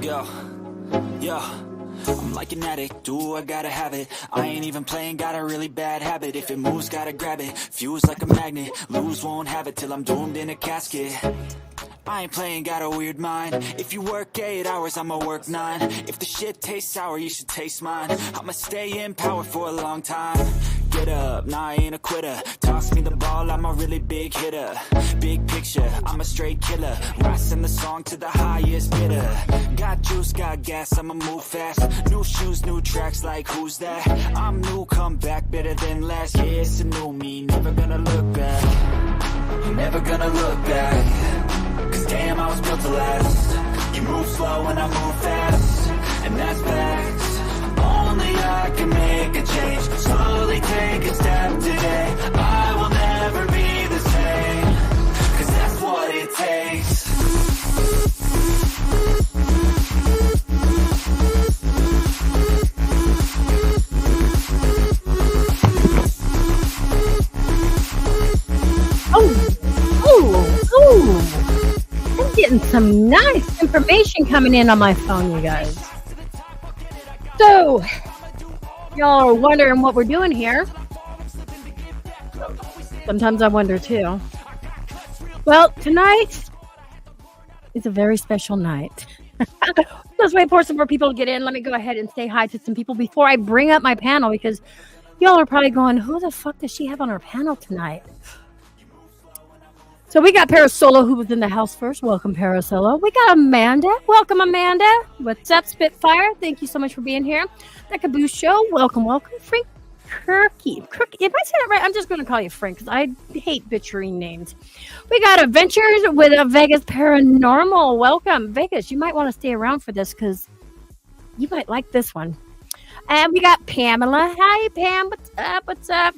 Let's go. Yo. I'm like an addict, do I gotta have it. I ain't even playing, got a really bad habit. If it moves, gotta grab it. Fuse like a magnet, lose, won't have it till I'm doomed in a casket. I ain't playing, got a weird mind. If you work 8 hours, I'ma work 9. If the shit tastes sour, you should taste mine. I'ma stay in power for a long time. Get up, nah, I ain't a quitter. Toss me the ball, I'm a really big hitter. Big picture, I'm a straight killer. Rising the song to the highest bidder. Got juice, got gas, I'ma move fast. New shoes, new tracks, like who's that? I'm new, come back, better than last. Yeah, it's a new me, never gonna look back. I'm never gonna look back. Cause damn, I was built to last. You move slow and I move fast, and that's facts. Only I can make a change. Slowly take a step today. I will never be the same. Cause that's what it takes. I'm getting some nice information coming in on my phone, you guys. So, y'all are wondering what we're doing here. Sometimes I wonder too. Well, tonight is a very special night. Let's wait for some more people to get in. Let me go ahead and say hi to some people before I bring up my panel, because y'all are probably going, who the fuck does she have on her panel tonight? So we got 𝔬▒, who was in the house first. Welcome, 𝔬▒. We got Amanda. Welcome, Amanda. What's up, Spitfire? Thank you so much for being here. The Caboose Show. Welcome, welcome. Frank Kirky. If I say that right, I'm just going to call you Frank, because I hate butchering names. We got Adventures with a Vegas Paranormal. Welcome. Vegas, you might want to stay around for this, because you might like this one. And we got Pamela. Hi, Pam. What's up? What's up?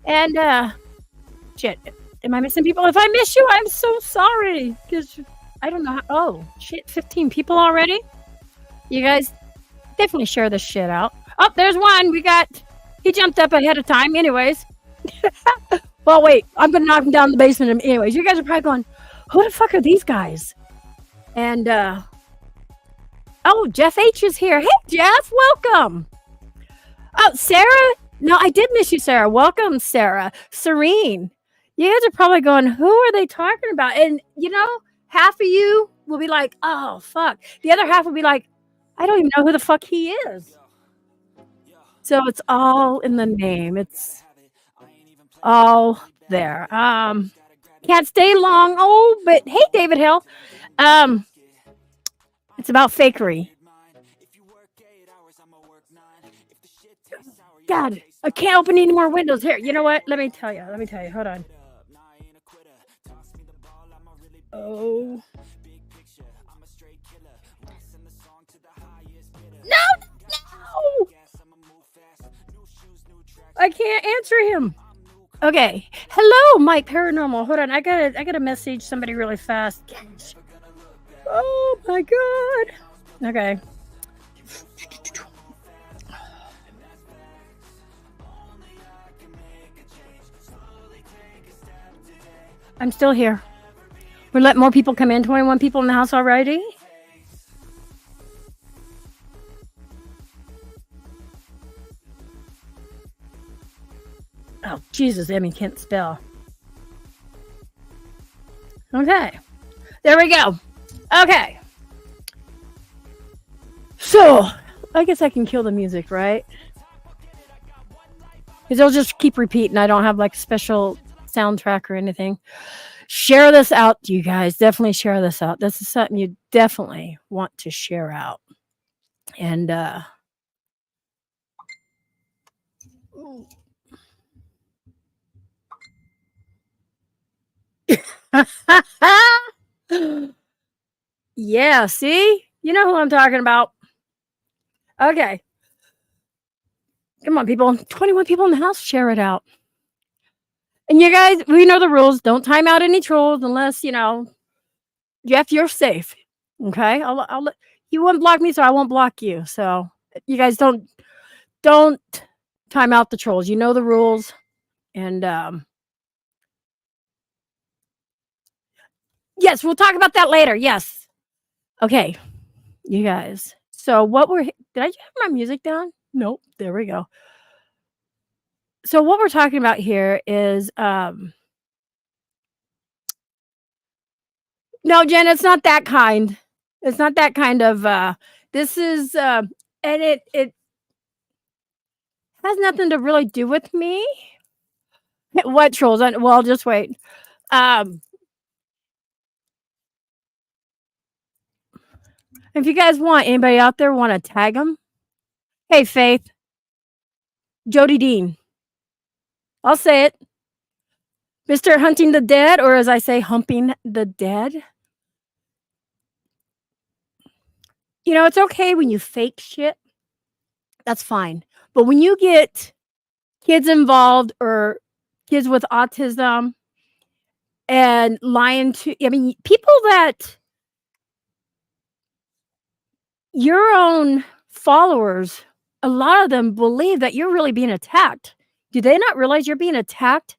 And, shit. Am I missing people? If I miss you, I'm so sorry. Because I don't know how. Oh, shit. 15 people already? You guys definitely share this shit out. Oh, there's one. He jumped up ahead of time. Anyways. Well, wait. I'm going to knock him down in the basement. Anyways, you guys are probably going, who the fuck are these guys? And, oh, Jeff H is here. Hey, Jeff. Welcome. Oh, Sarah. No, I did miss you, Sarah. Welcome, Sarah. Serene. You guys are probably going, who are they talking about? And, half of you will be like, oh, fuck. The other half will be like, I don't even know who the fuck he is. So it's all in the name. It's all there. Can't stay long. Oh, but hey, David Hill. It's about fakery. God, I can't open any more windows. Here, you know what? Let me tell you. Hold on. Oh. No! I can't answer him. Okay. Hello, Mike Paranormal. Hold on. I gotta message somebody really fast. Oh my god. Okay. I'm still here. We're letting more people come in. 21 people in the house already. Oh, Jesus, Emmy can't spell. Okay. There we go. Okay. So, I guess I can kill the music, right? Because it'll just keep repeating. I don't have like a special soundtrack or anything. Share this out, you guys. Definitely share this out. This is something you definitely want to share out. And yeah, see? You know who I'm talking about. Okay. Come on, people. 21 people in the house. Share it out. And you guys, we know the rules. Don't time out any trolls unless, Jeff, you're safe. Okay? I'll let you won't block me, so I won't block you. So you guys don't time out the trolls. You know the rules. And yes, we'll talk about that later. Yes. Okay. You guys. So what did I have my music down? Nope. There we go. So what we're talking about here is no, Jen, it's not that kind. It's not that kind of this is and it has nothing to really do with me. What trolls? Well, just wait. If you guys want, anybody out there want to tag them? Hey, Faith. Jody Dean. I'll say it. Mr. Hunting the Dead, or as I say, humping the dead. You know, it's okay when you fake shit. That's fine. But when you get kids involved or kids with autism and lying to, I mean, people that your own followers, a lot of them believe that you're really being attacked. Do they not realize you're being attacked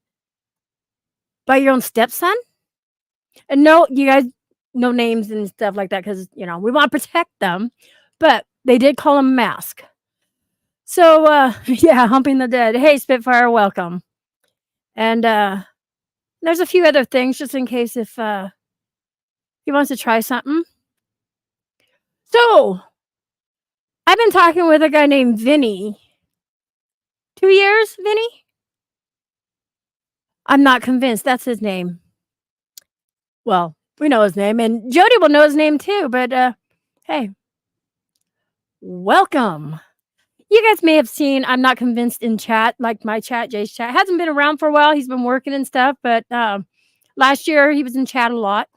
by your own stepson? And no, you guys, no names and stuff like that because, you know, we want to protect them. But they did call him Mask. So, yeah, humping the dead. Hey, Spitfire, welcome. And there's a few other things just in case if he wants to try something. So, I've been talking with a guy named Vinnie. 2 years, Vinnie? I'm not convinced that's his name. Well, we know his name, and Jody will know his name too, but hey, welcome. You guys may have seen I'm not convinced in chat, like my chat, Jay's chat. Hasn't been around for a while. He's been working and stuff, but last year he was in chat a lot.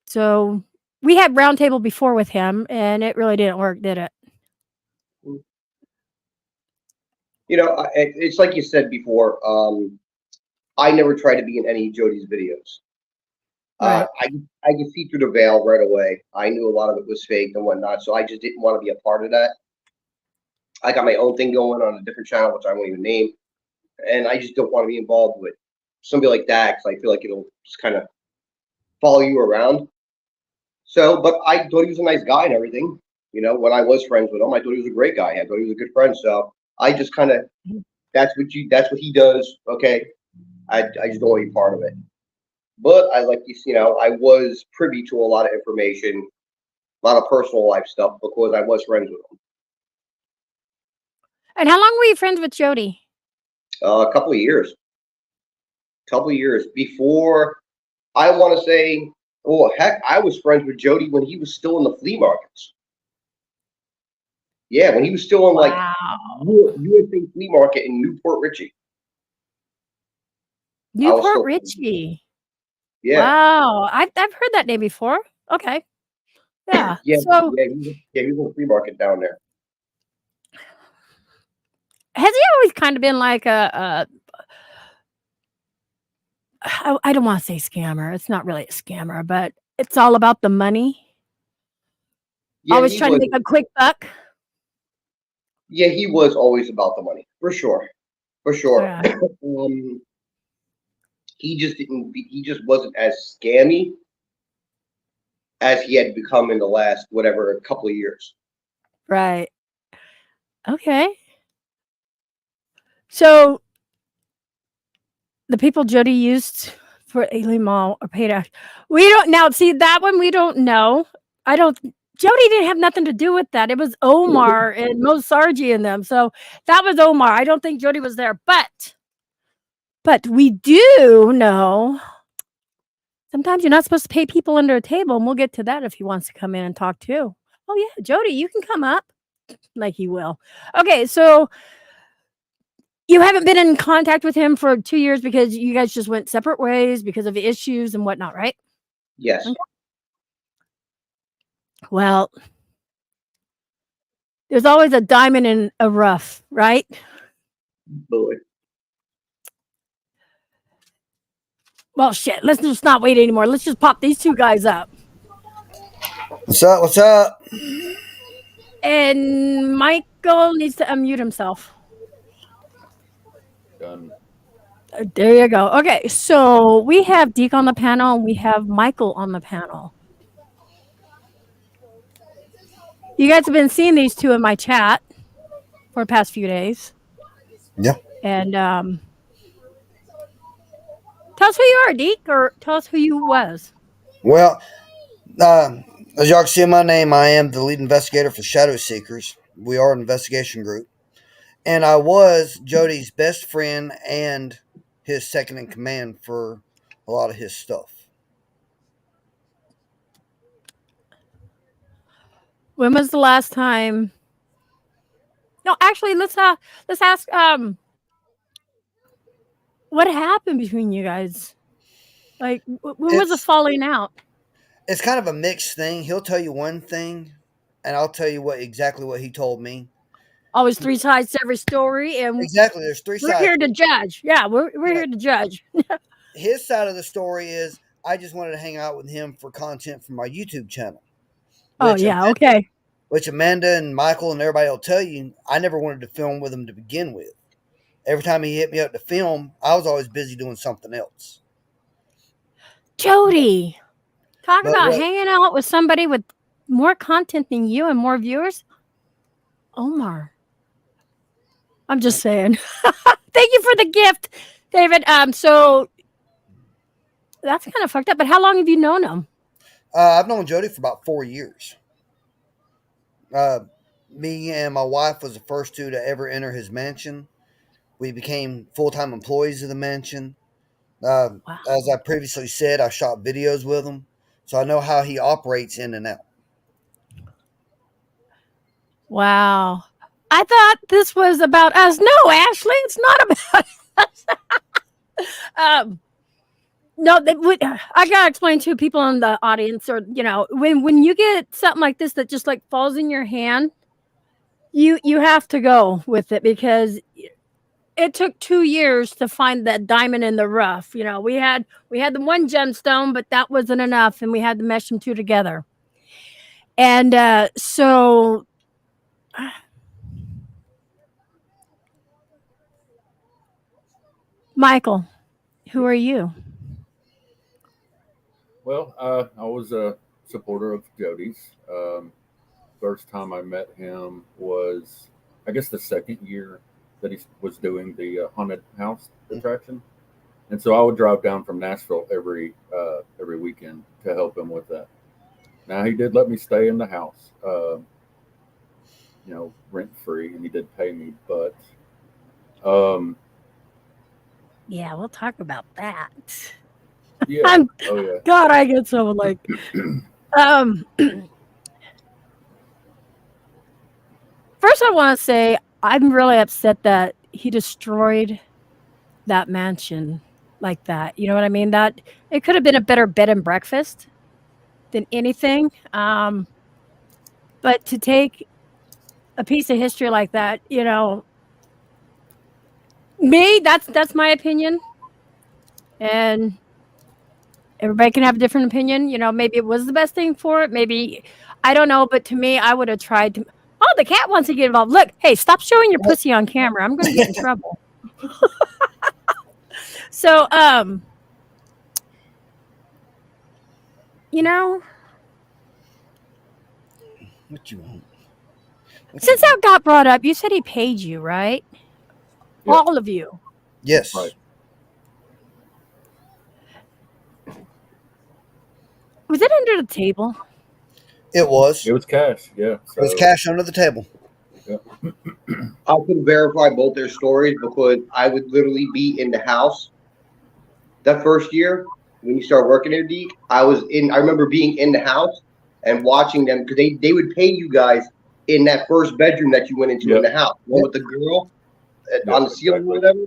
So we had roundtable before with him, and it really didn't work, did it? You know, it's like you said before. I never tried to be in any of Jody's videos. Right. I could see through the veil right away. I knew a lot of it was fake and whatnot, so I just didn't want to be a part of that. I got my own thing going on a different channel, which I won't even name, and I just don't want to be involved with somebody like that because I feel like it'll just kind of follow you around. So, but I thought he was a nice guy and everything. You know, when I was friends with him, I thought he was a great guy. I thought he was a good friend. So I just kind of, that's what he does. Okay, I just don't want to be part of it. But I like you know, I was privy to a lot of information, a lot of personal life stuff because I was friends with him. And how long were you friends with Jody? A couple of years. Before, I want to say, oh heck, I was friends with Jody when he was still in the flea markets. Yeah, when he was still in like USA flea market in Newport Richey. Newport Richey. Yeah. Wow, I've heard that name before. Okay. Yeah. Yeah. So he was in the flea market down there. Has he always kind of been like I don't want to say scammer. It's not really a scammer, but it's all about the money. Yeah, always trying to make a quick buck. Yeah, he was always about the money, for sure. Yeah. He just wasn't as scammy as he had become in the last couple of years. Right. Okay. So the people Jody used for 𝔼𝕊𝕊 are paid out. We don't now see that one. We don't know. Jody didn't have nothing to do with that. It was Omar and Mosarji and them. So that was Omar. I don't think Jody was there, but we do know sometimes you're not supposed to pay people under a table, and we'll get to that if he wants to come in and talk too. Oh yeah, Jody, you can come up. Like he will. Okay, so you haven't been in contact with him for 2 years because you guys just went separate ways because of issues and whatnot, right? Yes. Okay. Well, there's always a diamond in a rough, right? Boy. Well, shit, let's just not wait anymore. Let's just pop these two guys up. What's up? What's up? And Michael needs to unmute himself. Done. There you go. Okay, so we have Deke on the panel and we have Michael on the panel. You guys have been seeing these two in my chat for the past few days. Yeah. And tell us who you are, Deke, or tell us who you was. Well, as y'all can see in my name, I am the lead investigator for Shadow Seekers. We are an investigation group. And I was Jody's best friend and his second in command for a lot of his stuff. When was the last time? No, actually, let's ask what happened between you guys? Like, when was the falling out? It's kind of a mixed thing. He'll tell you one thing, and I'll tell you exactly what he told me. Always three sides to every story, and exactly, there's three sides. We're here to judge. Yeah, we're here to judge. His side of the story is I just wanted to hang out with him for content for my YouTube channel. Oh yeah, okay. Which Amanda and Michael and everybody will tell you, I never wanted to film with him to begin with. Every time he hit me up to film, I was always busy doing something else. Jody, talk about hanging out with somebody with more content than you and more viewers. Omar, I'm just saying. Thank you for the gift, David. So that's kind of fucked up. But how long have you known him? I've known Jody for about 4 years. Me and my wife was the first two to ever enter his mansion. We became full-time employees of the mansion. Wow. As I previously said, I shot videos with him, so I know how he operates in and out. Wow. I thought this was about us. No, Ashley, it's not about us. No, I gotta explain to people in the audience, or when you get something like this that just like falls in your hand, you have to go with it, because it took 2 years to find that diamond in the rough. We had the one gemstone, but that wasn't enough, and we had to mesh them two together. And so Michael, who are you? Well, I was a supporter of Jody's. First time I met him was, I guess, the second year that he was doing the haunted house attraction, and so I would drive down from Nashville every weekend to help him with that. Now, he did let me stay in the house, rent free, and he did pay me, but yeah, we'll talk about that. Yeah. God, I get so like first I want to say I'm really upset that he destroyed that mansion like that. You know what I mean? That it could have been a better bed and breakfast than anything. But to take a piece of history like that, that's my opinion. And everybody can have a different opinion. Maybe it was the best thing for it. Maybe, I don't know. But to me, I would have tried to. Oh, the cat wants to get involved. Look, hey, stop showing your pussy on camera. I'm going to get in trouble. So, What you want? Since that got brought up, you said he paid you, right? Yep. All of you. Yes. Right. Was it under the table? It was. It was cash, yeah. So. It was cash under the table. Yeah. I can verify both their stories, because I would literally be in the house that first year when you start working there, Deke. I remember being in the house and watching them, because they would pay you guys in that first bedroom that you went into in the house. One with the girl on the ceiling or whatever.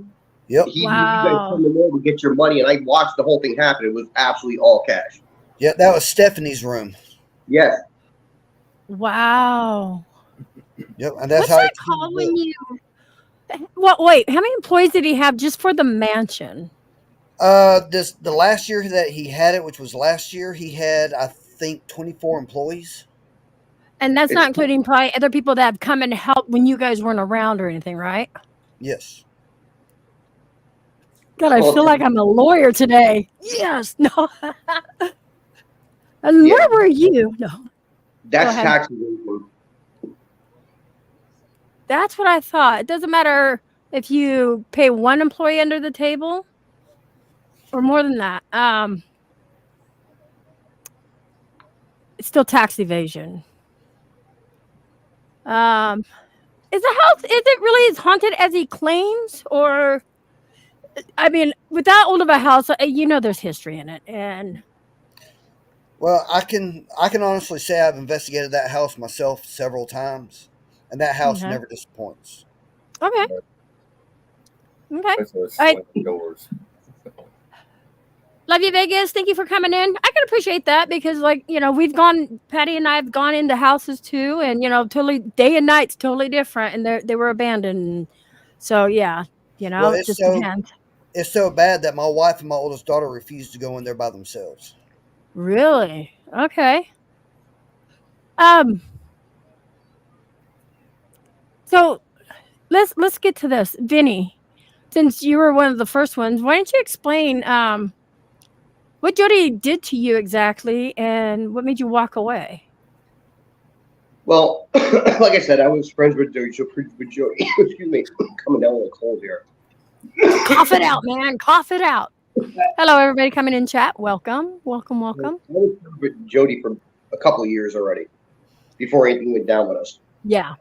Yep. You guys come in there to get your money, and I watched the whole thing happen. It was absolutely all cash. Yeah, that was Stephanie's room. Yes. Wow. Yep, and that's What's how that called when you? What? Wait, how many employees did he have just for the mansion? The last year that he had it, which was last year, he had, I think, 24 employees. And that's not including probably other people that have come and helped when you guys weren't around or anything, right? Yes. God, I feel like I'm a lawyer today. Yes. No. And Yeah. where were you? No. That's ahead. tax evasion. That's what I thought. It doesn't matter if you pay one employee under the table or more than that. It's still tax evasion. Is the house, is it really as haunted as he claims? Or, I mean, with that old of a house, you know there's history in it. And Well, I can honestly say I've investigated that house myself several times, and that house Okay. never disappoints. Okay. Okay. That's those All right. slamming doors. Love you, Vegas. Thank you for coming in. I can appreciate that because, like, you know, Patty and I have gone into houses too, and, you know, totally day and night's totally different, and they were abandoned. So, yeah, you know, Well, it just depends. it's so bad that my wife and my oldest daughter refuse to go in there by themselves. Really? Okay. So let's get to this, Vinny. Since you were one of the first ones, why don't you explain what Jody did to you exactly, and what made you walk away? Well, like I said, I was friends with Jody. Excuse me, coming down with a cold here. Cough it out, man. Cough it out. Hello, everybody coming in chat. Welcome. I was friends with Jody for a couple of years already, before anything went down with us. Yeah.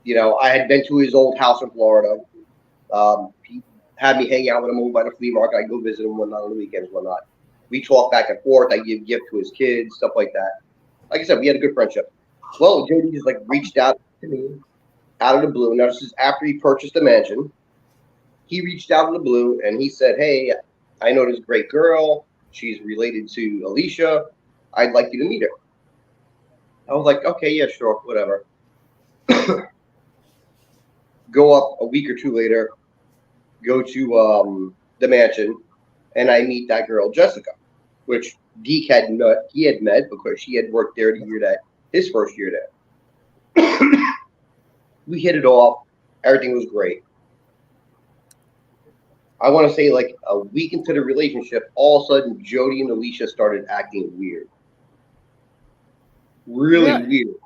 You know, I had been to his old house in Florida. He had me hang out with him over by the flea market. I'd go visit him on the weekends, whatnot. We talk back and forth. I give gift to his kids, stuff like that. Like I said, we had a good friendship. Well, Jody just like reached out to me out of the blue. Now this is after he purchased the mansion. He reached out of the blue and he said, "Hey, I know this great girl. She's related to Alicia. I'd like you to meet her." I was like, "Okay, yeah, sure, whatever." Go up a week or two later, go to the mansion, and I meet that girl, Jessica, which Deke had met because she had worked there his first year there. We hit it off. Everything was great. I want to say like a week into the relationship, all of a sudden Jody and Alicia started acting weird. Really weird.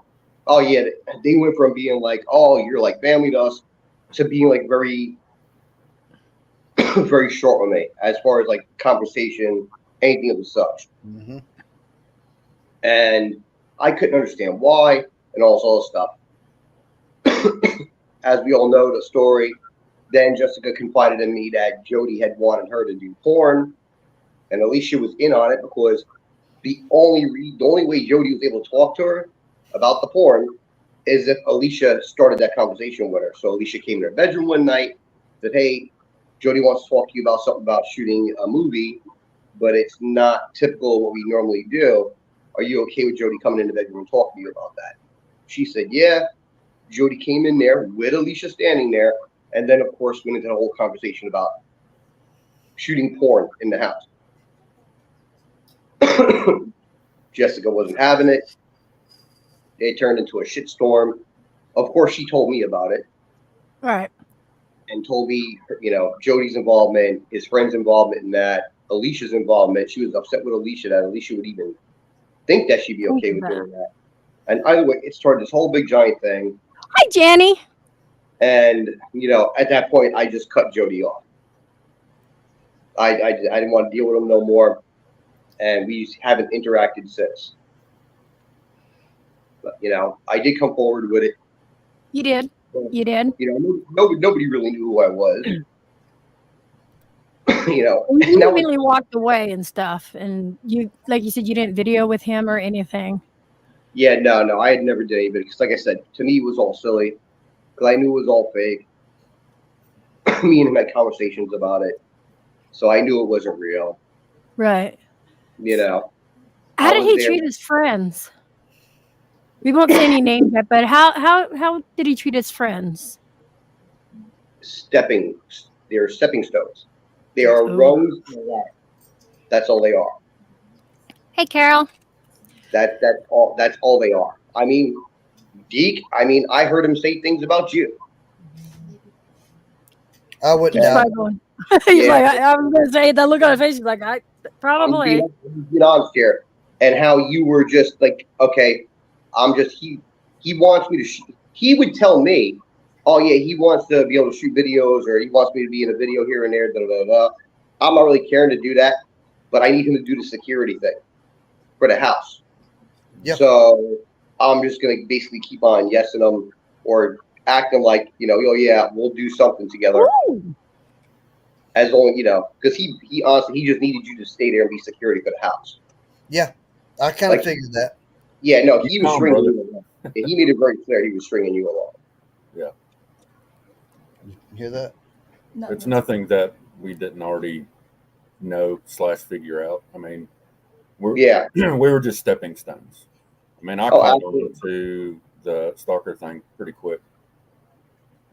Oh yeah, they went from being like, "Oh, you're like family to us," to being like very, very short with me as far as like conversation, anything of the such. Mm-hmm. And I couldn't understand why and all this other stuff. As we all know the story, then Jessica confided in me that Jody had wanted her to do porn, and Alicia was in on it because the only way Jody was able to talk to her about the porn is if Alicia started that conversation with her. So Alicia came in her bedroom one night, said, "Hey, Jody wants to talk to you about something about shooting a movie, but it's not typical of what we normally do. Are you okay with Jody coming in the bedroom and talking to you about that?" She said, "Yeah." Jody came in there with Alicia standing there, and then, of course, went into the whole conversation about shooting porn in the house. Jessica wasn't having it. It turned into a shitstorm. Of course, she told me about it. Right. And told me, you know, Jody's involvement, his friend's involvement in that, Alicia's involvement. She was upset with Alicia that Alicia would even think that she'd be okay with doing that. And either way, it started this whole big giant thing. Hi, Janny. And, you know, at that point, I just cut Jody off. I didn't want to deal with him no more. And we haven't interacted since. But, you know, I did come forward with it. You did. You did. You know, nobody really knew who I was. You know, you immediately walked away and stuff. And you, like you said, you didn't video with him or anything. Yeah, no, I had never did anything because, like I said, to me it was all silly because I knew it was all fake. Me and him had conversations about it, so I knew it wasn't real. Right. You know. How did he treat his friends? We won't say any names yet, but how did he treat his friends? They're stepping stones. They are rungs in the ladder. That's all they are. Hey, Carol. That's all they are. I mean, Deke, I heard him say things about you. I wouldn't doubt. He's Yeah. like, I was going to say that look on his face. He's like, probably. I'm being honest here, and how you were just like, okay, I'm just he wants me to. He would tell me, oh yeah, he wants to be able to shoot videos, or he wants me to be in a video here and there. Da, da, da, da. I'm not really caring to do that, but I need him to do the security thing for the house. Yeah. So I'm just gonna basically keep on yesing him or acting like, oh yeah, we'll do something together. Ooh. As long, because he honestly, he just needed you to stay there and be security for the house. Yeah, I kind of figured that. Yeah, no, he was Calm, stringing brother. you along. He made it very clear he was stringing you along. Yeah. You hear that? No, It's nothing that we didn't already know / figure out. I mean, Yeah. we were just stepping stones. I mean, I Oh, caught absolutely. on to the stalker thing pretty quick.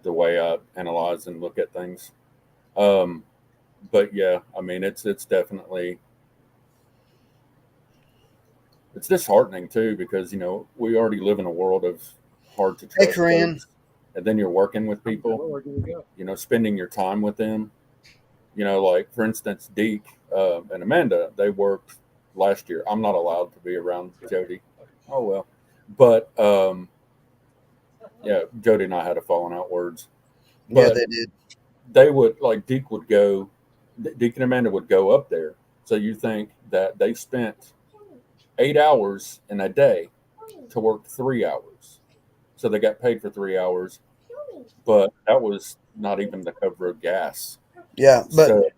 The way I analyze and look at things. But yeah, I mean, it's definitely, it's disheartening too, because we already live in a world of hard to trust Corinne. folks, and then you're working with people, spending your time with them. Like for instance, Deke and Amanda, they worked last year. I'm not allowed to be around Jody. Oh well, but yeah, Jody and I had a falling out words. Yeah, But they did. they would, like, Deke and Amanda would go up there. So you think that they spent 8 hours in a day to work 3 hours. So they got paid for 3 hours, but that was not even the cover of gas. Yeah, but So,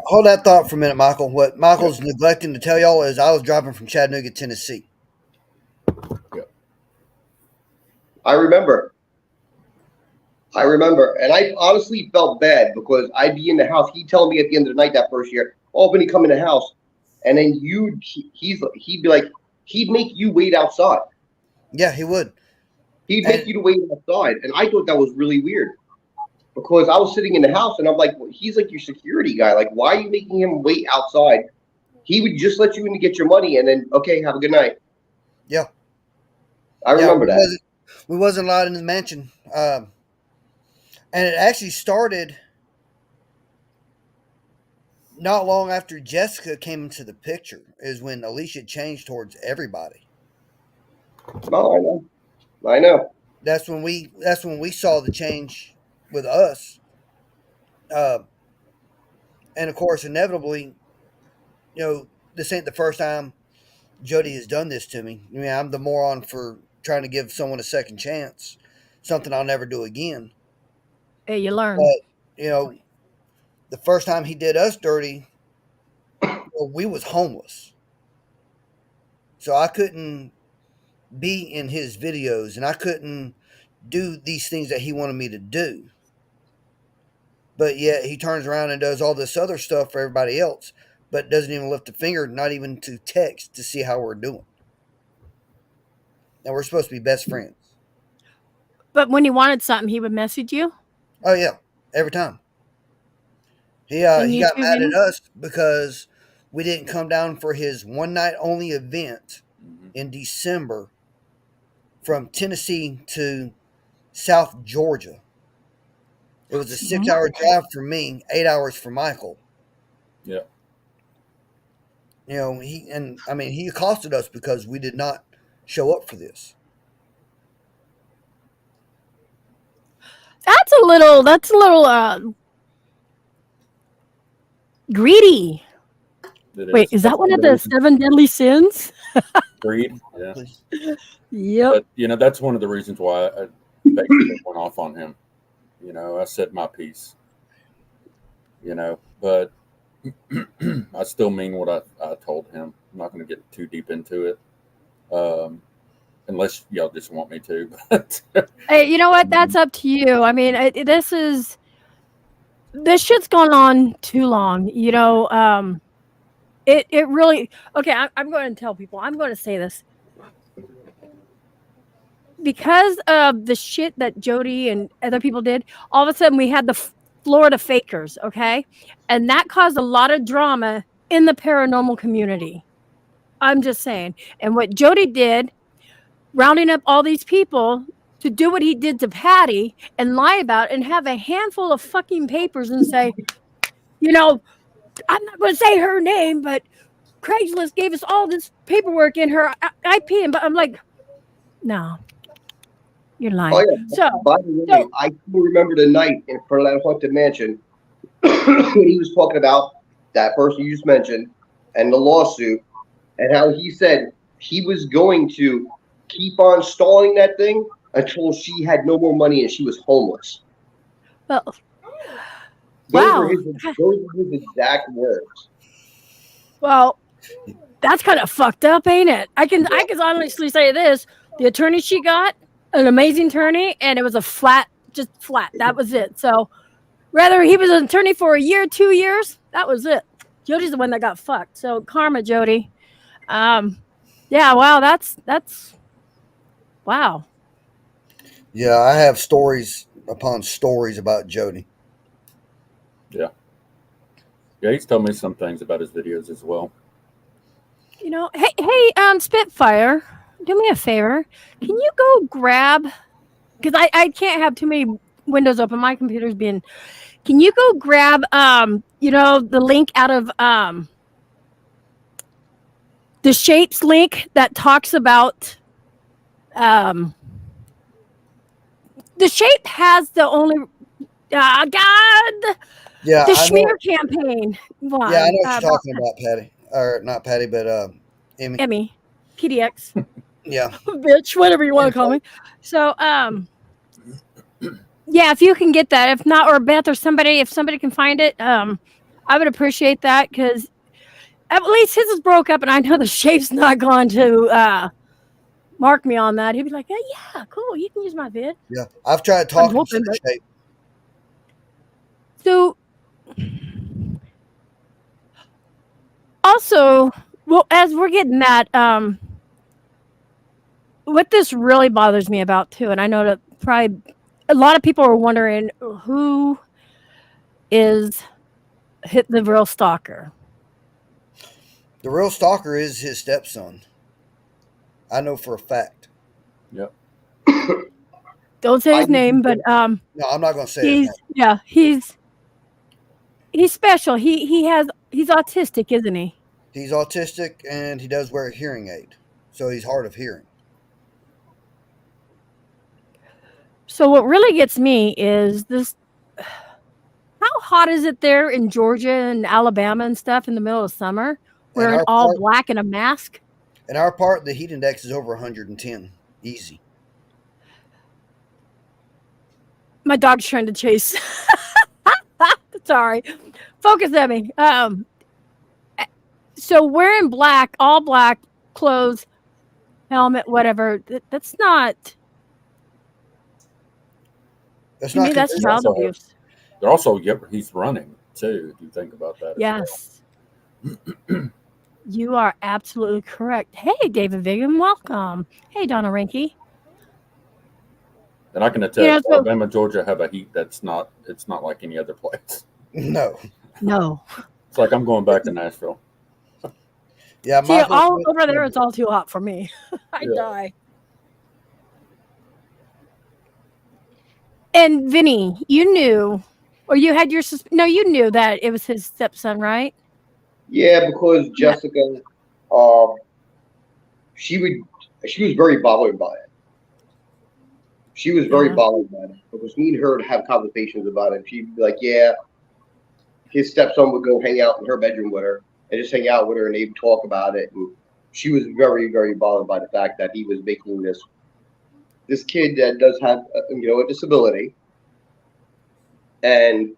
hold that thought for a minute, Michael. What Michael's neglecting to tell y'all is I was driving from Chattanooga, Tennessee. I remember, and I honestly felt bad because I'd be in the house. He'd tell me at the end of the night that first year, "Oh, Vinnie, come in the house," and then he'd be like, he'd make you wait outside. Yeah, he would. He'd make you to wait outside, and I thought that was really weird because I was sitting in the house and I'm like, well, he's like your security guy. Like, why are you making him wait outside? He would just let you in to get your money, and then okay, have a good night. Yeah, I remember that. We wasn't allowed in the mansion, and it actually started not long after Jessica came into the picture. Is when Alicia changed towards everybody. Oh, I know. That's when we saw the change with us, and of course, inevitably, this ain't the first time Jody has done this to me. I mean, I'm the moron for trying to give someone a second chance, something I'll never do again. Hey, you learn. But the first time he did us dirty, we was homeless, so I couldn't be in his videos, and I couldn't do these things that he wanted me to do. But yet he turns around and does all this other stuff for everybody else, but doesn't even lift a finger, not even to text to see how we're doing. And we're supposed to be best friends. But when he wanted something, he would message you? Oh yeah, every time. He And you got too, mad Vinnie? at us because we didn't come down for his one night only event in December from Tennessee to South Georgia. It was a 6-hour drive for me, 8 hours for Michael. yeah. He accosted us because we did not show up for this. That's a little greedy. Wait, is that one of the 7 deadly sins? Greed? Yeah. Yep. But, that's one of the reasons why I basically went off on him. I said my piece. But I still mean what I told him. I'm not going to get too deep into it. Unless y'all just want me to. But Hey, you know what? That's up to you. I mean, this shit's gone on too long. It really. Okay, I'm going to tell people. I'm going to say this. Because of the shit that Jody and other people did, all of a sudden we had the Florida fakers, okay? And that caused a lot of drama in the paranormal community. I'm just saying. And what Jody did, rounding up all these people to do what he did to Patty and lie about it and have a handful of fucking papers and say, you know, I'm not going to say her name, but Craigslist gave us all this paperwork in her IP, and I'm like, no, you're Oh lying. yeah. So, By the way, so I still remember the night in front of that haunted mansion when he was talking about that person you just mentioned and the lawsuit, and how he said he was going to keep on stalling that thing until she had no more money and she was homeless. well, Those were wow. his exact words. Well, that's kind of fucked up, ain't it? I can honestly say this: the attorney she got, an amazing attorney, and it was a just flat. That was it. So whether he was an attorney for a year, 2 years, that was it. Jody's the one that got fucked. So karma, Jody. Yeah. Wow. That's wow. Yeah, I have stories upon stories about Jody. Yeah. Yeah, he's told me some things about his videos as well. You know, hey, Spitfire, do me a favor. Can you go grab? Because I can't have too many windows open. My computer's being. Can you go grab the link out of the shapes link that talks about the shape has the only God Yeah, the I know. Schmear campaign one. Yeah, I know what you're talking about, Patty, or not Patty, but Emmy. Emmy, PDX, Yeah, bitch, whatever you want to call me. So yeah, if you can get that, if not, or Beth or somebody, if somebody can find it, I would appreciate that because at least his is broke up, and I know the shape's not going to mark me on that. He'd be like, "Hey, yeah, cool, you can use my vid." yeah. I've tried I'm talking to hoping, the but shape. so also, well, as we're getting that, what this really bothers me about too, and I know that probably a lot of people are wondering who is hit the real stalker. The real stalker is his stepson. I know for a fact. Yep. Don't say I his name, but No, I'm not going to say his name. he's special. He's autistic, isn't he? He's autistic and he does wear a hearing aid, so he's hard of hearing. So what really gets me is this: how hot is it there in Georgia and Alabama and stuff in the middle of summer, And wearing all black and a mask? our part, the heat index is over 110, easy. My dog's trying to chase. Sorry, focus at me. So wearing black, all black clothes, helmet, whatever. That's not. That's To not me, that's He's child also, abuse. they're also, yep, he's running too, if you think about that. Yes. You are absolutely correct. Hey, David Vigan, welcome. Hey, Donna Rinke. And I can You know, attest, so Alabama, Georgia have a heat it's not like any other place. No. no. It's like I'm going back to Nashville. Yeah, See, Michael all Smith. over there, it's all too hot for me. I Yeah. die. And Vinny, you knew, or you had your no, you knew that it was his stepson, right? Yeah, because Yeah. Jessica, um, she was very bothered by it. She was very Yeah. bothered by it because me and her would have conversations about it. She'd be like, "Yeah," his stepson would go hang out in her bedroom with her and just hang out with her, and they'd talk about it. And she was very, very bothered by the fact that he was making this kid that does have a disability and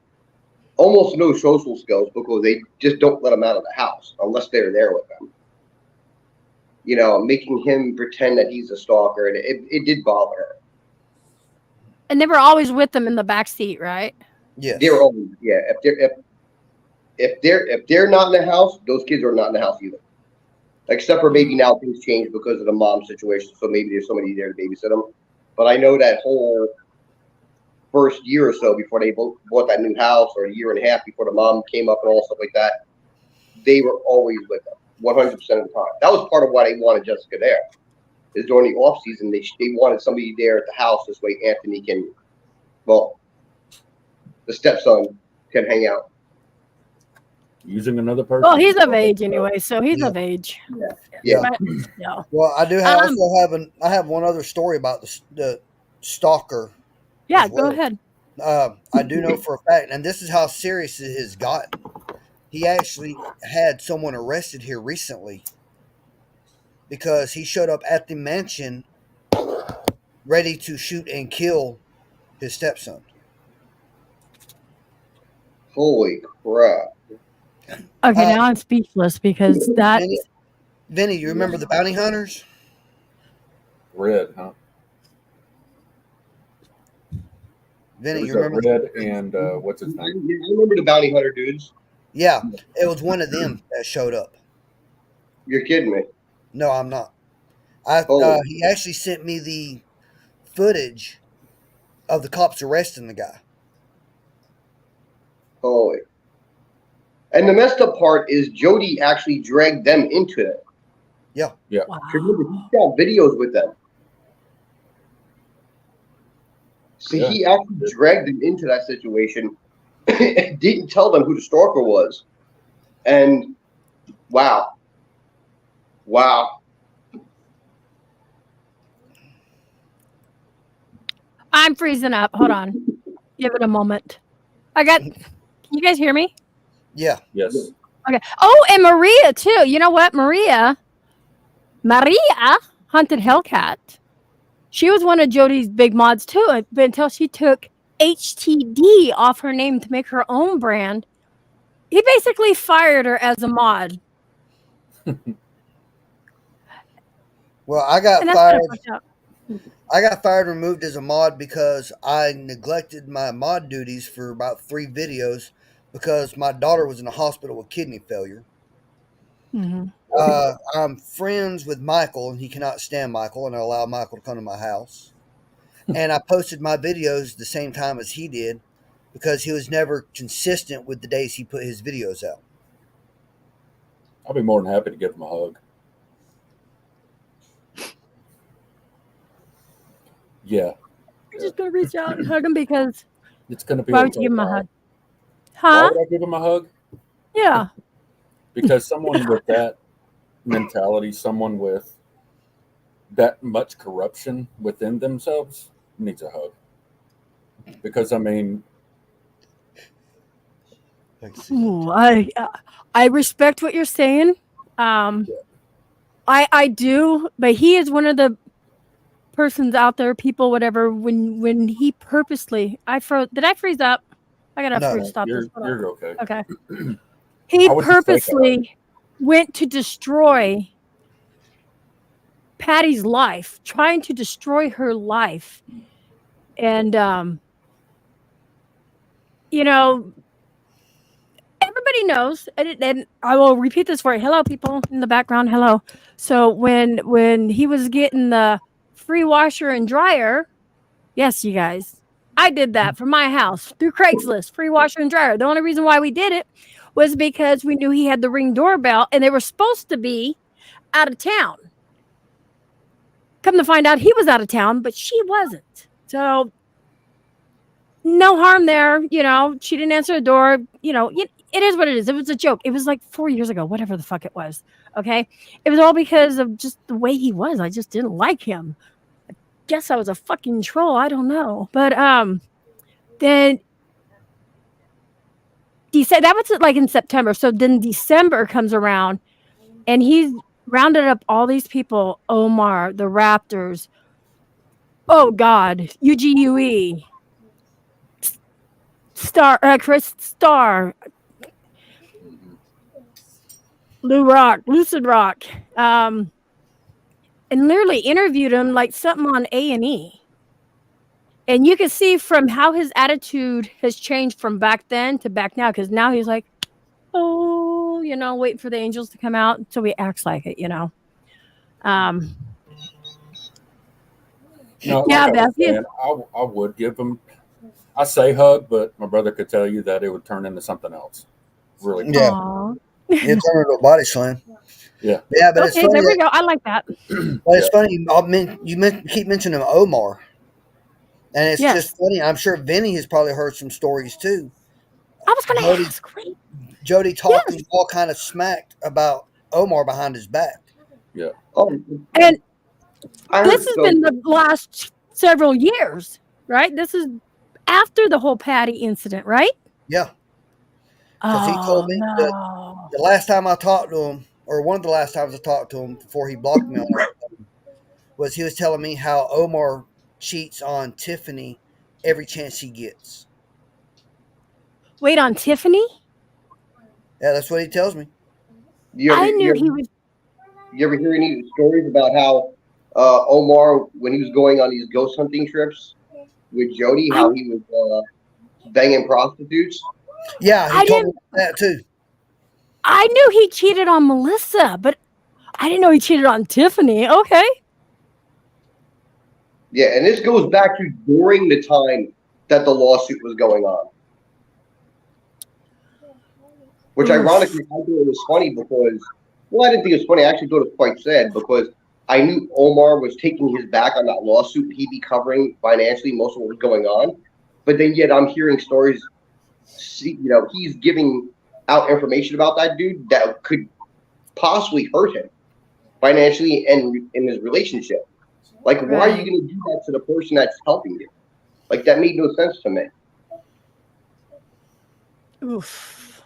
almost no social skills because they just don't let him out of the house unless they're there with them. Making him pretend that he's a stalker, and it did bother her. And they were always with them in the back seat, right? Yes. They're always, yeah. If they're not in the house, those kids are not in the house either. Except for maybe now things change because of the mom situation, so maybe there's somebody there to babysit them. But I know that whole first year or so before they both bought that new house, or a year and a half before the mom came up and all stuff like that, they were always with them 100% of the time. That was part of why they wanted Jessica there. Is during the off season they wanted somebody there at the house, this way Anthony can, well, the stepson can hang out. using another person. Well, he's of age anyway, so he's of age. Yeah. But, no. Well, I do I have one other story about the stalker. Yeah, as well. go ahead. I do know for a fact, and this is how serious it has gotten. He actually had someone arrested here recently because he showed up at the mansion ready to shoot and kill his stepson. Holy crap. Okay, now I'm speechless because that. Vinny, you remember the bounty hunters? Red, huh? Vinny, you There was remember? Red and what's his name? I remember the bounty hunter dudes. Yeah, it was one of them that showed up. You're kidding me. No, I'm not. He actually sent me the footage of the cops arresting the guy. Holy. And the messed up part is Jody actually dragged them into it. Yeah. Yeah. Wow. Remember, he got videos with them. So he actually dragged them into that situation. Didn't tell them who the stalker was. And wow. I'm freezing up. Hold on. Give it a moment. Can you guys hear me? Yeah. Yes. Okay. Oh, and Maria too. You know what? Maria hunted Hellcat. She was one of Jody's big mods too, but until she took HTD off her name to make her own brand, he basically fired her as a mod. Well, I got And that's fired. kinda fucked up. I got fired and removed as a mod because I neglected my mod duties for about 3 videos because my daughter was in the hospital with kidney failure. Mm-hmm. I'm friends with Michael, and he cannot stand Michael, and I allow Michael to come to my house. And I posted my videos the same time as he did because he was never consistent with the days he put his videos out. I'll be more than happy to give him a hug. Yeah. I'm just gonna reach out and hug him because It's going to be why would you give him a Why hug? Huh? would I give him a hug? Yeah. Because someone with that mentality, someone with that much corruption within themselves needs a hug. Because, I mean, Ooh, I respect what you're saying. I do, but he is one of the persons out there, people, whatever. When he purposely, did I freeze up? I gotta No, stop this. you're okay. Okay. He I would just take purposely went to destroy Patty's life, trying to destroy her life, and you know. Everybody knows, and I will repeat this for you. Hello, people in the background. Hello. So when he was getting the free washer and dryer, yes, you guys, I did that for my house through Craigslist, free washer and dryer. The only reason why we did it was because we knew he had the Ring doorbell, and they were supposed to be out of town. Come to find out, he was out of town, but she wasn't. So no harm there. You know, she didn't answer the door. You know, it is what it is. It was a joke. It was like 4 years ago, whatever the fuck it was. Okay. It was all because of just the way he was. I just didn't like him. I guess I was a fucking troll. I don't know. But then that was like in September. So then December comes around and he's rounded up all these people. Omar, the Raptors. Oh God. UGUE. Chris Starr. Lucid Rock, and literally interviewed him like something on A&E. And you can see from how his attitude has changed from back then to back now, because now he's like, oh, you know, waiting for the angels to come out. So he acts like it, you know. No, Yeah, like Beth. I would give him, I say hug, but my brother could tell you that it would turn into something else. Really. Yeah. Aww. It turned into a body slam. Yeah. Yeah, but Okay, it's funny. there we go. I like that. But it's funny. You keep mentioning Omar, and it's just funny. I'm sure Vinny has probably heard some stories too. I was going to Jody- ask. Wait. Jody talking all kind of smacked about Omar behind his back. Yeah. Oh, And I this heard has so. been the last several years, right? This is after the whole Patty incident, right? Yeah, because he Oh told me that no. the last time I talked to him, or one of the last times I talked to him before he blocked me on everything, was he was telling me how Omar cheats on Tiffany every chance he gets. Wait, on Tiffany? Yeah, that's what he tells me. You ever, I you knew ever, he was. you ever hear any stories about how Omar, when he was going on these ghost hunting trips with Jody, how he was banging prostitutes? Yeah, he I told me didn't. that too. I knew he cheated on Melissa, but I didn't know he cheated on Tiffany. Okay. Yeah, and this goes back to during the time that the lawsuit was going on. Which Oof. ironically, I thought it was funny because, well, I didn't think it was funny. I actually thought it was quite sad because I knew Omar was taking his back on that lawsuit. He'd be covering financially most of what was going on. But then yet I'm hearing stories, he's giving out information about that dude that could possibly hurt him financially and in his relationship. Like, why are you Right. going to do that to the person that's helping you? Like, that made no sense to me. Oof.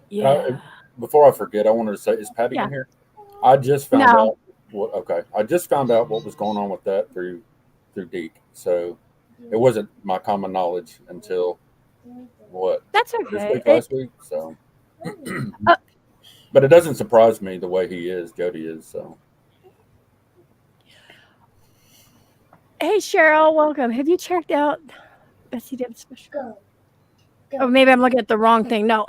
Yeah. Before I forget, I wanted to say, is Patty Yeah. in here? I just found No. out. Okay, I just found out what was going on with that through Deke. So it wasn't my common knowledge until what That's this okay. week, last week. So, but it doesn't surprise me the way he is, Jody is. So Hey, Cheryl, welcome. Have you checked out Betsy Deb's special? Oh, maybe I'm looking at the wrong thing. No.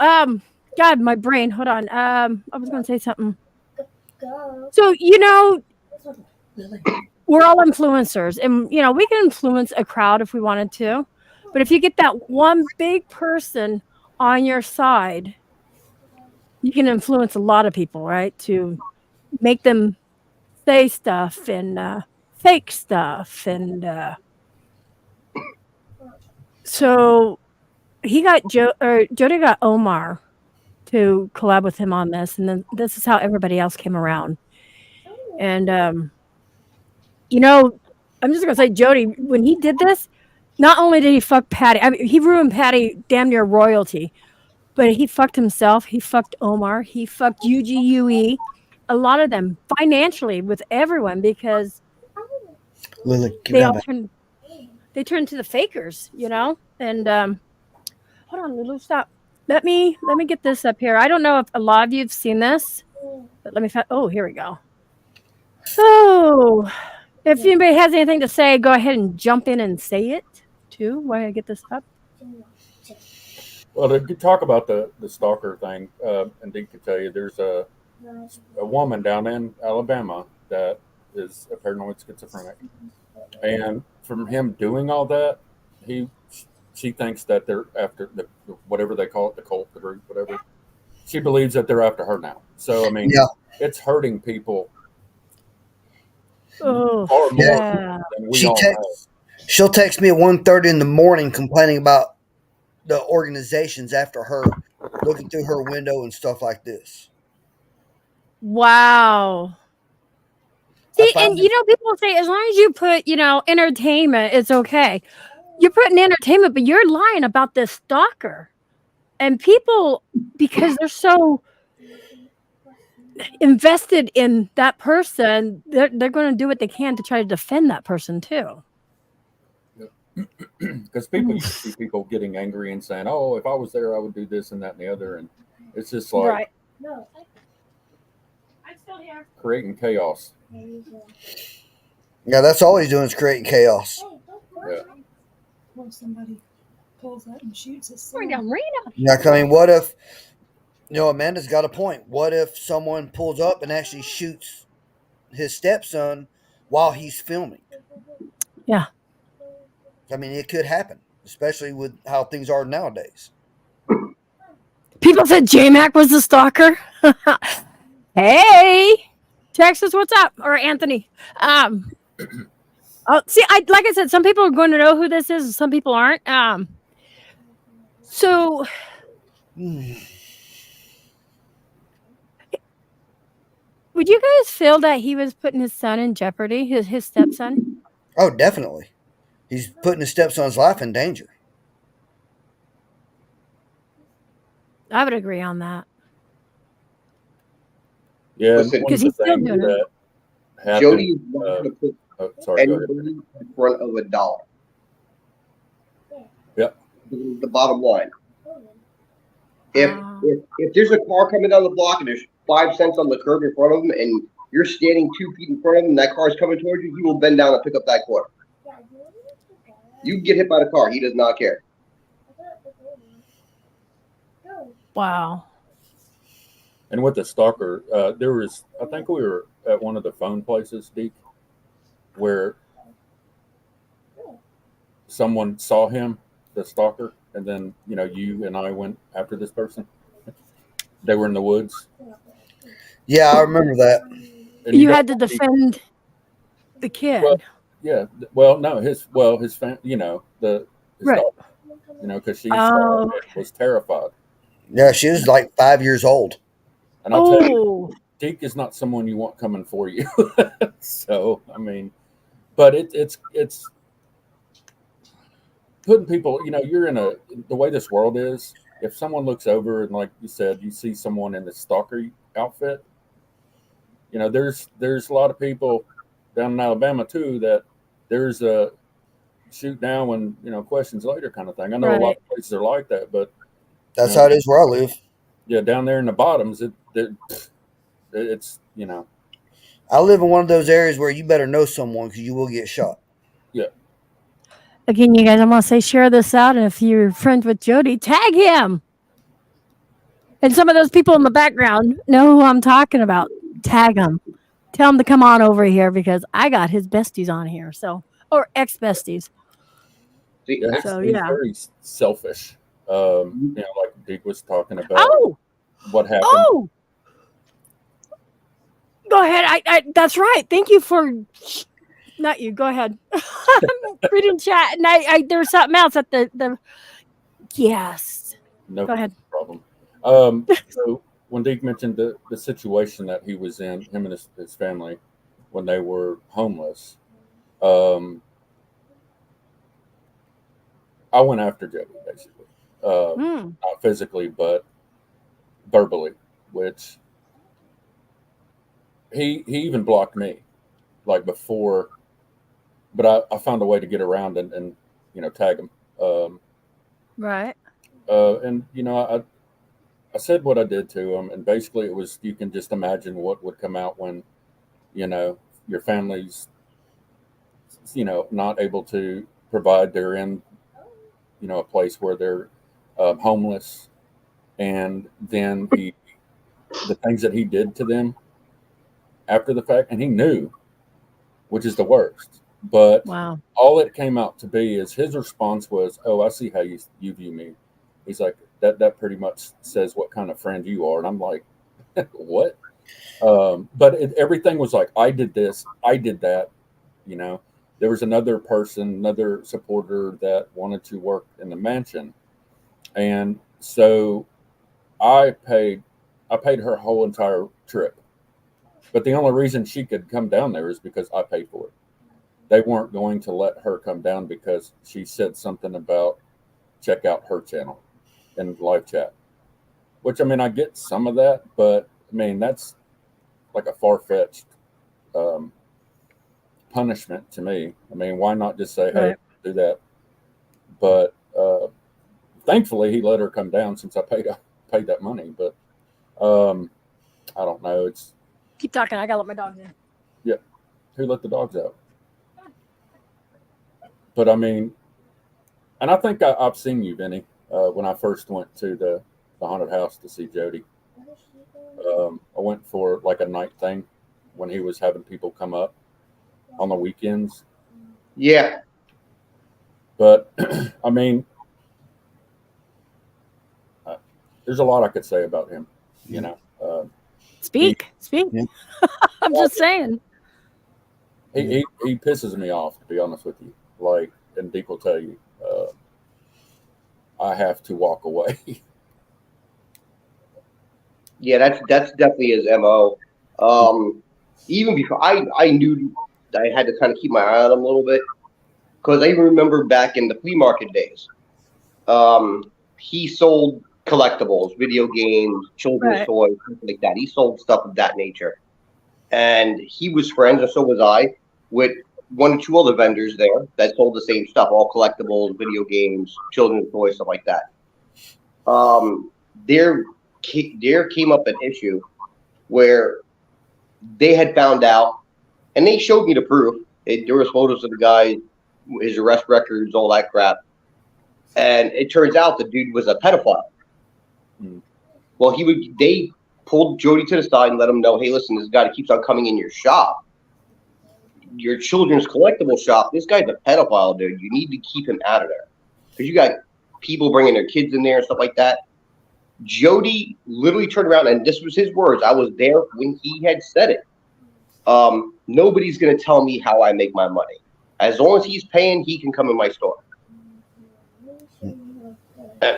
God, my brain. Hold on. I was going to say something. So, we're all influencers, and we can influence a crowd if we wanted to. But if you get that one big person on your side, you can influence a lot of people, right? To make them say stuff and fake stuff, and so Jody got Omar to collab with him on this, and then this is how everybody else came around. And I'm just gonna say, Jody, when he did this, not only did he fuck Patty, I mean, he ruined Patty damn near royalty, but he fucked himself. He fucked Omar. He fucked UGUE. A lot of them financially with everyone because Lily, give they that all back. turned to the fakers, And hold on, Lulu, stop. Let me get this up here. I don't know if a lot of you've seen this, but let me. Oh, here we go. Oh, if anybody has anything to say, go ahead and jump in and say it too. While I get this up. well, to talk about the stalker thing, and Deke could tell you, there's a woman down in Alabama that is a paranoid schizophrenic, and from him doing all that, she thinks that they're after whatever they call it, the cult, the group, whatever. She believes that they're after her now. So I mean, Yeah. it's hurting people Oh, far more yeah. than we all know. She'll text me at 1:30 in the morning complaining about the organizations after her, looking through her window and stuff like this. Wow. I See, find and people say as long as you put, entertainment, it's okay. You're putting entertainment, but you're lying about this stalker. And people, because they're so invested in that person, they're going to do what they can to try to defend that person too. Because people you see people getting angry and saying, "Oh, if I was there, I would do this and that and the other," and it's just like Right. No, I'm still here. creating chaos. Yeah, that's all he's doing is creating chaos. Yeah. Well, somebody pulls up and shoots his Bring son. down Rena. Yeah, I mean, what if, Amanda's got a point. What if someone pulls up and actually shoots his stepson while he's filming? Yeah. I mean, it could happen, especially with how things are nowadays. People said J-Mac was the stalker. Hey, Texas, what's up? Or Anthony. See, like I said, some people are going to know who this is, and some people aren't. So Would you guys feel that he was putting his son in jeopardy, his stepson? Oh, definitely. He's putting his stepson's life in danger. I would agree on that. Yeah, Listen, one of 'Cause the he's still things doing it. that happened. Jody is not going to put Sorry, go ahead. anybody in front of a dollar. Yep. The bottom line. If there's a car coming down the block and there's 5 cents on the curb in front of him and you're standing 2 feet in front of him and that car's coming towards you, he will bend down and pick up that quarter. You can get hit by the car. He does not care. Wow. And with the stalker, there was, I think we were at one of the phone places, Deke, where someone saw him, the stalker, and then, you know, you and I went after this person. They were in the woods. Yeah, I remember that. And You don't had to want people- defend the kid. Well, yeah. Well, no, his family, you know, his Right. daughter, you know, because she Oh. was terrified. Yeah, she was like 5 years old. And I'll tell you, Oh, Deke is not someone you want coming for you. So, I mean, but it's putting people, you know, you're in the way this world is, if someone looks over and, like you said, you see someone in the stalker outfit, you know, there's a lot of people down in Alabama too that there's a shoot now and, you know, questions later kind of thing. I know a lot of places are like that, but That's how it is where I live. yeah, down there in the bottoms, it's, you know. I live in one of those areas where you better know someone because you will get shot. Yeah. again, you guys, I'm gonna say share this out, and if you're friends with Jody, tag him. And some of those people in the background know who I'm talking about. Tag them. Tell them to come on over here because I got his besties on here. So, or ex besties. See, Yeah, So, he's yeah. very selfish. You know, like Deke was talking about Oh, what happened. oh. Go ahead. I that's right. Thank you for not you. Go ahead. Reading chat, and I there's something else at the yes. No Go ahead. problem. So when Deke mentioned the situation that he was in, him and his family, when they were homeless, I went after Jody, basically. Not physically, but verbally, which he even blocked me, like before, but I found a way to get around and you know, tag him. Right. And, you know, I said what I did to him, and basically it was, you can just imagine what would come out when, you know, your family's, you know, not able to provide. They're in, you know, a place where they're homeless, and then the things that he did to them after the fact, and he knew, which is the worst. But Wow. all it came out to be is his response was, "Oh, I see how you view me." He's like, that pretty much says what kind of friend you are. And I'm like, what? But everything was like, I did this, I did that. You know, there was another person, another supporter that wanted to work in the mansion. And so I paid her whole entire trip. But the only reason she could come down there is because I paid for it. They weren't going to let her come down because she said something about check out her channel in live chat, which, I mean, I get some of that, but I mean, that's like a far-fetched punishment to me. I mean, why not just say, hey, do that? But thankfully he let her come down since I paid that money. But I don't know. It's Keep talking. I gotta let my dogs in. Yeah. Who let the dogs out? But I mean, and I think I've seen you, Vinny, when I first went to the haunted house to see Jody. I went for like a night thing when he was having people come up on the weekends. Yeah. But I mean, there's a lot I could say about him, you know. Speak. Yeah. I'm just saying. He pisses me off, to be honest with you. Like, and Deke will tell you, I have to walk away. Yeah, that's definitely his MO. Even before I knew I had to kind of keep my eye on him a little bit because I even remember back in the flea market days. He sold collectibles, video games, children's Right. toys, something like that. He sold stuff of that nature, and he was friends, and so was I, with one or two other vendors there that sold the same stuff, all collectibles, video games, children's toys, stuff like that. Um, there, there came up an issue where they had found out, and they showed me the proof. There was photos of the guy, his arrest records, all that crap, and it turns out the dude was a pedophile. Mm. Well, they pulled Jody to the side and let him know, hey, listen, this guy keeps on coming in your shop, your children's collectible shop. This guy's a pedophile, dude. You need to keep him out of there because you got people bringing their kids in there and stuff like that. Jody literally turned around, and this was his words. I was there when he had said it. Nobody's going to tell me how I make my money. As long as he's paying, he can come in my store.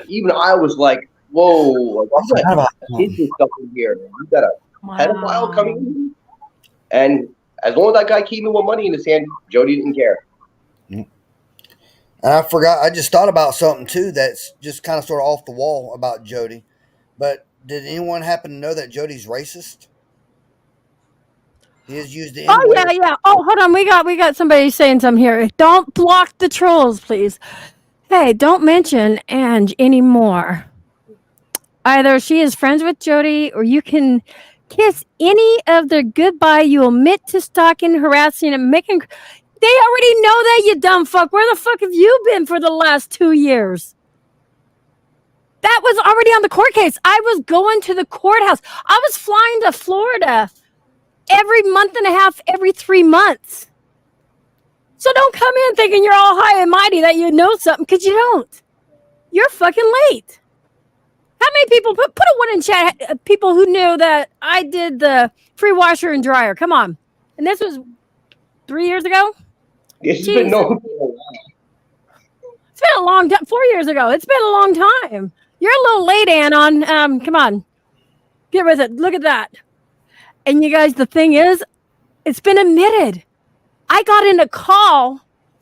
Even I was like, whoa, I got kids and stuff in here. You got a pedophile coming in? And as long as that guy keeping with money in his hand, Jody didn't care. And I forgot, I just thought about something too that's just kind of sort of off the wall about Jody. But did anyone happen to know that Jody's racist? He has used the Oh N-word. yeah. Oh, hold on. We got somebody saying something here. Don't block the trolls, please. Hey, don't mention Ange anymore. Either she is friends with Jody, or you can kiss any of their goodbye. You admit to stalking, harassing, and making. They already know that, you dumb fuck. Where the fuck have you been for the last 2 years? That was already on the court case. I was going to the courthouse. I was flying to Florida every month and a half, every 3 months. So don't come in thinking you're all high and mighty that you know something, because you don't. You're fucking late. How many people put a one in chat? People who knew that I did the free washer and dryer. Come on, and this was 3 years ago. It's been no. It's been a long time. 4 years ago. It's been a long time. You're a little late, Anon. Come on, get with it. Look at that. And you guys, the thing is, it's been admitted. I got in a call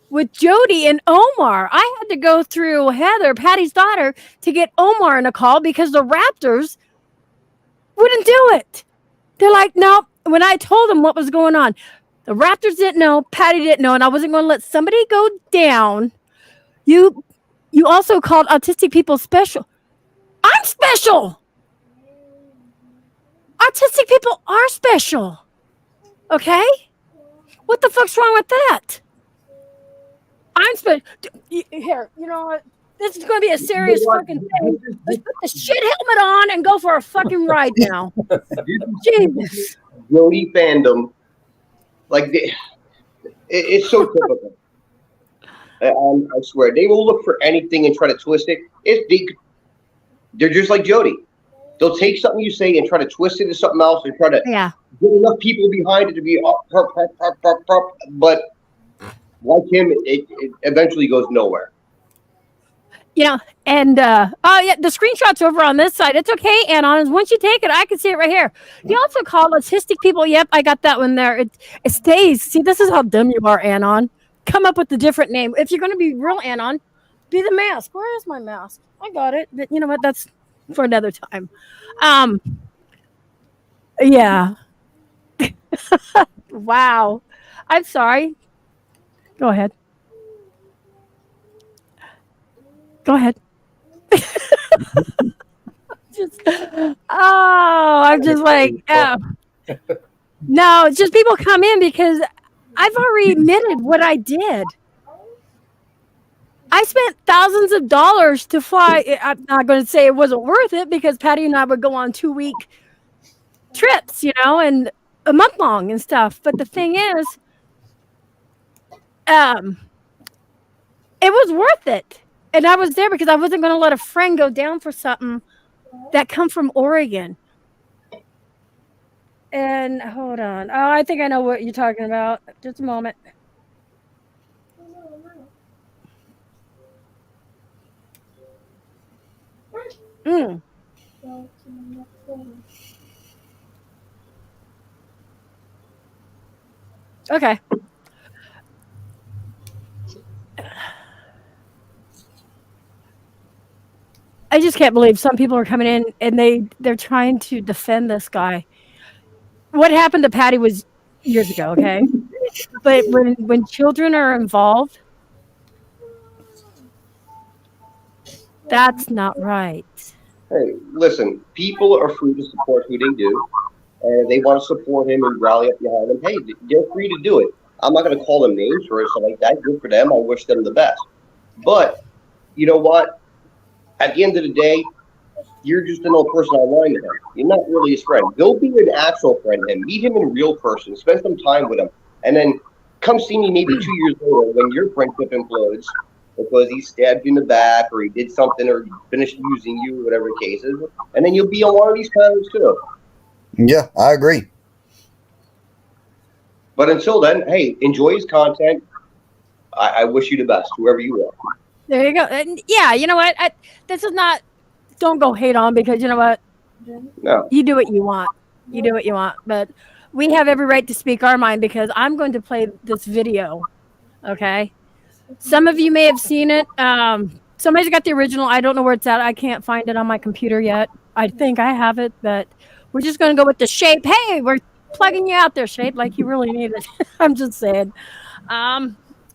with Jody and Omar. I had to go through Heather, Patty's daughter, to get Omar in a call because the Raptors wouldn't do it. They're like, no. When I told them what was going on, the Raptors didn't know, Patty didn't know, and I wasn't going to let somebody go down. You also called autistic people special. I'm special. Autistic people are special. Okay? What the fuck's wrong with that? I'm special. Here, you know what? This is going to be a serious fucking thing. Let's put the shit helmet on and go for a fucking ride now. Jesus. Jody fandom, like it's so typical. I swear, they will look for anything and try to twist it. They're just like Jody. They'll take something you say and try to twist it into something else and try to get enough people behind it to be but like him, it eventually goes nowhere. Yeah, and oh yeah, the screenshot's over on this side. It's okay, Anon. Once you take it, I can see it right here. You also call autistic people. Yep, I got that one there. It stays. See, this is how dumb you are, Anon. Come up with a different name. If you're going to be real, Anon, be the mask. Where is my mask? I got it. But you know what? That's for another time. Yeah. Wow. I'm sorry. Go ahead. Go ahead. I'm just like, no, it's just people come in because I've already admitted what I did. I spent thousands of dollars to fly. I'm not going to say it wasn't worth it because Patty and I would go on 2-week trips, and a month long and stuff. But the thing is, it was worth it. And I was there because I wasn't going to let a friend go down for something that come from Oregon. And hold on. Oh, I think I know what you're talking about. Just a moment. Okay. I just can't believe some people are coming in and they're trying to defend this guy. What happened to Patty was years ago, okay? But when children are involved, that's not right. Hey, listen, people are free to support who they do, and if they want to support him and rally up behind him, hey, they're free to do it. I'm not going to call them names or something like that. Good for them. I wish them the best. But you know what? At the end of the day, you're just another person online to him. You're not really his friend. Go be an actual friend to him. Meet him in real person. Spend some time with him. And then come see me maybe 2 years later when your friendship implodes because he stabbed you in the back or he did something or he finished using you, whatever the case is. And then you'll be on one of these panels too. Yeah, I agree. But until then, hey, enjoy his content. I wish you the best, whoever you are. There you go. And yeah, you know what? This is not. Don't go hate on because you know what? No. You do what you want. You do what you want. But we have every right to speak our mind because I'm going to play this video. Okay. Some of you may have seen it. Somebody's got the original. I don't know where it's at. I can't find it on my computer yet. I think I have it, but we're just going to go with the shape. Hey, we're plugging you out there, shape, like you really need it. I'm just saying.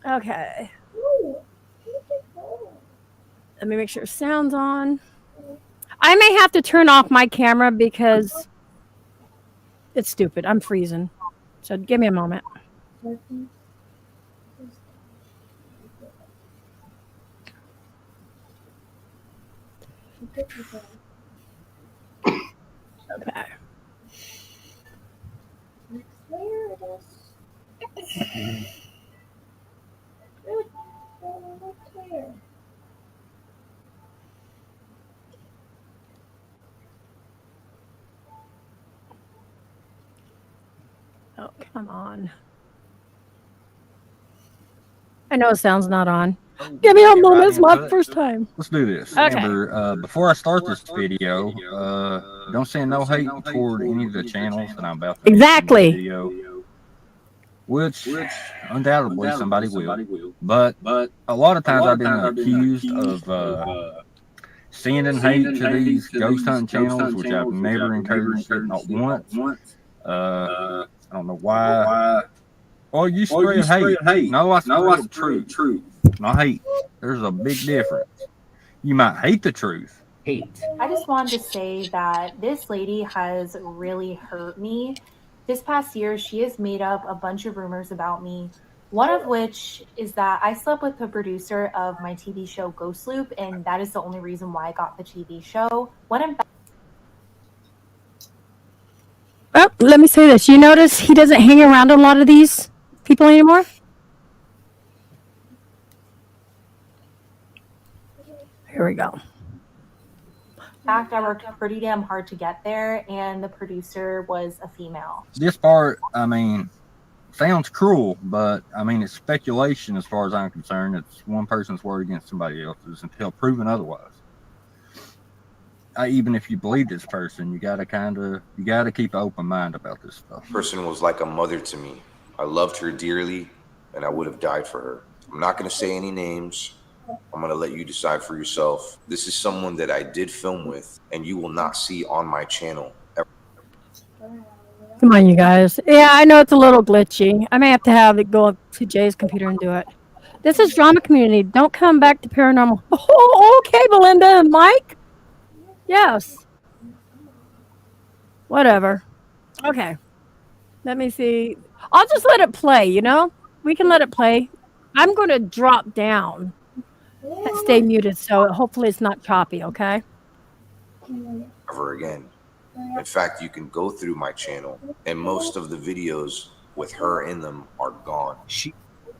Okay. Let me make sure sound's on. I may have to turn off my camera because it's stupid. I'm freezing. So give me a moment. Okay. Oh, come on. I know it sounds not on. Give me a moment. It's my first time. Let's do this. Okay. Remember, before I start this video, don't say no hate toward any of the channels that I'm about to Exactly. video, which undoubtedly somebody will. But a lot of times I've been accused of sending hate to these ghost hunting channels, which I've never encouraged it, not once. I don't know why. Oh, you spread hate. No, I spread truth. Not hate. There's a big difference. You might hate the truth. I just wanted to say that this lady has really hurt me. This past year, she has made up a bunch of rumors about me. One of which is that I slept with the producer of my TV show Ghost Loop, and that is the only reason why I got the TV show. When in fact, Oh, let me say this. You notice he doesn't hang around a lot of these people anymore? Here we go. I worked pretty damn hard to get there, and the producer was a female. This part, I mean, sounds cruel, but I mean, it's speculation as far as I'm concerned. It's one person's word against somebody else's until proven otherwise. Even if you believe this person, you gotta keep an open mind about this stuff. Person was like a mother to me. I loved her dearly, and I would have died for her. I'm not going to say any names. I'm going to let you decide for yourself. This is someone that I did film with, and you will not see on my channel ever. Come on, you guys. Yeah, I know it's a little glitchy. I may have to have it go up to Jay's computer and do it. This is Drama Community. Don't come back to Paranormal. Oh, okay, Belinda and Mike. Yes. Whatever. Okay. Let me see. I'll just let it play, you know? We can let it play. I'm going to drop down and stay muted, so hopefully it's not choppy, okay? Ever again. In fact, you can go through my channel, and most of the videos with her in them are gone.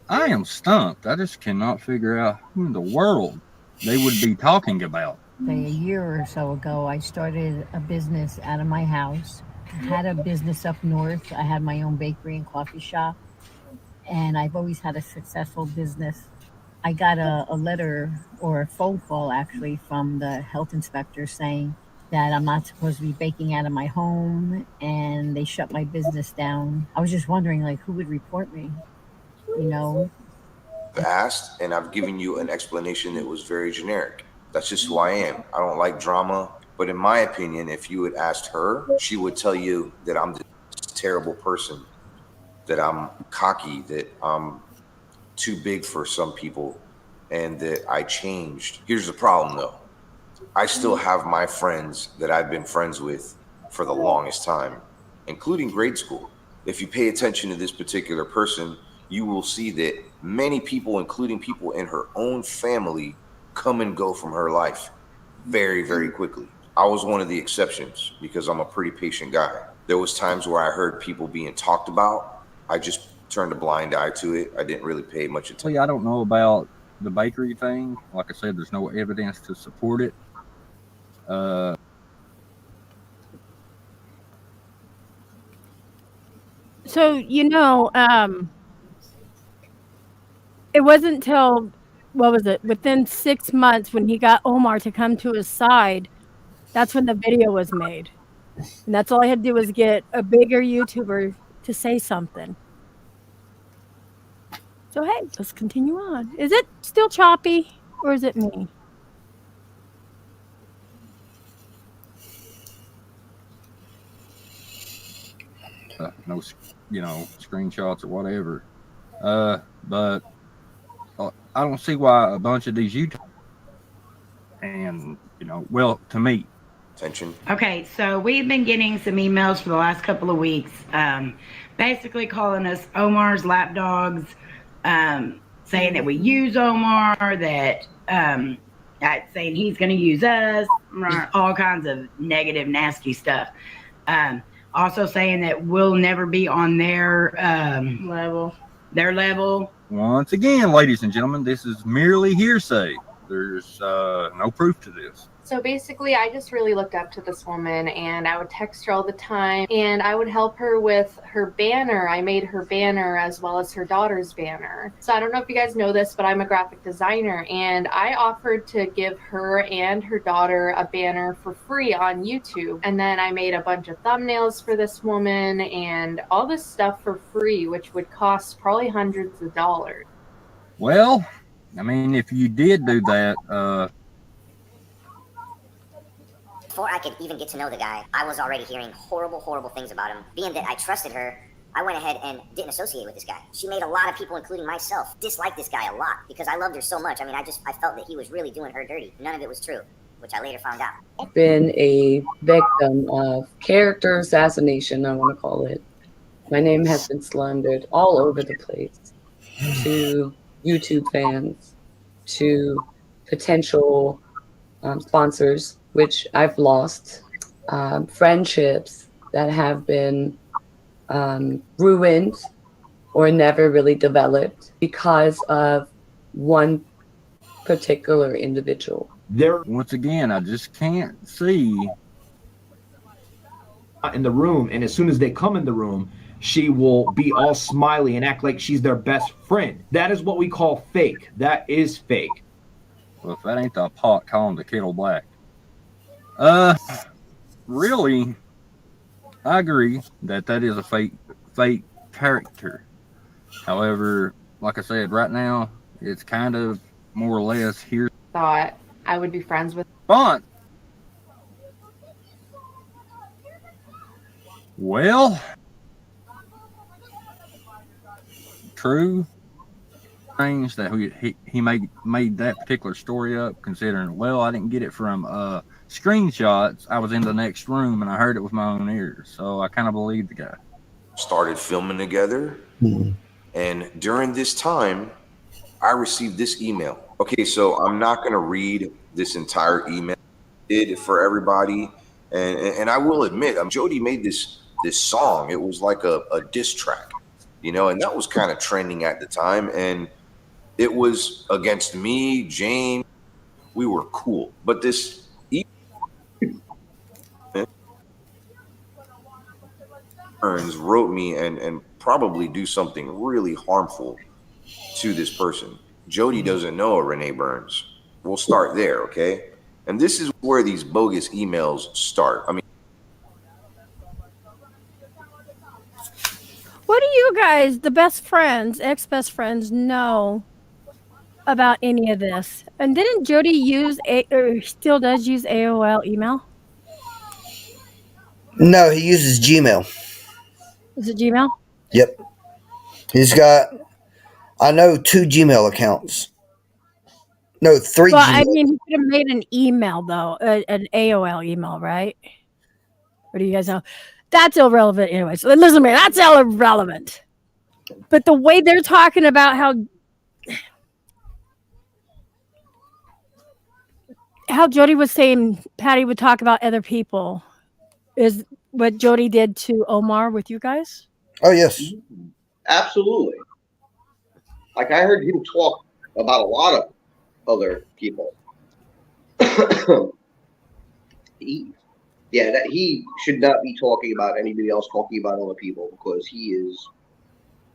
I am stumped. I just cannot figure out who in the world they would be talking about. A year or so ago, I started a business out of my house. I had a business up north. I had my own bakery and coffee shop, and I've always had a successful business. I got a letter or a phone call actually from the health inspector saying that I'm not supposed to be baking out of my home, and they shut my business down. I was just wondering, like, who would report me? You know, Asked, and I've given you an explanation that was very generic. That's just who I am. I don't like drama. But in my opinion, if you had asked her, she would tell you that I'm this terrible person, that I'm cocky, that I'm too big for some people, and that I changed. Here's the problem, though. I still have my friends that I've been friends with for the longest time, including grade school. If you pay attention to this particular person, you will see that many people, including people in her own family, come and go from her life very, very quickly. I was one of the exceptions because I'm a pretty patient guy. There was times where I heard people being talked about. I just turned a blind eye to it. I didn't really pay much attention. I don't know about the bakery thing. Like I said, there's no evidence to support it. So, it wasn't till, what was it, within 6 months when he got Omar to come to his side, that's when the video was made. And that's all I had to do was get a bigger YouTuber to say something. So, hey, let's continue on. Is it still choppy or is it me? No, screenshots or whatever. But I don't see why a bunch of these YouTubers and, well, to me. Attention. Okay, so we've been getting some emails for the last couple of weeks, basically calling us Omar's lapdogs, saying that we use Omar, that saying he's going to use us, all kinds of negative, nasty stuff. Also saying that we'll never be on their level. Once again, ladies and gentlemen, this is merely hearsay. There's no proof to this. So basically, I just really looked up to this woman, and I would text her all the time, and I would help her with her banner. I made her banner as well as her daughter's banner. So I don't know if you guys know this, but I'm a graphic designer, and I offered to give her and her daughter a banner for free on YouTube. And then I made a bunch of thumbnails for this woman and all this stuff for free, which would cost probably hundreds of dollars. Well, I mean, if you did do that, before I could even get to know the guy, I was already hearing horrible, horrible things about him. Being that I trusted her, I went ahead and didn't associate with this guy. She made a lot of people, including myself, dislike this guy a lot because I loved her so much. I mean, I felt that he was really doing her dirty. None of it was true, which I later found out. I've been a victim of character assassination, I want to call it. My name has been slandered all over the place to YouTube fans, to potential sponsors, which I've lost, friendships that have been ruined or never really developed because of one particular individual. Once again, I just can't see. In the room, and as soon as they come in the room, she will be all smiley and act like she's their best friend. That is what we call fake. That is fake. Well, if that ain't the pot calling the kettle black. Really, I agree that is a fake character. However, like I said, right now, it's kind of more or less here. Thought I would be friends with. Fun. Well, true. Strange that he made that particular story up, considering, well, I didn't get it from screenshots. I was in the next room and I heard it with my own ears, so I kind of believed the guy. Started filming together, and during this time, I received this email. Okay, so I'm not going to read this entire email. Did for everybody, and I will admit, Jody made this song. It was like a diss track, and that was kind of trending at the time, and it was against me, Jane. We were cool, but this Burns wrote me and probably do something really harmful to this person. Jody doesn't know a Renee Burns. We'll start there, okay? And this is where these bogus emails start. I mean, What do you guys, the best friends, ex-best friends, know about any of this? And didn't Jody use or still does use AOL email? No, he uses Gmail. Is it Gmail? Yep. He's got, I know, 2 Gmail accounts. No, 3 Well, Gmail. I mean, he could have made an email though, an AOL email, right? What do you guys know? That's irrelevant anyway. So listen to me, that's irrelevant. But the way they're talking about how Jody was saying Patty would talk about other people is what Jody did to Omar with you guys? Oh, yes. Absolutely. Like, I heard him talk about a lot of other people. he should not be talking about anybody else talking about other people, because he is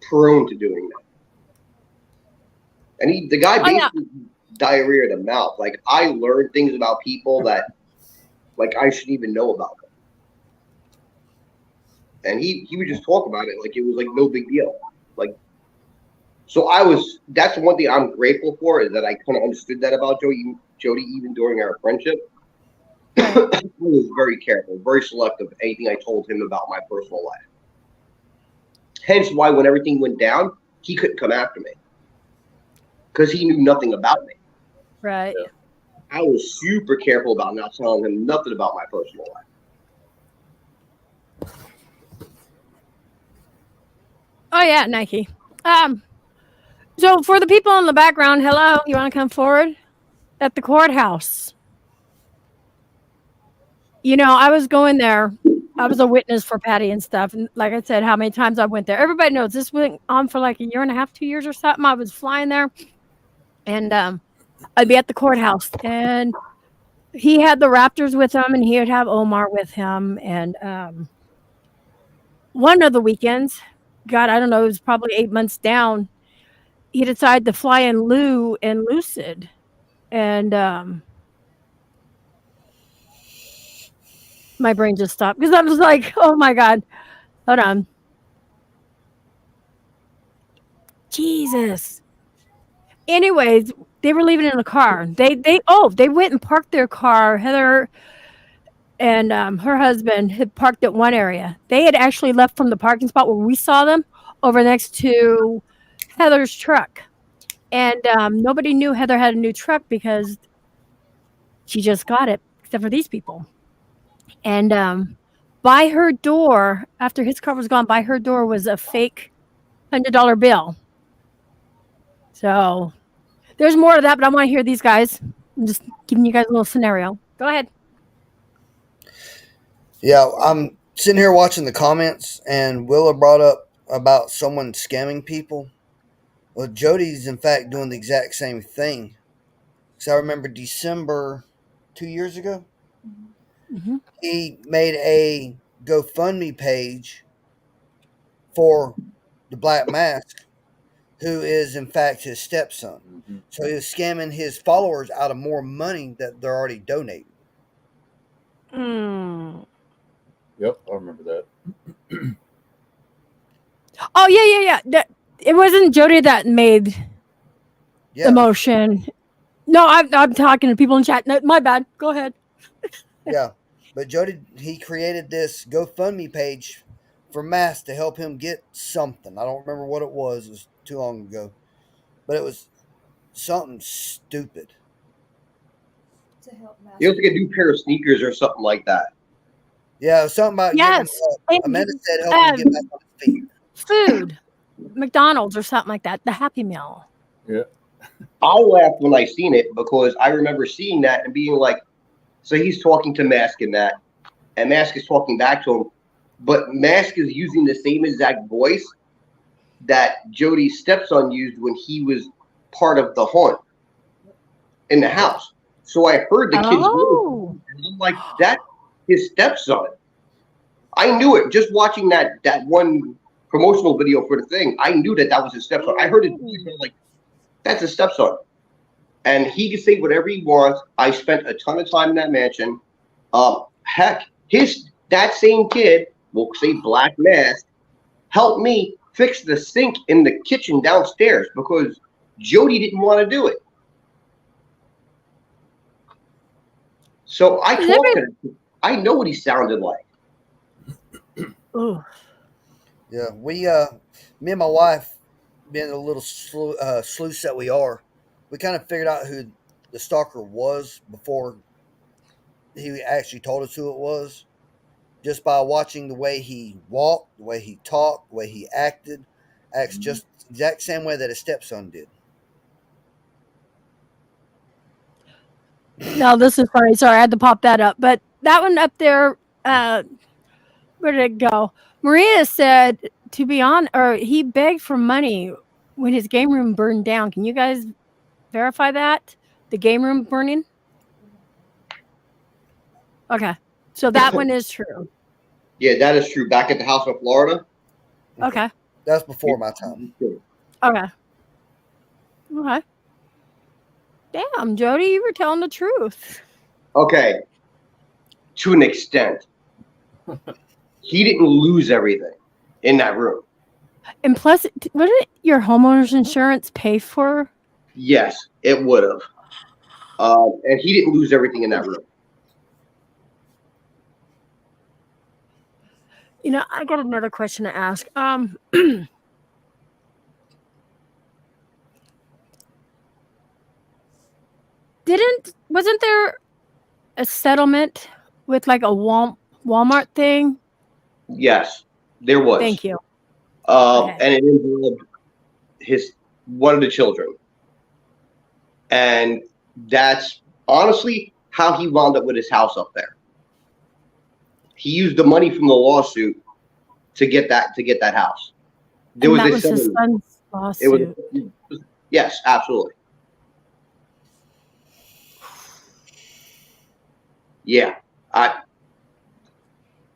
prone to doing that. And the guy basically diarrhea of the mouth. Like, I learned things about people that, like, I shouldn't even know about them. And he would just talk about it like it was like no big deal. Like, so that's one thing I'm grateful for, is that I kind of understood that about Jody even during our friendship. I was very careful, very selective of anything I told him about my personal life. Hence why when everything went down, he couldn't come after me, because he knew nothing about me. Right. I was super careful about not telling him nothing about my personal life. Oh yeah, Nike. So for the people in the background, hello, you want to come forward? At the courthouse. You know, I was going there. I was a witness for Patty and stuff. And like I said, how many times I went there. Everybody knows this went on for like 1.5, 2 years or something. I was flying there. And I'd be at the courthouse. And he had the Raptors with him, and he would have Omar with him. And one of the weekends, God, I don't know, it was probably 8 months down, he decided to fly in Lou and Lucid. And my brain just stopped because I was like, oh my God, hold on. Jesus. Anyways, they were leaving in a car. They went and parked their car. Heather and her husband had parked at one area. They had actually left from the parking spot where we saw them over next to Heather's truck. And nobody knew Heather had a new truck because she just got it, except for these people. And by her door, after his car was gone, by her door was a fake $100 bill. So there's more to that, but I want to hear these guys. I'm just giving you guys a little scenario. Go ahead. Yeah, I'm sitting here watching the comments, and Willa brought up about someone scamming people. Well, Jody's in fact doing the exact same thing. So I remember December 2 years ago, he made a GoFundMe page for the Black Mask, who is in fact his stepson. So he was scamming his followers out of more money that they're already donating. Yep, I remember that. Oh yeah. It wasn't Jody that made the motion. No, I'm talking to people in chat. No, my bad. Go ahead. Yeah, but Jody, he created this GoFundMe page for Mask to help him get something. I don't remember what it was. It was too long ago, but it was something stupid. You have to get a new pair of sneakers or something like that. Yeah, something about Amanda said help him get back on his feet. Food, McDonald's or something like that. The Happy Meal. Yeah. I laughed when I seen it, because I remember seeing that and being like, so he's talking to Mask in that, and Mask is talking back to him, but Mask is using the same exact voice that Jody's stepson used when he was part of the haunt in the house. So I heard the kid's voice, and I'm like, that's his stepson. I knew it just watching that one promotional video for the thing. I knew that was his stepson. I heard it, like, that's his stepson. And he can say whatever he wants. I spent a ton of time in that mansion. Heck, that same kid, we'll say Black Mask, helped me fix the sink in the kitchen downstairs because Jody didn't want to do it. So I talked to him. I know what he sounded like. Ooh. Yeah, me and my wife, being a little sleuths that we are, we kind of figured out who the stalker was before he actually told us who it was, just by watching the way he walked, the way he talked, the way he acts just the exact same way that his stepson did. No, this is funny. Sorry, I had to pop that up. But that one up there, where did it go? Maria said, to be honest, or he begged for money when his game room burned down. Can you guys verify that? The game room burning? Okay. So that one is true. Yeah, that is true. Back at the house in Florida. Okay. That's before my time. Okay. Okay. Damn, Jody, you were telling the truth. Okay. To an extent. He didn't lose everything in that room. And plus, wouldn't your homeowner's insurance pay for? Yes, it would have. And he didn't lose everything in that room. You know, I got another question to ask. Wasn't there a settlement with like a Walmart thing? Yes, there was. Thank you. Okay. And it involved one of the children. And that's honestly how he wound up with his house up there. He used the money from the lawsuit to get that house. That was his son's lawsuit. Yes, absolutely. Yeah.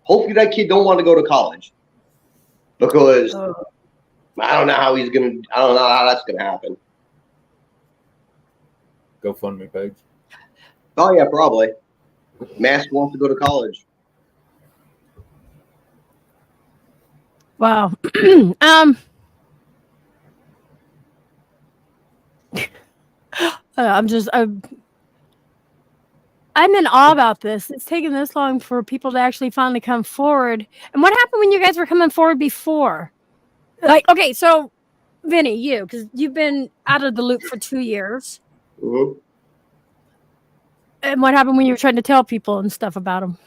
Hopefully that kid don't want to go to college because I don't know how that's gonna happen. GoFundMe page. Oh yeah, probably. Mask wants to go to college. Wow. I'm in awe about this. It's taken this long for people to actually finally come forward. And what happened when you guys were coming forward before? Like, okay, so Vinnie, because you've been out of the loop for 2 years. Mm-hmm. And what happened when you were trying to tell people and stuff about them?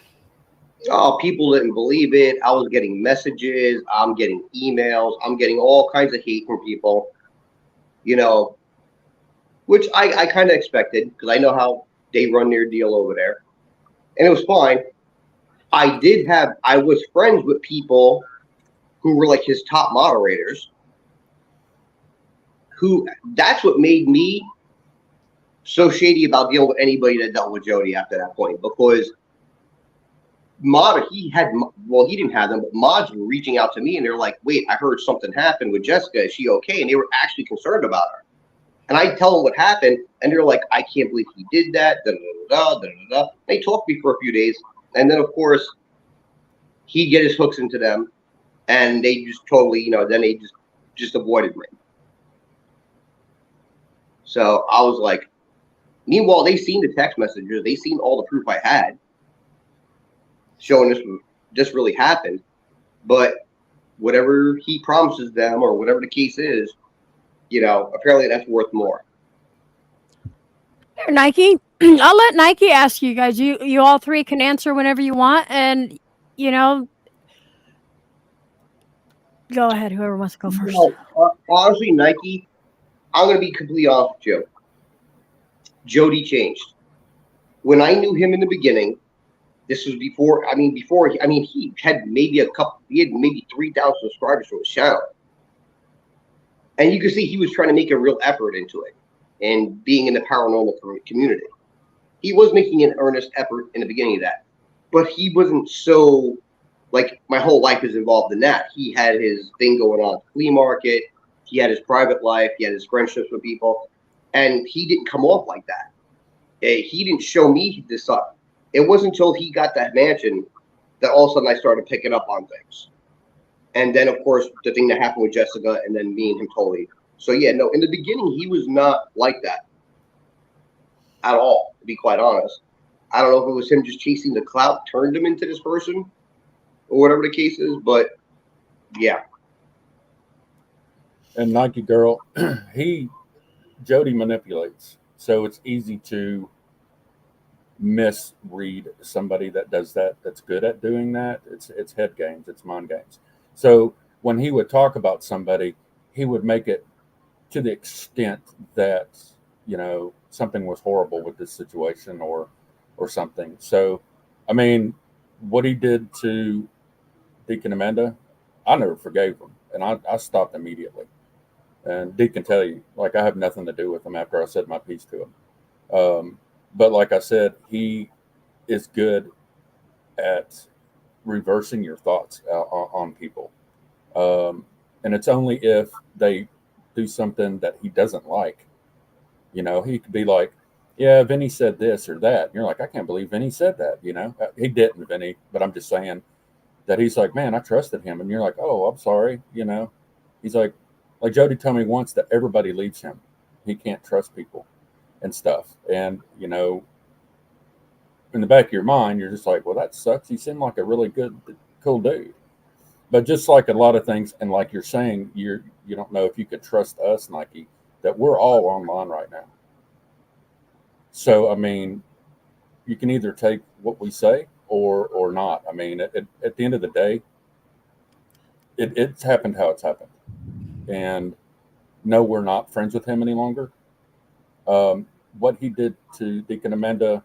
Oh, people didn't believe it. I was getting messages. I'm getting emails. I'm getting all kinds of hate from people, which I kind of expected because I know how they run their deal over there. And it was fine. I was friends with people who were like his top moderators, that's what made me so shady about dealing with anybody that dealt with Jody after that point, because he didn't have them, but mods were reaching out to me and they're like, wait, I heard something happened with Jessica. Is she okay? And they were actually concerned about her. And I tell them what happened, and they're like, I can't believe he did that. Da, da, da, da, da, da. They talked to me for a few days, and then of course he'd get his hooks into them, and they just totally, then they just avoided me. So I was like, meanwhile, they seen the text messages, they seen all the proof I had, showing this really happened. But whatever he promises them, or whatever the case is, apparently that's worth more. Here, Nike, I'll let Nike ask you guys. You all three can answer whenever you want, and go ahead. Whoever wants to go first. Honestly, Nike, I'm going to be completely honest with you. Jody changed. When I knew him in the beginning, this was before he had maybe maybe 3,000 subscribers to his channel. And you can see he was trying to make a real effort into it and being in the paranormal community. He was making an earnest effort in the beginning of that, but he wasn't so, like, my whole life is involved in that. He had his thing going on at the flea market. He had his private life. He had his friendships with people. And he didn't come off like that. He didn't show me this stuff. It wasn't until he got that mansion that all of a sudden I started picking up on things. And then, of course, the thing that happened with Jessica, and then me and him totally. So, yeah, no, in the beginning, he was not like that at all, to be quite honest. I don't know if it was him just chasing the clout, turned him into this person, or whatever the case is, but yeah. And Nike Girl, Jody manipulates. So it's easy to misread somebody that does that, that's good at doing that. It's head games, it's mind games. So when he would talk about somebody, he would make it to the extent that, something was horrible with this situation or something. So, I mean, what he did to Deacon Amanda, I never forgave him, and I stopped immediately. And Deke can tell you, like, I have nothing to do with him after I said my piece to him. But like I said, he is good at reversing your thoughts on people. And it's only if they do something that he doesn't like. He could be like, yeah, Vinny said this or that. And you're like, I can't believe Vinny said that. He didn't, Vinny, but I'm just saying that he's like, man, I trusted him. And you're like, oh, I'm sorry. He's like Jody told me once that everybody leaves him. He can't trust people and stuff. And, in the back of your mind, you're just like, well, that sucks. He seemed like a really good, cool dude. But just like a lot of things, and like you're saying, you don't know if you could trust us, Nike, that we're all online right now. So, I mean, you can either take what we say or not. I mean, at the end of the day, it's happened how it's happened. And no, we're not friends with him any longer. What he did to Deacon Amanda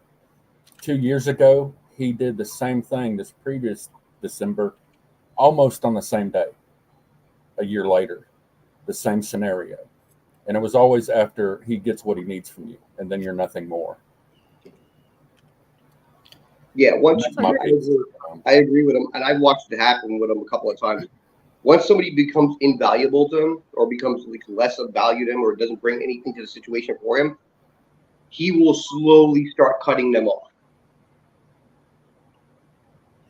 2 years ago, he did the same thing this previous December, almost on the same day, a year later, the same scenario. And it was always after he gets what he needs from you, and then you're nothing more. Yeah, I agree with him, and I've watched it happen with him a couple of times. Once somebody becomes invaluable to him, or becomes like less of value to him, or doesn't bring anything to the situation for him, he will slowly start cutting them off.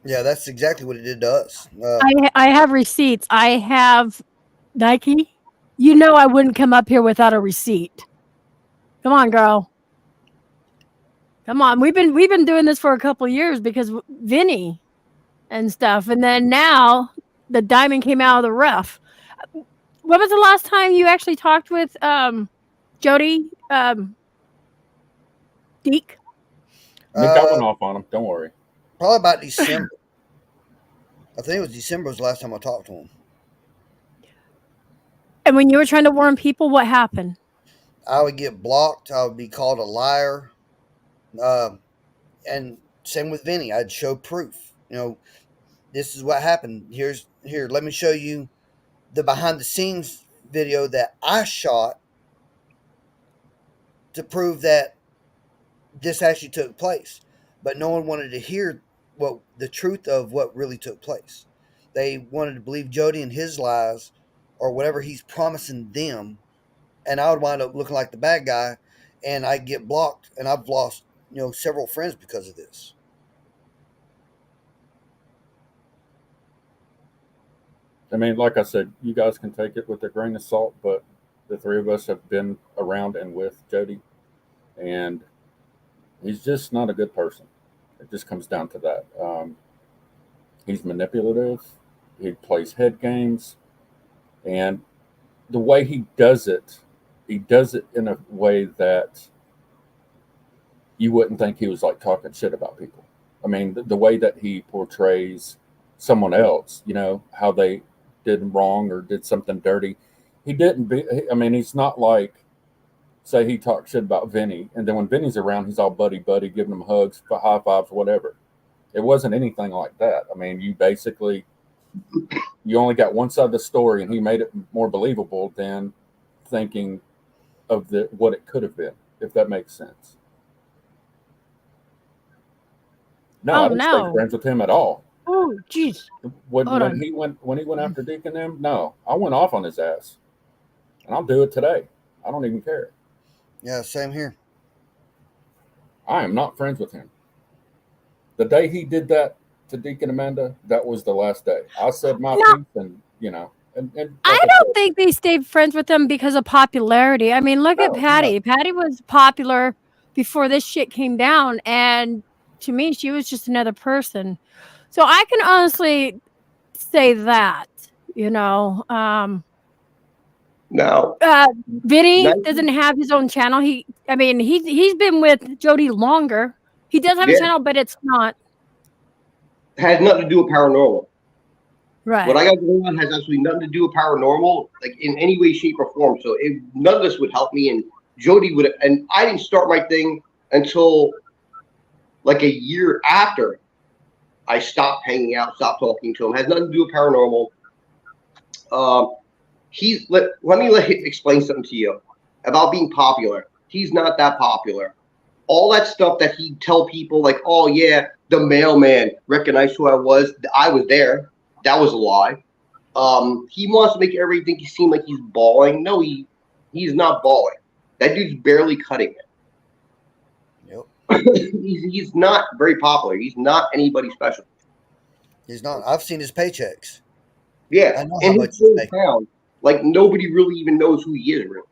Yeah, that's exactly what it did to us. I have receipts. I have Nike. I wouldn't come up here without a receipt. Come on, girl. Come on. We've been doing this for a couple of years because Vinny and stuff, and then now the diamond came out of the rough. When was the last time you actually talked with Jody? Deke? Nick, I went off on him. Don't worry. Probably about December. I think it was December was the last time I talked to him. And when you were trying to warn people, what happened? I would get blocked. I would be called a liar. And same with Vinny. I'd show proof. This is what happened. Here, let me show you the behind the scenes video that I shot to prove that this actually took place. But no one wanted to hear the truth of what really took place. They wanted to believe Jody and his lies or whatever he's promising them, and I would wind up looking like the bad guy, and I get blocked, and I've lost several friends because of this. I mean, like I said, you guys can take it with a grain of salt, but the three of us have been around and with Jody, and he's just not a good person. It just comes down to that. He's manipulative. He plays head games, and the way he does it in a way that you wouldn't think he was like talking shit about people. I mean, the way that he portrays someone else, how they did wrong or did something dirty. He's not like, say he talked shit about Vinny, and then when Vinny's around, he's all buddy, giving him hugs, high fives, whatever. It wasn't anything like that. I mean, you only got one side of the story, and he made it more believable than thinking of what it could have been, if that makes sense. No, I didn't stay friends with him at all. Oh, jeez. When he went after Deke and them, no, I went off on his ass, and I'll do it today. I don't even care. Yeah, same here. I am not friends with him. The day he did that to Deacon Amanda, that was the last day. I said my piece, and and I like don't think they stayed friends with him because of popularity. I mean, look at Patty. Patty was popular before this shit came down, and to me, she was just another person. So I can honestly say that, Now, Vinny doesn't have his own channel. He's been with Jody longer. He does have a Yeah. channel, but it's not. Has nothing to do with paranormal. Right. What I got going on has absolutely nothing to do with paranormal, like in any way, shape, or form. So none of this would help me, and Jody would. And I didn't start my thing until like a year after I stopped hanging out, stopped talking to him. Has nothing to do with paranormal. Let me explain something to you about being popular. He's not that popular. All that stuff that he'd tell people, like, oh yeah, the mailman recognized who I was there. That was a lie. He wants to make everything seem like he's bawling. No, he's not bawling. That dude's barely cutting it. Yep. he's not very popular. He's not anybody special. He's not. I've seen his paychecks. Yeah, I know and how much his hometown, like nobody really even knows who he is, really.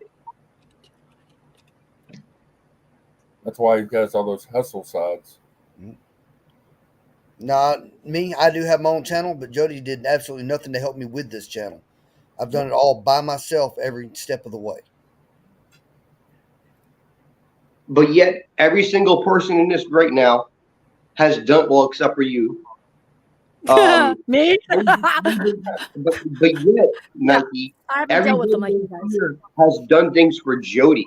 that's why he has all those hustle sides. Nah, me, I do have my own channel, but Jody did absolutely nothing to help me with this channel. I've done it all by myself every step of the way. But yet, every single person in this right now has done well, except for you. Me? but yet, Nike, I haven't dealt with them like you guys. Has done things for Jody.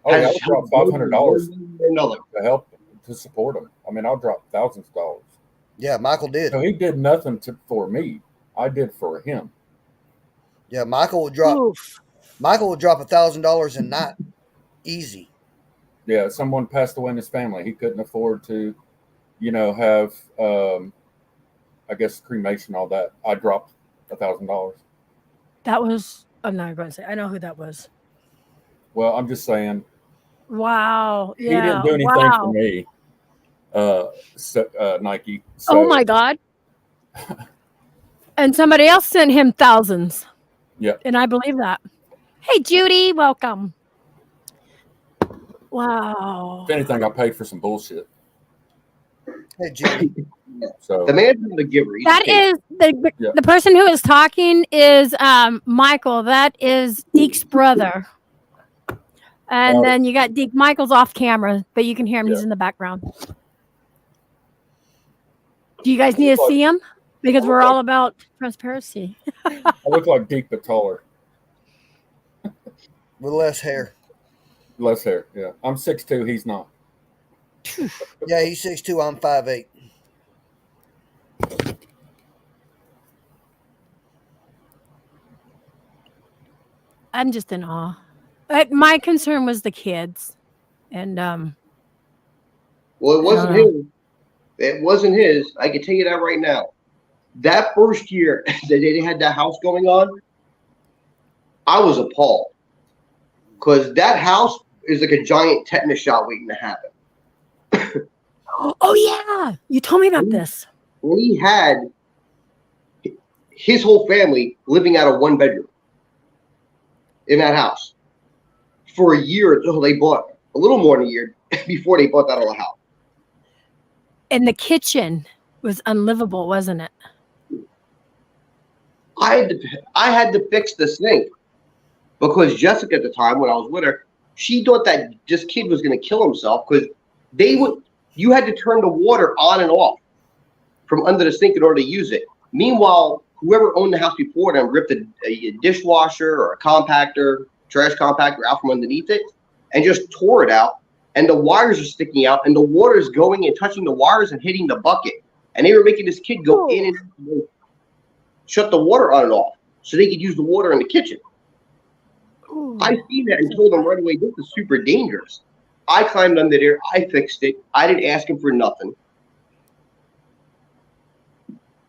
Oh, yeah, I would drop $500 to help to support him. I mean, I'll drop thousands of dollars. Yeah, Michael did. So he did nothing for me. I did for him. Yeah, Michael would drop $1,000 a night, easy. Yeah, someone passed away in his family. He couldn't afford to, have, I guess, cremation, all that. I dropped $1,000. That was. I'm not going to say. I know who that was. Well, I'm just saying. Wow. Yeah. He didn't do anything for me. Nike. So. Oh my God. And somebody else sent him thousands. Yeah. And I believe that. Hey, Judy, welcome. Wow. If anything, I paid for some bullshit. Hey, Judy. So the man's not a giver. That is the person who is talking is Michael. That is Deke's brother. And then you got Deke. Michael's off camera, but you can hear him. Yeah. He's in the background. Do you guys need to see him? Because we're all about transparency. I look like Deke, but taller. With less hair. Less hair, yeah. I'm 6'2", he's not. Yeah, he's 6'2", I'm 5'8". I'm just in awe. My concern was the kids. And well, it wasn't his. It wasn't his. I can tell you that right now. That first year that they had that house going on, I was appalled. Because that house is like a giant tetanus shot waiting to happen. Oh, yeah. You told me about this. We had his whole family living out of one bedroom in that house for a year until they bought a little more than a year before they bought that other house. And the kitchen was unlivable, wasn't it? I had to fix the sink because Jessica at the time when I was with her, she thought that this kid was going to kill himself because you had to turn the water on and off from under the sink in order to use it. Meanwhile, whoever owned the house before them ripped a dishwasher or a compactor, trash compactor out from underneath it and just tore it out. And the wires are sticking out and the water is going and touching the wires and hitting the bucket. And they were making this kid go in and shut the water on and off so they could use the water in the kitchen. Ooh. I seen that and told them right away, this is super dangerous. I climbed under there. I fixed it. I didn't ask him for nothing.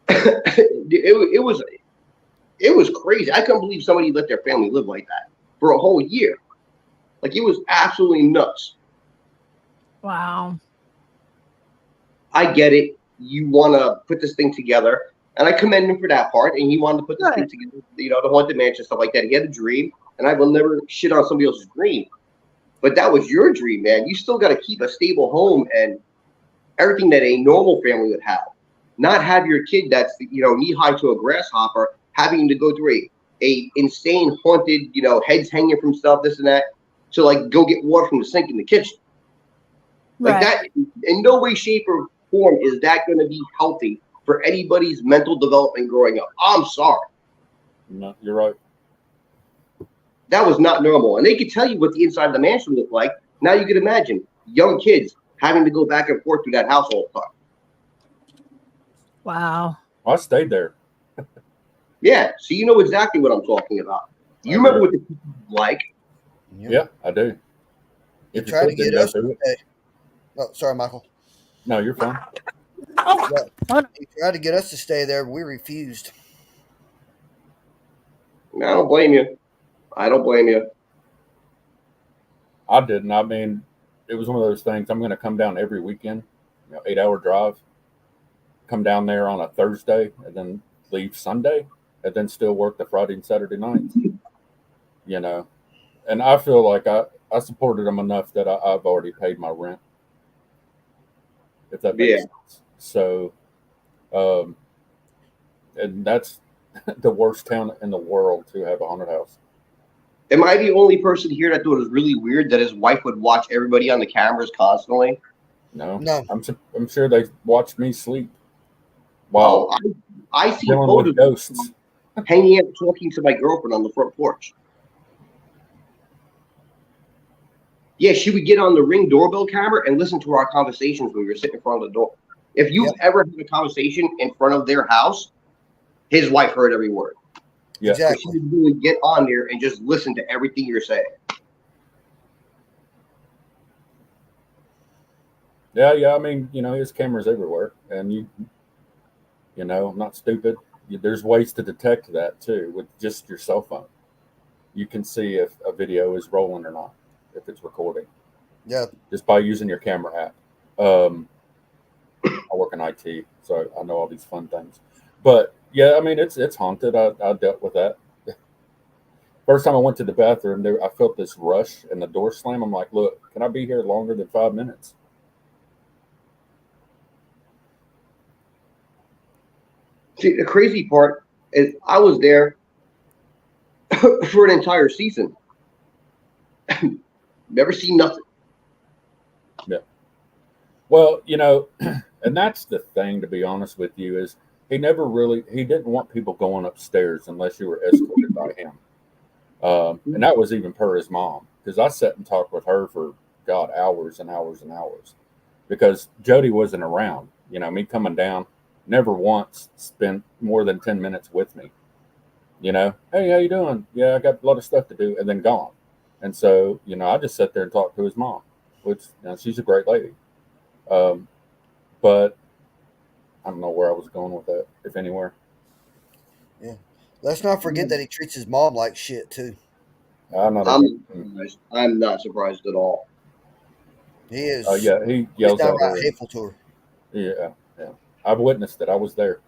It was crazy. I couldn't believe somebody let their family live like that for a whole year. Like, it was absolutely nuts. Wow. I get it. You want to put this thing together, and I commend him for that part. And he wanted to put this thing together, you know, the haunted mansion, stuff like that. He had a dream, and I will never shit on somebody else's dream. But that was your dream, man. You still got to keep a stable home and everything that a normal family would have. Not have your kid that's, you know, knee high to a grasshopper having to go through a insane haunted, you know, heads hanging from stuff, this and that, to like go get water from the sink in the kitchen. Like that, in no way, shape, or form is that going to be healthy for anybody's mental development growing up. I'm sorry. No, you're right. That was not normal. And they could tell you what the inside of the mansion looked like. Now you can imagine young kids having to go back and forth through that house all the time. Wow. I stayed there. Yeah, so you know exactly what I'm talking about. You remember what the people were like. Yeah, I do. You tried to get us to stay. Oh, sorry, Michael. No, you're fine. He tried to get us to stay there, but we refused. I don't blame you. I don't blame you. I didn't. I mean, it was one of those things. I'm going to come down every weekend, 8-hour drive, come down there on a Thursday and then leave Sunday and then still work the Friday and Saturday nights, and I feel like I supported them enough that I've already paid my rent, if that makes sense. So, and that's the worst town in the world to have a haunted house. Am I the only person here that thought it was really weird that his wife would watch everybody on the cameras constantly? No. I'm sure they watched me sleep. Wow. Oh, I see photos ghosts hanging out talking to my girlfriend on the front porch. Yeah, she would get on the Ring doorbell camera and listen to our conversations when we were sitting in front of the door. If you've ever had a conversation in front of their house, his wife heard every word. Yeah, exactly. So she would really get on there and just listen to everything you're saying. Yeah. I mean, his camera's everywhere, and I'm not stupid. There's ways to detect that too with just your cell phone. You can see if a video is rolling or not, if it's recording. Yeah. Just by using your camera app. I work in IT, so I know all these fun things. But yeah, I mean, it's haunted. I dealt with that. First time I went to the bathroom, I felt this rush and the door slam. I'm like, look, can I be here longer than 5 minutes? See, the crazy part is I was there for an entire season. Never seen nothing. Yeah. Well, and that's the thing, to be honest with you, is he didn't want people going upstairs unless you were escorted by him. And that was even per his mom, because I sat and talked with her for, God, hours and hours and hours, because Jody wasn't around. Me coming down, never once spent more than 10 minutes with me. Hey, how you doing? Yeah, I got a lot of stuff to do, and then gone. And so, I just sat there and talked to his mom, which, she's a great lady. But I don't know where I was going with that, if anywhere. Yeah. Let's not forget that he treats his mom like shit too. I'm not surprised at all. He is. Yeah, he yells he's at her. hateful to her. Yeah. I've witnessed it. I was there.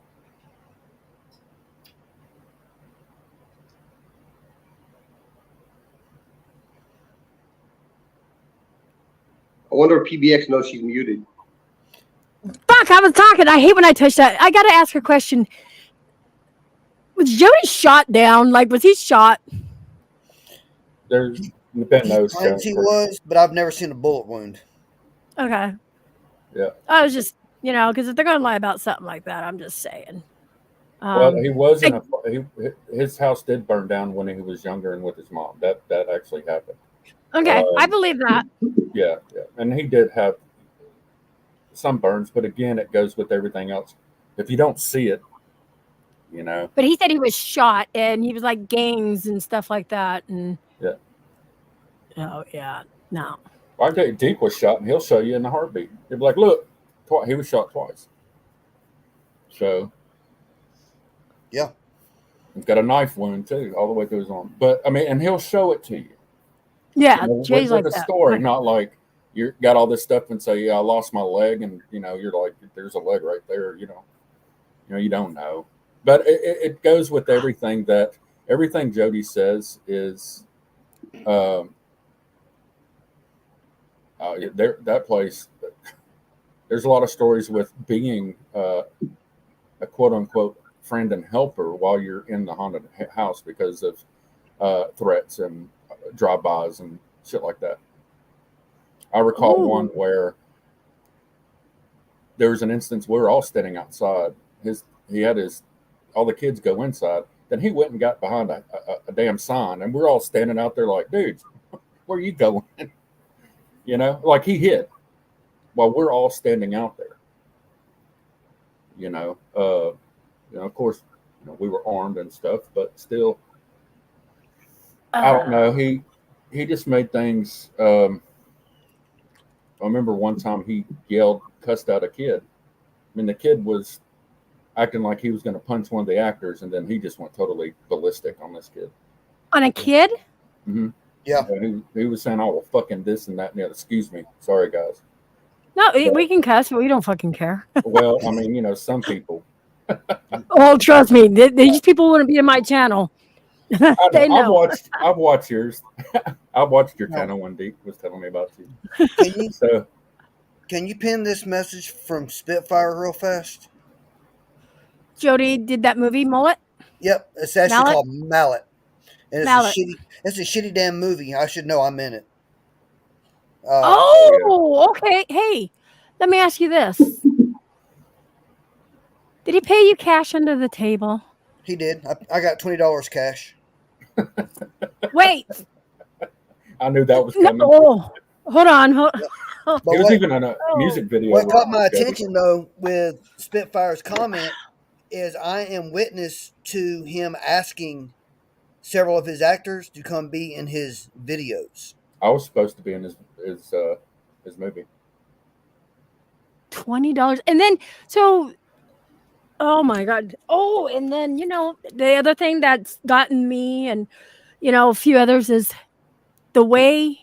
I wonder if PBX knows she's muted. Fuck, I was talking. I hate when I touch that. I got to ask a question. Was Jody shot down? Like, was he shot? There's he claims he was, but I've never seen a bullet wound. Okay. Yeah. I was just, because if they're going to lie about something like that, I'm just saying. Well, he was his house did burn down when he was younger and with his mom. That actually happened. Okay, I believe that. Yeah. And he did have some burns, but again, it goes with everything else. If you don't see it, But he said he was shot, and he was like gangs and stuff like that, and yeah. Oh yeah, no. I tell you, Deke was shot, and he'll show you in the heartbeat. He'll be like, "Look, he was shot twice." So, yeah, he's got a knife wound too, all the way through his arm. But I mean, and he'll show it to you. Yeah, with, Jay's with like a that. story, not like you got all this stuff and say, yeah, I lost my leg, and you're like, there's a leg right there. You don't know, but it goes with everything Jody says is, that place. There's a lot of stories with being a quote unquote friend and helper while you're in the haunted house because of threats and drive-bys and shit like that. I recall one where there was an instance we were all standing outside. He had all the kids go inside. Then he went and got behind a damn sign, and we're all standing out there like, dude, where are you going? Like he hid while we're all standing out there. Of course, we were armed and stuff, but still, I don't know. He just made things. I remember one time he cussed out a kid. I mean, the kid was acting like he was going to punch one of the actors, and then he just went totally ballistic on this kid. On a kid? Mm-hmm. Yeah. He was saying, "Oh, well, fucking this and that and the other." Excuse me. Sorry, guys. No, we can cuss, but we don't fucking care. Well, I mean, some people. Oh, trust me. These people wouldn't be in my channel. They know. I've watched yours. I watched your channel when Deke was telling me about you. Can you pin this message from Spitfire real fast? Jody did that movie, Mullet? Yep. It's actually Mallet? called Mallet. And Mallet. It's a shitty damn movie. I should know I'm in it. Okay. Hey, let me ask you this. Did he pay you cash under the table? He did. I got $20 cash. Wait. I knew that was coming. No. Hold on. It was even on a music video. What caught my attention, though, with Spitfire's comment is I am witness to him asking several of his actors to come be in his videos. I was supposed to be in his movie. $20. And then, oh my God. Oh, and then, the other thing that's gotten me and, a few others is the way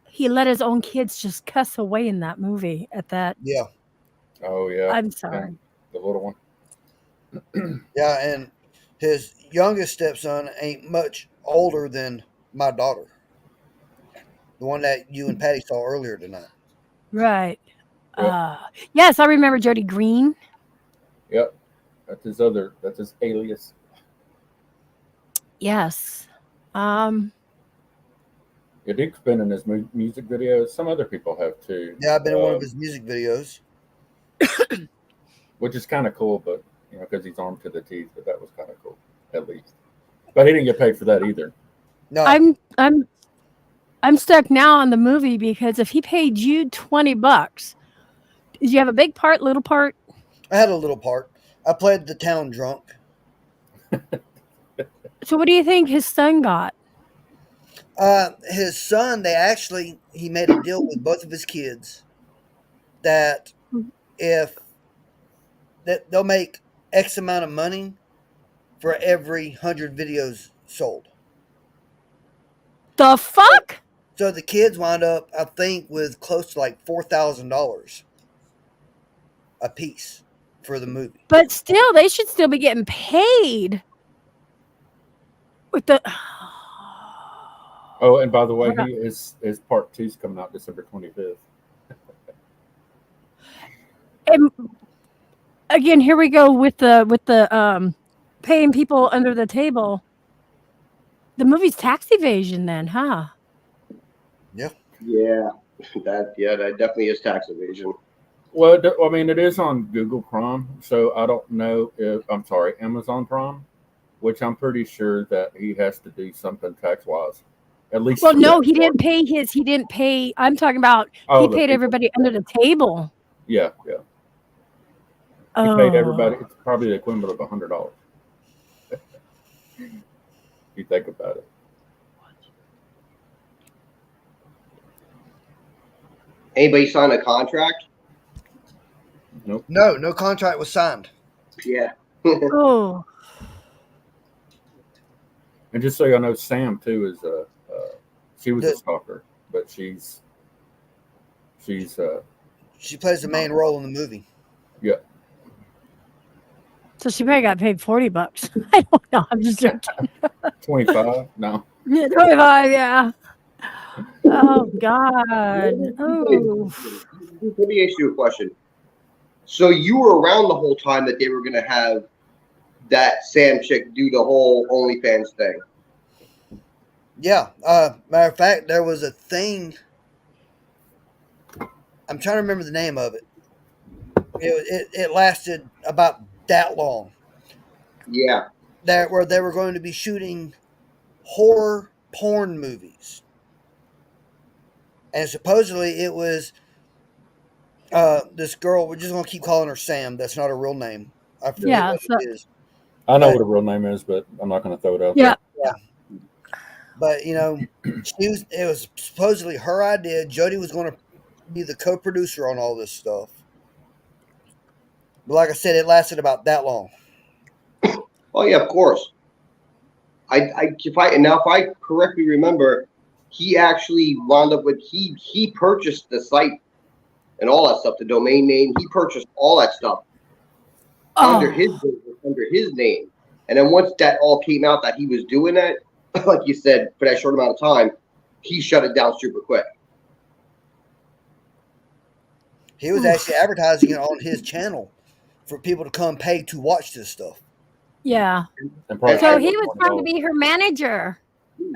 he let his own kids just cuss away in that movie at that. Yeah. Oh, yeah. I'm sorry. The little one. Yeah, and his youngest stepson ain't much older than my daughter. The one that you and Patty saw earlier tonight. Right. Yes, I remember Jody Green. Yep. That's his alias. Yes. Yeah, Dick's been in his music videos. Some other people have too. Yeah, I've been in one of his music videos. Which is kind of cool, but because he's armed to the teeth, but that was kind of cool, at least. But he didn't get paid for that either. No. I'm stuck now on the movie because if he paid you $20, did you have a big part, little part? I had a little part. I played the town drunk. So what do you think his son got? His son, he made a deal with both of his kids that they'll make X amount of money for every 100 videos sold. The fuck? So the kids wind up, I think, with close to like $4,000 a piece for the movie. But still, they should still be getting paid. With the Oh, and by the way, his part 2's coming out December 25th. And again, here we go with the paying people under the table. The movie's tax evasion, then, huh? Yeah. Yeah, that definitely is tax evasion. Well, I mean, it is on Google Prime, so I don't know if Amazon Prime, which I'm pretty sure that he has to do something tax wise. At least. Well, no, he didn't pay his. He didn't pay. I'm talking about he paid everybody under the table. Yeah. He paid everybody. It's probably the equivalent of $100. If you think about it. Anybody sign a contract? Nope. No contract was signed. Yeah. She was a stalker, but she's she plays the main role in the movie. Yeah. So she probably got paid $40. I don't know. I'm just joking. 25? No. Yeah, 25. Yeah. Oh God. Oh. Let me ask you a question. So you were around the whole time that they were going to have that Sam chick do the whole OnlyFans thing? Yeah. Matter of fact, there was a thing. I'm trying to remember the name of it. It lasted about that long. Yeah. Where they were going to be shooting horror porn movies. And supposedly it was this girl, we're just going to keep calling her Sam. That's not her real name. I forget what it is. I know what her real name is, but I'm not going to throw it out there. Yeah. But, you know, it was supposedly her idea. Jody was going to be the co-producer on all this stuff. But like I said, it lasted about that long. Oh, yeah, of course. If I correctly remember, he actually wound up with, he purchased the site and all that stuff, the domain name. He purchased all that stuff under his name. And then once that all came out that he was doing that, like you said, for that short amount of time, he shut it down super quick. He was actually advertising it on his channel for people to come pay to watch this stuff. Yeah. So he was trying to be her manager.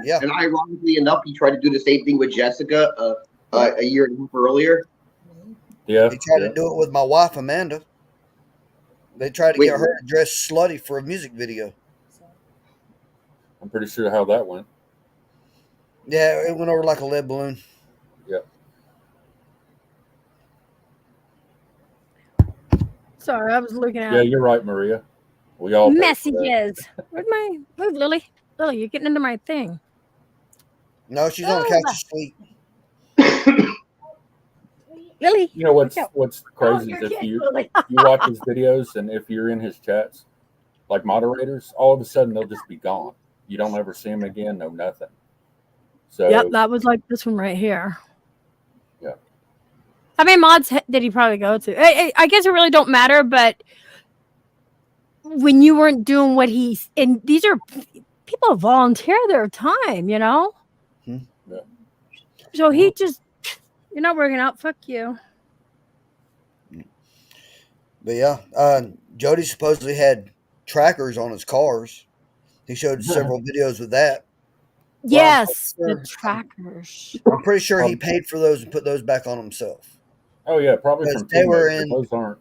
Yeah. And ironically enough, he tried to do the same thing with Jessica a year and a half earlier. Yeah. He tried to do it with my wife, Amanda. They tried to get her to dress slutty for a music video. I'm pretty sure how that went. Yeah, it went over like a lead balloon. Yeah. Sorry, I was looking at. Yeah, you're right, Maria. We all messages. Where'd my move, Lily? Lily, you're getting into my thing. No, she's on the couch asleep. Lily. You know what's crazy is if you watch his videos and if you're in his chats, like moderators, all of a sudden they'll just be gone. You don't ever see them again, no nothing. So yep, that was like this one right here. Yeah. How many mods did he probably go to? I guess it really don't matter, but when you weren't doing what and these are people volunteer their time, you know? Yeah. So he just, you're not working out, fuck you. But yeah, Jody supposedly had trackers on his cars. He showed several videos with that. Yes, the trackers. I'm pretty sure he paid for those and put those back on himself. Oh yeah, probably from they were in. Those aren't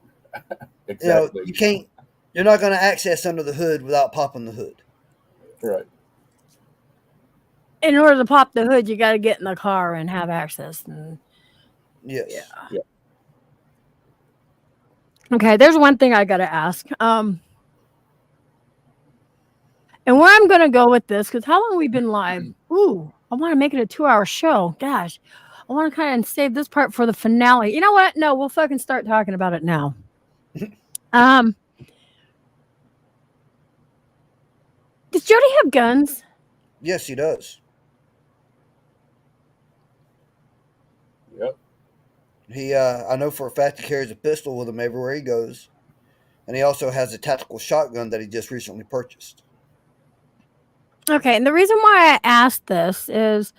exactly. You can't. You're not going to access under the hood without popping the hood. Right. In order to pop the hood, you got to get in the car and have access. And yes. Yeah. Okay, there's one thing I got to ask. And where I'm going to go with this, because how long have we been live? Ooh, I want to make it a 2-hour show. Gosh, I want to kind of save this part for the finale. You know what? No, we'll fucking start talking about it now. Does Jody have guns? Yes, he does. Yep. He, I know for a fact he carries a pistol with him everywhere he goes. And he also has a tactical shotgun that he just recently purchased. Okay, and the reason why I asked this is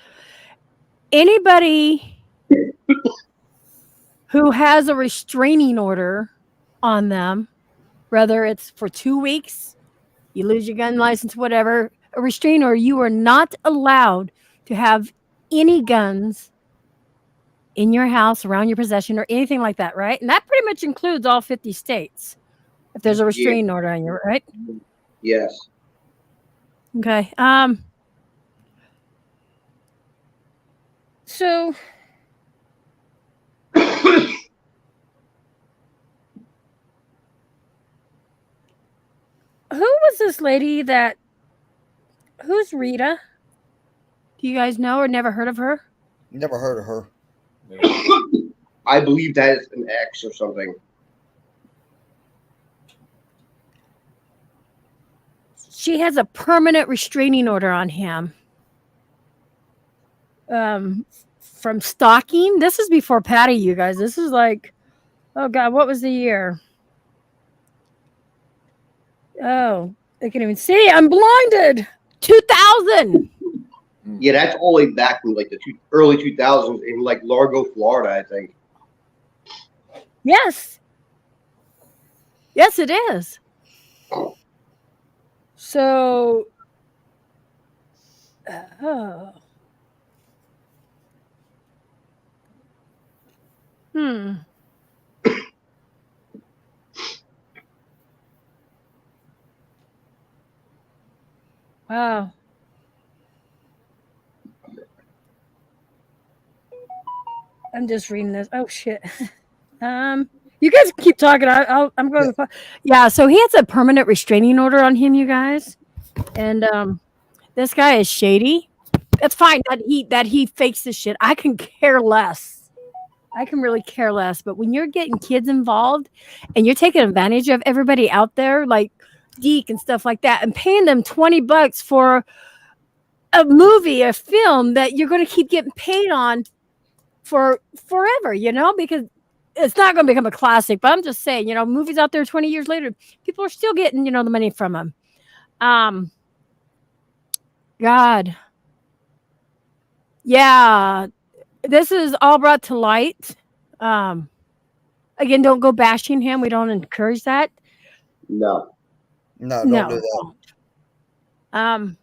anybody who has a restraining order on them, whether it's for 2 weeks, you lose your gun license, whatever, a restraining order, you are not allowed to have any guns in your house, around your possession, or anything like that, right? And that pretty much includes all 50 states. If there's a restraining order on you, right? Yes. Okay. So who was this lady that who's Rita? Do you guys know or never heard of her? Never heard of her. I believe that is an ex or something. She has a permanent restraining order on him. from stalking. This is before Patty, you guys. This is like, oh God, what was the year? Oh, I can't even see. I'm blinded. 2000. Yeah, that's all the way back from like the early 2000s in like Largo, Florida, I think. Yes. Yes, it is. So, oh. Wow. I'm just reading this. Oh shit. You guys keep talking. I'm going to. Yeah. So he has a permanent restraining order on him, you guys, and this guy is shady. It's fine that he fakes this shit. I can care less. I can really care less. But when you're getting kids involved and you're taking advantage of everybody out there, like Deke and stuff like that, and paying them $20 for a movie, a film that you're going to keep getting paid on for forever, because it's not going to become a classic. But I'm just saying, movies out there 20 years later, people are still getting, the money from them. God. Yeah. This is all brought to light. Again, don't go bashing him. We don't encourage that. No, don't do that.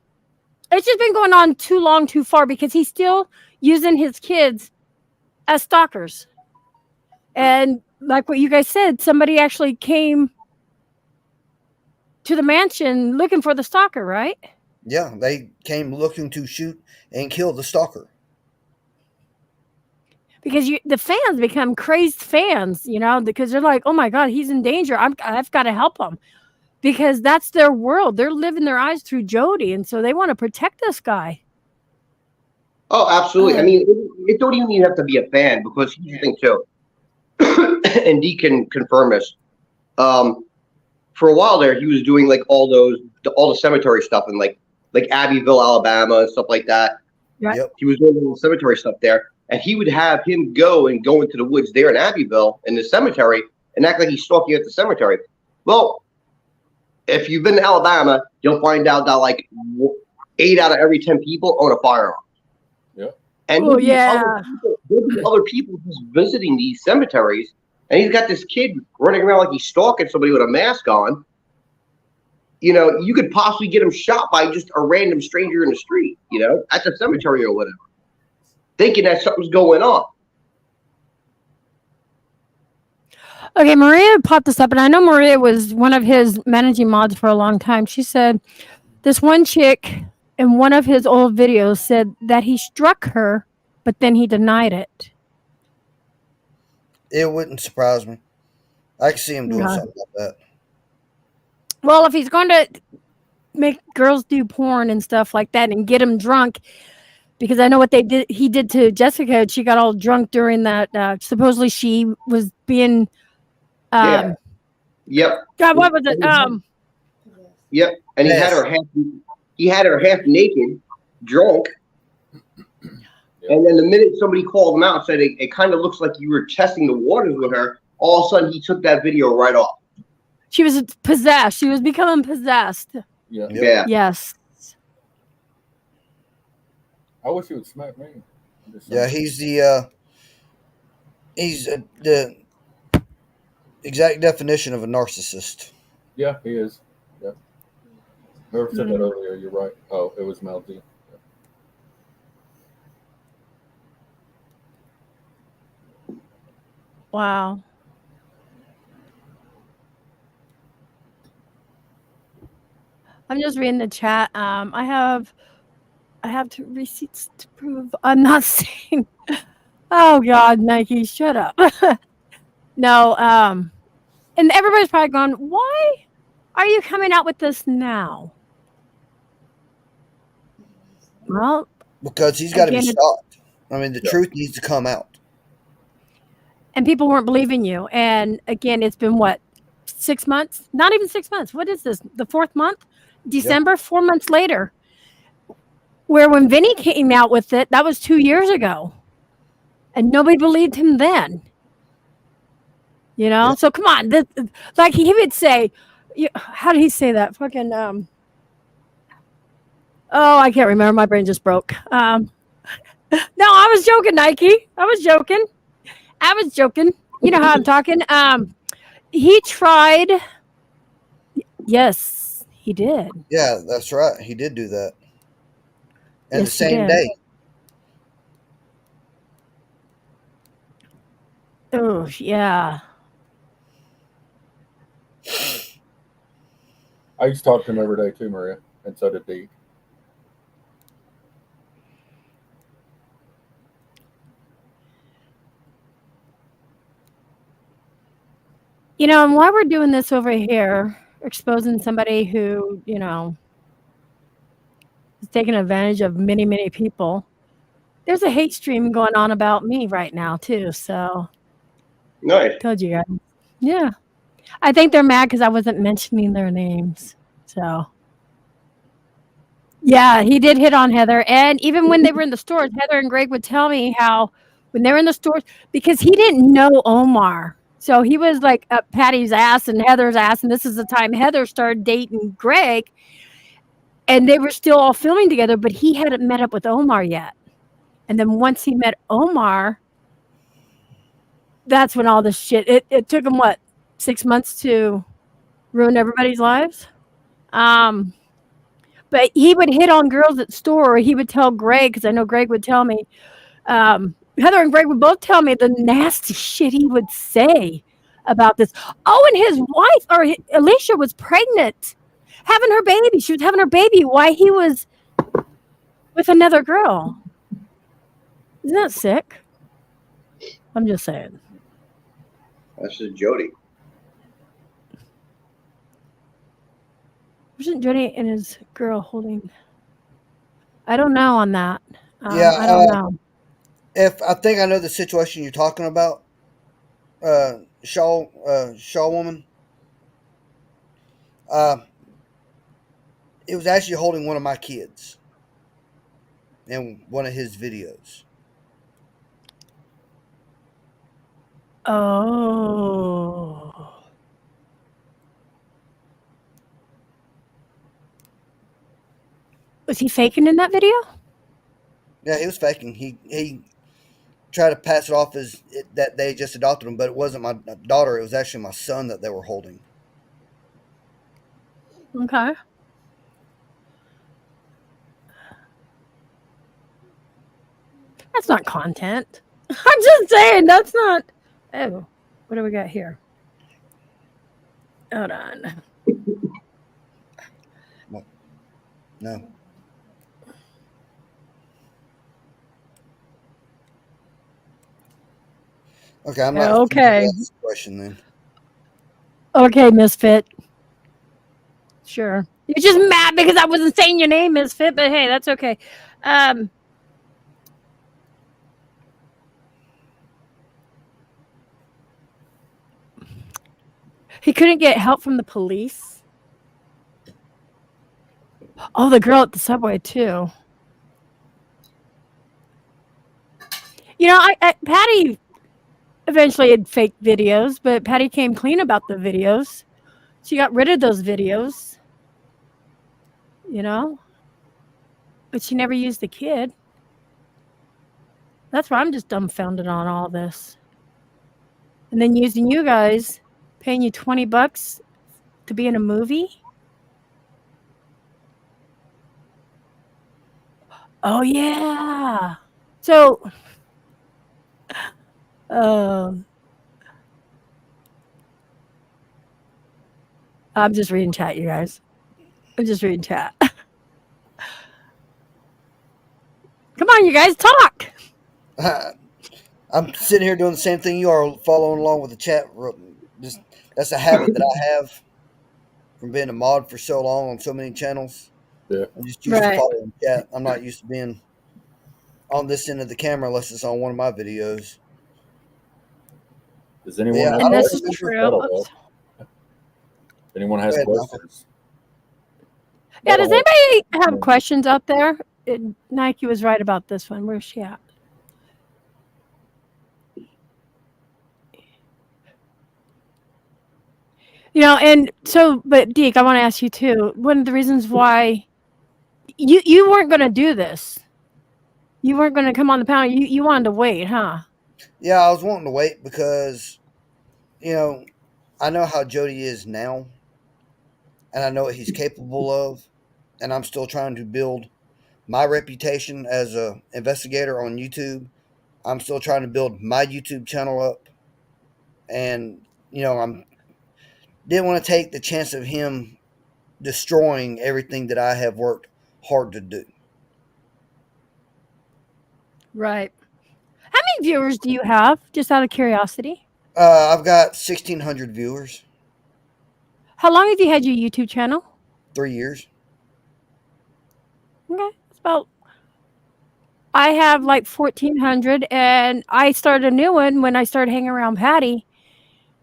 It's just been going on too long, too far, because he's still using his kids as stalkers. And like what you guys said, somebody actually came to the mansion looking for the stalker, right? Yeah, they came looking to shoot and kill the stalker. Because the fans become crazed fans, because they're like, oh my God, he's in danger. I've got to help him. Because that's their world. They're living their eyes through Jody. And so they want to protect this guy. Oh, absolutely. I mean, it don't even have to be a fan, because here's the thing too. And Dee can confirm this. For a while there, he was doing like all the cemetery stuff in like Abbeville, Alabama, and stuff like that. Right. Yep. He was doing the cemetery stuff there, and he would have him go into the woods there in Abbeville in the cemetery and act like he's stalking at the cemetery. Well, if you've been to Alabama, you'll find out that like 8 out of every 10 people own a firearm. Yeah. And other people just visiting these cemeteries, and he's got this kid running around like he's stalking somebody with a mask on. You could possibly get him shot by just a random stranger in the street, at the cemetery or whatever, thinking that something's going on. Okay, Maria popped this up, and I know Maria was one of his managing mods for a long time. She said this one chick in one of his old videos said that he struck her, but then he denied it. It wouldn't surprise me. I can see him doing something like that. Well, if he's going to make girls do porn and stuff like that and get them drunk, because I know what he did to Jessica. She got all drunk during that. Supposedly she was being... yeah. Yep. God, what was it? Yep. And he had her half naked, drunk. And then the minute somebody called him out and said it kind of looks like you were testing the waters with her, all of a sudden he took that video right off. She was possessed. She was becoming possessed. Yeah. Yeah. Yes. I wish he would smack me. Yeah, he's the exact definition of a narcissist. Yeah, he is. Yeah. Whoever said that earlier, you're right. Oh, it was Mel D. Yeah. Wow. I'm just reading the chat. I have two receipts to prove. I'm not saying. Oh God, Nike, shut up. No. And everybody's probably going, why are you coming out with this now? Well, because he's got to be stopped. I mean, the truth needs to come out. And people weren't believing you. And again, it's been what, 6 months? Not even 6 months. What is this? The 4th month? December, 4 months later. Where when Vinnie came out with it, that was 2 years ago. And nobody believed him then. You know? Yeah. So come on. This, like he would say, how did he say that? Fucking, oh, I can't remember. My brain just broke. No, I was joking, Nike. I was joking. You know how I'm talking. He tried. Yes, he did. Yeah, that's right. He did do that. And Yes, the he same did. day. Oh, yeah. I used to talk to him every day too, Maria, and so did Dee. You know, and why we're doing this over here, exposing somebody who, you know, is taking advantage of many, many people. There's a hate stream going on about me right now too. So, Nice. told you guys. Yeah, I think they're mad because I wasn't mentioning their names. So, yeah, he did hit on Heather, and even when they were in the stores, Heather and Greg would tell me how when they were in the stores, because he didn't know Omar. So he was like up Patty's ass and Heather's ass, and this is the time Heather started dating Greg, and they were still all filming together, but he hadn't met up with Omar yet. And then once he met Omar, that's when all this shit. It took him what 6 months to ruin everybody's lives. But he would hit on girls at store. Or he would tell Greg, because I know Greg would tell me. Heather and Greg would both tell me the nasty shit he would say about this. Oh, and his wife, or Alicia, was pregnant, having her baby. She was having her baby while he was with another girl. Isn't that sick? I'm just saying. That's just Jody. Wasn't Jody and his girl holding? I don't know on that. Yeah, I don't know. If I think I know the situation you're talking about, Shaw woman. It was actually holding one of my kids in one of his videos. Oh. Was he faking in that video? Yeah, he was faking. He tried to pass it off as that they just adopted him, but it wasn't my daughter. It was actually my son that they were holding. Okay. That's not content. I'm just saying, that's not. Oh, what do we got here? Hold on. No. Okay, I'm not. Okay. This question then. Okay, Misfit. Sure. You're just mad because I wasn't saying your name, Misfit, but hey, that's okay. He couldn't get help from the police. Oh, the girl at the subway too. You know, Patty eventually had fake videos, but Patty came clean about the videos. She got rid of those videos. You know? But she never used the kid. That's why I'm just dumbfounded on all this. And then using you guys, paying you $20 to be in a movie? Oh, yeah. So, I'm just reading chat, you guys. I'm just reading chat. Come on, you guys, talk. I'm sitting here doing the same thing you are, following along with the chat. Just that's a habit that I have from being a mod for so long on so many channels. Yeah. I'm just used to following chat. I'm not used to being on this end of the camera unless it's on one of my videos. Does anyone have and this questions? is true. If anyone has questions. Yeah, does anybody have questions out there? Nike was right about this one. Where's she at? And so, but Deke, I want to ask you too. One of the reasons why you weren't going to do this, you weren't going to come on the panel. You wanted to wait, huh? Yeah, I was wanting to wait because, I know how Jody is now, and I know what he's capable of, and I'm still trying to build my reputation as a investigator on YouTube. I'm still trying to build my YouTube channel up, and I'm didn't want to take the chance of him destroying everything that I have worked hard to do. Right. How many viewers do you have? Just out of curiosity. I've got 1,600 viewers. How long have you had your YouTube channel? 3 years. Okay, it's about. I have like 1,400, and I started a new one when I started hanging around Patty.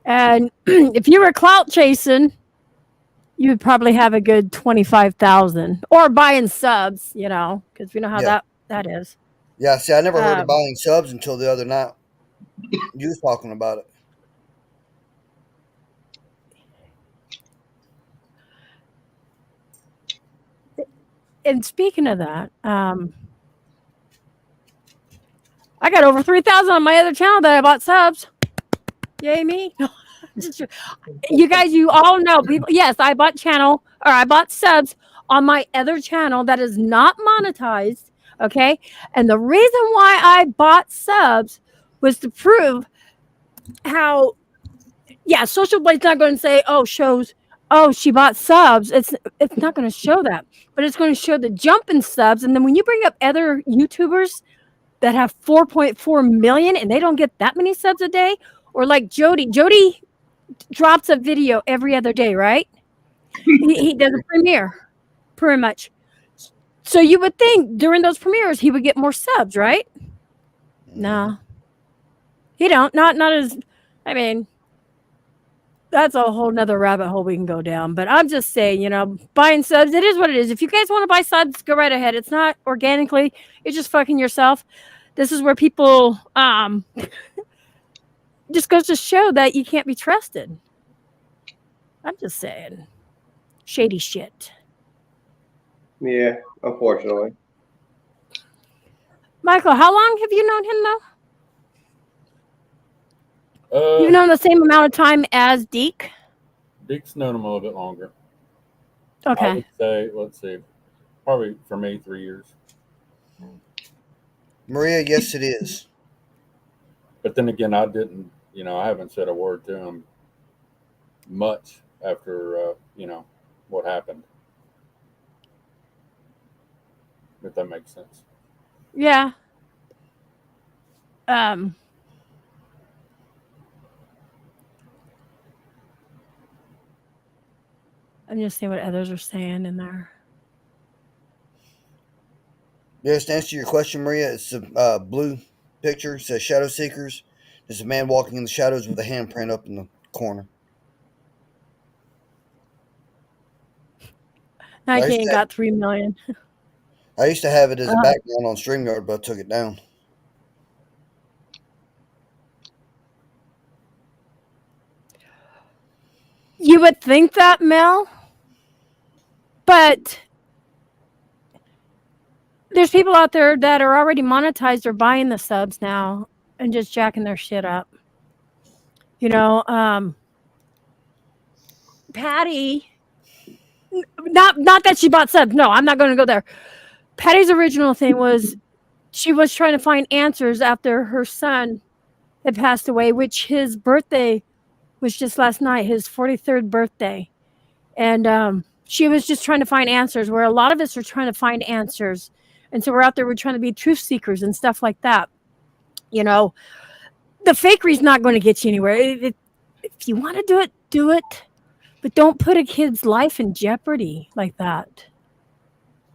And if you were clout chasing, you would probably have a good 25,000, or buying subs, because we know how that is. Yeah, see, I never heard of buying subs until the other night. You was talking about it. And speaking of that, I got over 3,000 on my other channel that I bought subs. Yay me! You guys, you all know. Yes, I bought subs on my other channel that is not monetized. Okay, and the reason why I bought subs was to prove how. Yeah, Social Blade's not going to say, she bought subs. It's not going to show that, but it's going to show the jump in subs. And then when you bring up other YouTubers that have 4.4 million and they don't get that many subs a day, or like Jody drops a video every other day, right? He does a premiere, pretty much. So you would think during those premieres he would get more subs, right? No, he don't. Not as. I mean, that's a whole nother rabbit hole we can go down. But I'm just saying, buying subs, it is what it is. If you guys want to buy subs, go right ahead. It's not organically. You're just fucking yourself. This is where people just goes to show that you can't be trusted. I'm just saying. Shady shit. Yeah, unfortunately. Michael, how long have you known him now? You've known the same amount of time as Deke? Deke's known him a little bit longer. Okay. I would say, let's see, probably for me 3 years. Maria, yes, it is. But then again, I didn't, I haven't said a word to him much after, what happened. If that makes sense. Yeah. I'm just seeing what others are saying in there. Yes, to answer your question, Maria, it's a blue picture. It says Shadow Seekers. There's a man walking in the shadows with a handprint up in the corner. Nike ain't got 3 million. I used to have it as a background on StreamYard, but I took it down. You would think that, Mel, but there's people out there that are already monetized or buying the subs now and just jacking their shit up. Patty, not that she bought subs. No, I'm not going to go there. Patty's original thing was she was trying to find answers after her son had passed away, which his birthday was just last night, his 43rd birthday. And she was just trying to find answers, where a lot of us are trying to find answers. And so we're out there, we're trying to be truth seekers and stuff like that. The fakery's not going to get you anywhere. If you want to do it, do it. But don't put a kid's life in jeopardy like that.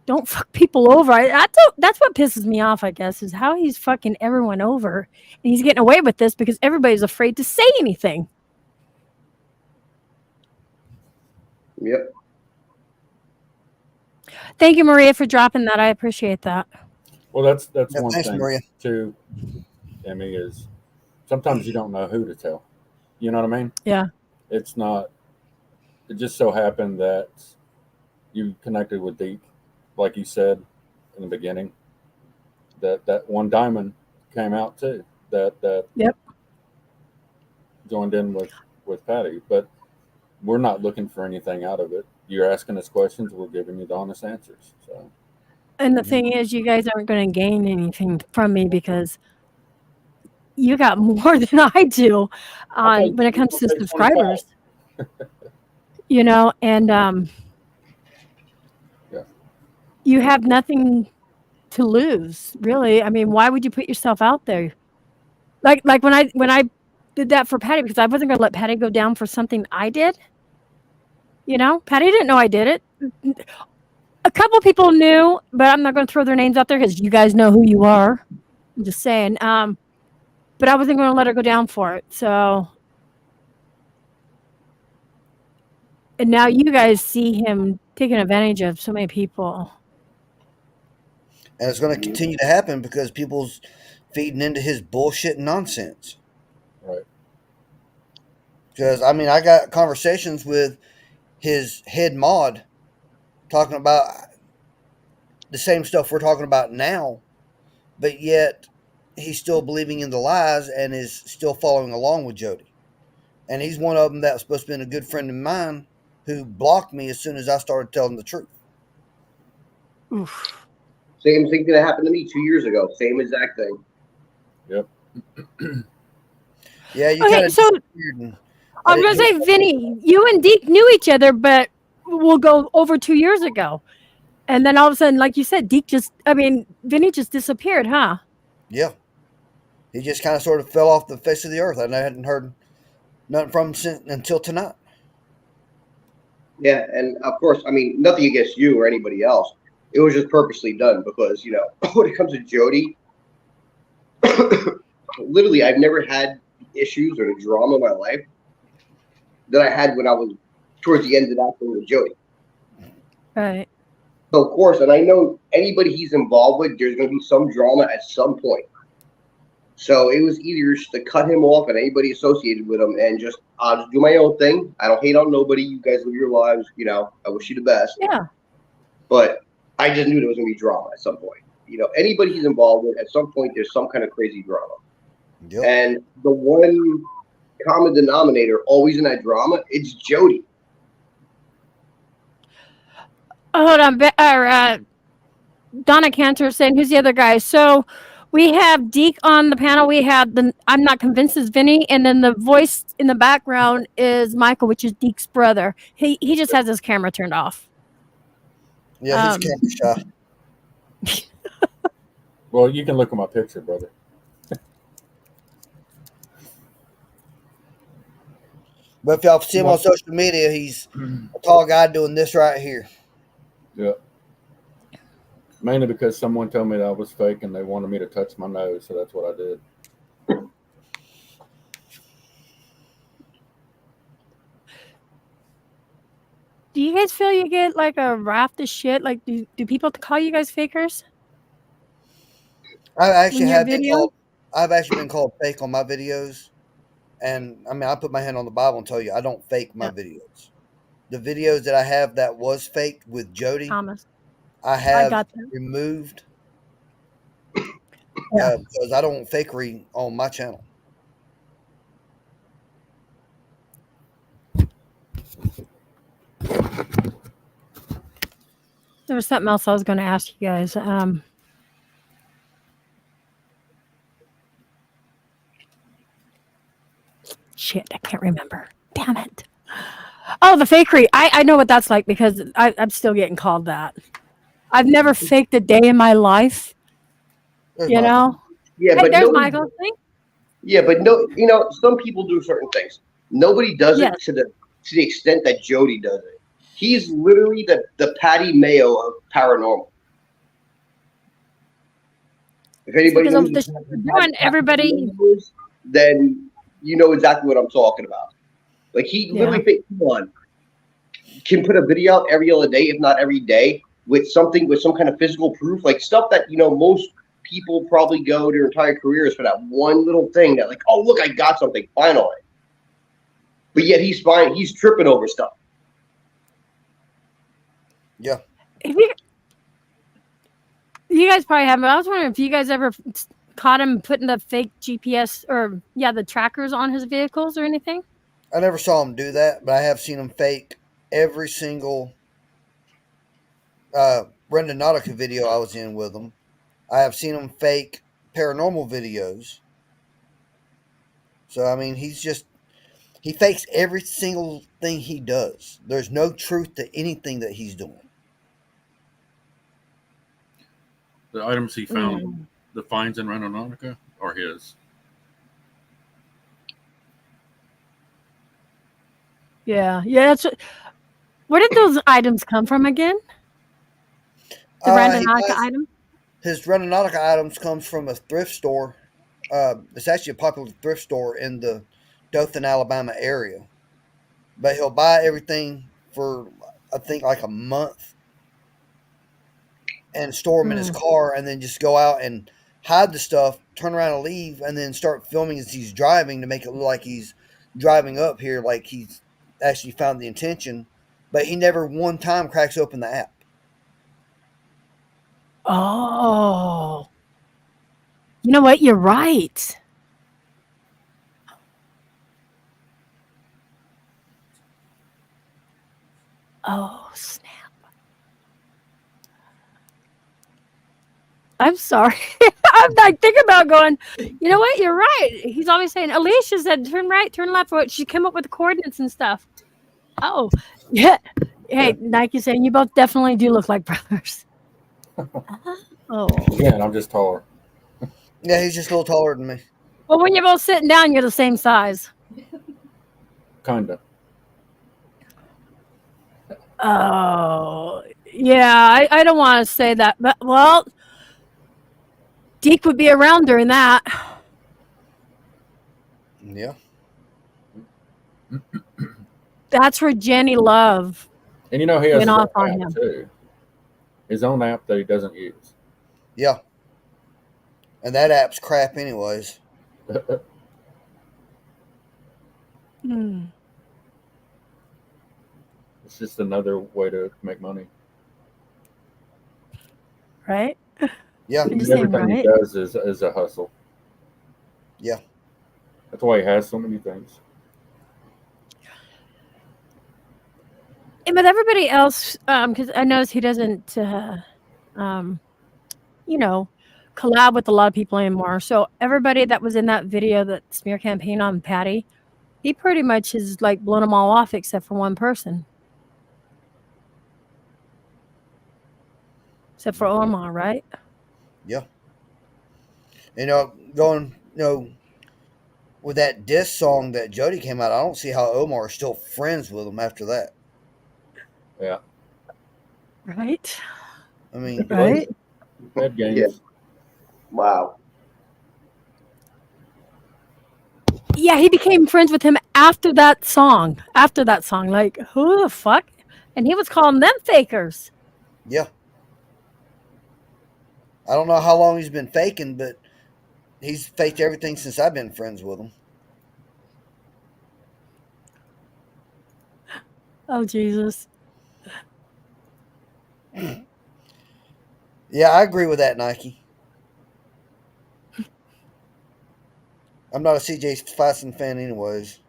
Don't fuck people over. That's what pisses me off, I guess, is how he's fucking everyone over. And he's getting away with this because everybody's afraid to say anything. Yep. Thank you, Maria, for dropping that. I appreciate that. Well, that's Yeah, one thanks, thing Maria. too, Emmy, is sometimes you don't know who to tell. You know what I mean? Yeah. It's not. It just so happened that you connected with Deke, like you said in the beginning. That one diamond came out too. That Yep. joined in with Patty, but we're not looking for anything out of it. You're asking us questions, we're giving you the honest answers. So, And the thing is, you guys aren't going to gain anything from me because you got more than I do on when it comes to subscribers. And yeah. you have nothing to lose, really. I mean, why would you put yourself out there? Like when I did that for Patty, because I wasn't going to let Patty go down for something I did. Patty didn't know I did it. A couple people knew, but I'm not going to throw their names out there because you guys know who you are. I'm just saying. But I wasn't going to let her go down for it. So, and now you guys see him taking advantage of so many people. And it's going to continue to happen because people's feeding into his bullshit and nonsense. Right. Because, I mean, I got conversations with his head mod talking about the same stuff we're talking about now, but yet he's still believing in the lies and is still following along with Jody. And he's one of them that was supposed to be a good friend of mine who blocked me as soon as I started telling the truth. Oof. Same thing that happened to me 2 years ago. Same exact thing. Yep. Yeah, you Okay, so I was going to say, Vinny, you and Deke knew each other, but we'll go over 2 years ago. And then all of a sudden, like you said, Vinny just disappeared, huh? Yeah. He just kind of sort of fell off the face of the earth. I hadn't heard nothing from him until tonight. Yeah, and of course, I mean, nothing against you or anybody else. It was just purposely done because, when it comes to Jody, literally, I've never had issues or drama in my life that I had when I was towards the end of that thing with Jody. Right. So, of course, and I know anybody he's involved with, there's going to be some drama at some point. So it was either just to cut him off and anybody associated with him and just, I'll just do my own thing. I don't hate on nobody. You guys live your lives. I wish you the best. Yeah. But I just knew there was going to be drama at some point. Anybody he's involved with, at some point, there's some kind of crazy drama. Yep. And the one common denominator always in that drama, it's Jody. Hold on. Donna Cantor saying, who's the other guy? So we have Deke on the panel. We have I'm not convinced is Vinny. And then the voice in the background is Michael, which is Deke's brother. He just has his camera turned off. Yeah, he's camera shy. Well, you can look at my picture, brother. But if y'all see him on social media, he's a tall guy doing this right here. Yeah. Mainly because someone told me that I was fake and they wanted me to touch my nose, so that's what I did. Do you guys feel you get like a raft of shit? Like, do people call you guys fakers? I've actually been called fake on my videos. And I mean, I put my hand on the Bible and tell you, I don't fake my videos. The videos that I have that was faked with Jody, Thomas, I have removed because I don't fakery on my channel. There was something else I was going to ask you guys. Shit, I can't remember. Damn it. Oh, the fakery. I know what that's like because I'm still getting called that. I've never faked a day in my life. There's Michael. Yeah, hey, but there's Michael. Yeah, but some people do certain things. Nobody does it to the extent that Jody does it. He's literally the Patty Mayo of paranormal. If anybody knows everybody, then you know exactly what I'm talking about. Like he literally can put a video out every other day, if not every day, with something, with some kind of physical proof, like stuff that, you know, most people probably go their entire careers for that one little thing that, like, oh, look, I got something finally. But yet he's fine. He's tripping over stuff. Yeah. You guys probably haven't. I was wondering if you guys ever caught him putting the fake GPS or the trackers on his vehicles or anything. I never saw him do that, but I have seen him fake every single Brendan Nautica video I was in with him. I have seen him fake paranormal videos. So I mean, he fakes every single thing he does. There's no truth to anything that he's doing. The items he found, the finds in Randonautica, are his. Yeah. That's where did those items come from again? The Randonautica item? His Randonautica items comes from a thrift store. It's actually a popular thrift store in the Dothan, Alabama area. But he'll buy everything for, I think, like a month and store them in his car, and then just go out and hide the stuff, turn around and leave, and then start filming as he's driving to make it look like he's driving up here, like he's actually found the intention. But he never one time cracks open the app. Oh. You know what? You're right. Oh, snap. I'm sorry. I'm like thinking about going, you know what? You're right. He's always saying, Alicia said, turn right, turn left. She came up with the coordinates and stuff. Oh, yeah. Hey, Nike's saying you both definitely do look like brothers. Oh. Yeah, and I'm just taller. Yeah, he's just a little taller than me. Well, when you're both sitting down, you're the same size. Kinda. Oh, yeah. I don't want to say that, but well, Deke would be around during that. Yeah. That's where Jenny Love And you know he has went his off own on app him. too. His own app that he doesn't use. Yeah. And that app's crap anyways. It's just another way to make money. Right? Yeah. Everything he does is a hustle. Yeah. That's why he has so many things. And with everybody else, because I notice he doesn't, collab with a lot of people anymore. So everybody that was in that video, that smear campaign on Patty, he pretty much has like blown them all off except for one person. Except for Omar, right? Yeah. With that diss song that Jody came out, I don't see how Omar is still friends with him after that. Yeah. Right? I mean, right? Bad games. Yeah. Wow. Yeah, he became friends with him after that song. Like, who the fuck? And he was calling them fakers. Yeah. I don't know how long he's been faking, but he's faked everything since I've been friends with him. Oh, Jesus. Yeah, I agree with that, Nike. I'm not a CJ Fasten fan anyways.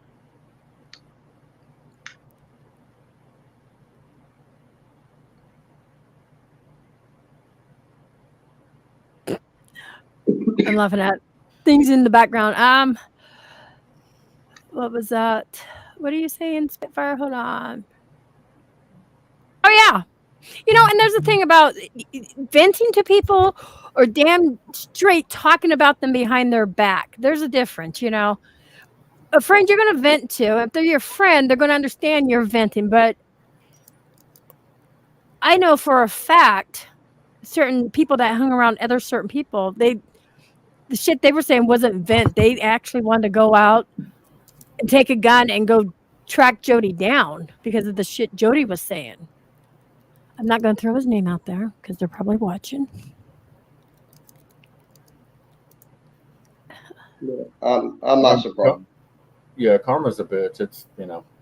I'm laughing at things in the background. What was that? What are you saying, Spitfire? Hold on. Oh, yeah. And there's the thing about venting to people or damn straight talking about them behind their back. There's a difference, A friend you're going to vent to, if they're your friend, they're going to understand you're venting. But I know for a fact, certain people that hung around other certain people, the shit they were saying wasn't vent. They actually wanted to go out and take a gun and go track Jody down because of the shit Jody was saying. I'm not going to throw his name out there because they're probably watching. Yeah, I'm not surprised. Yeah, karma's a bitch. It's,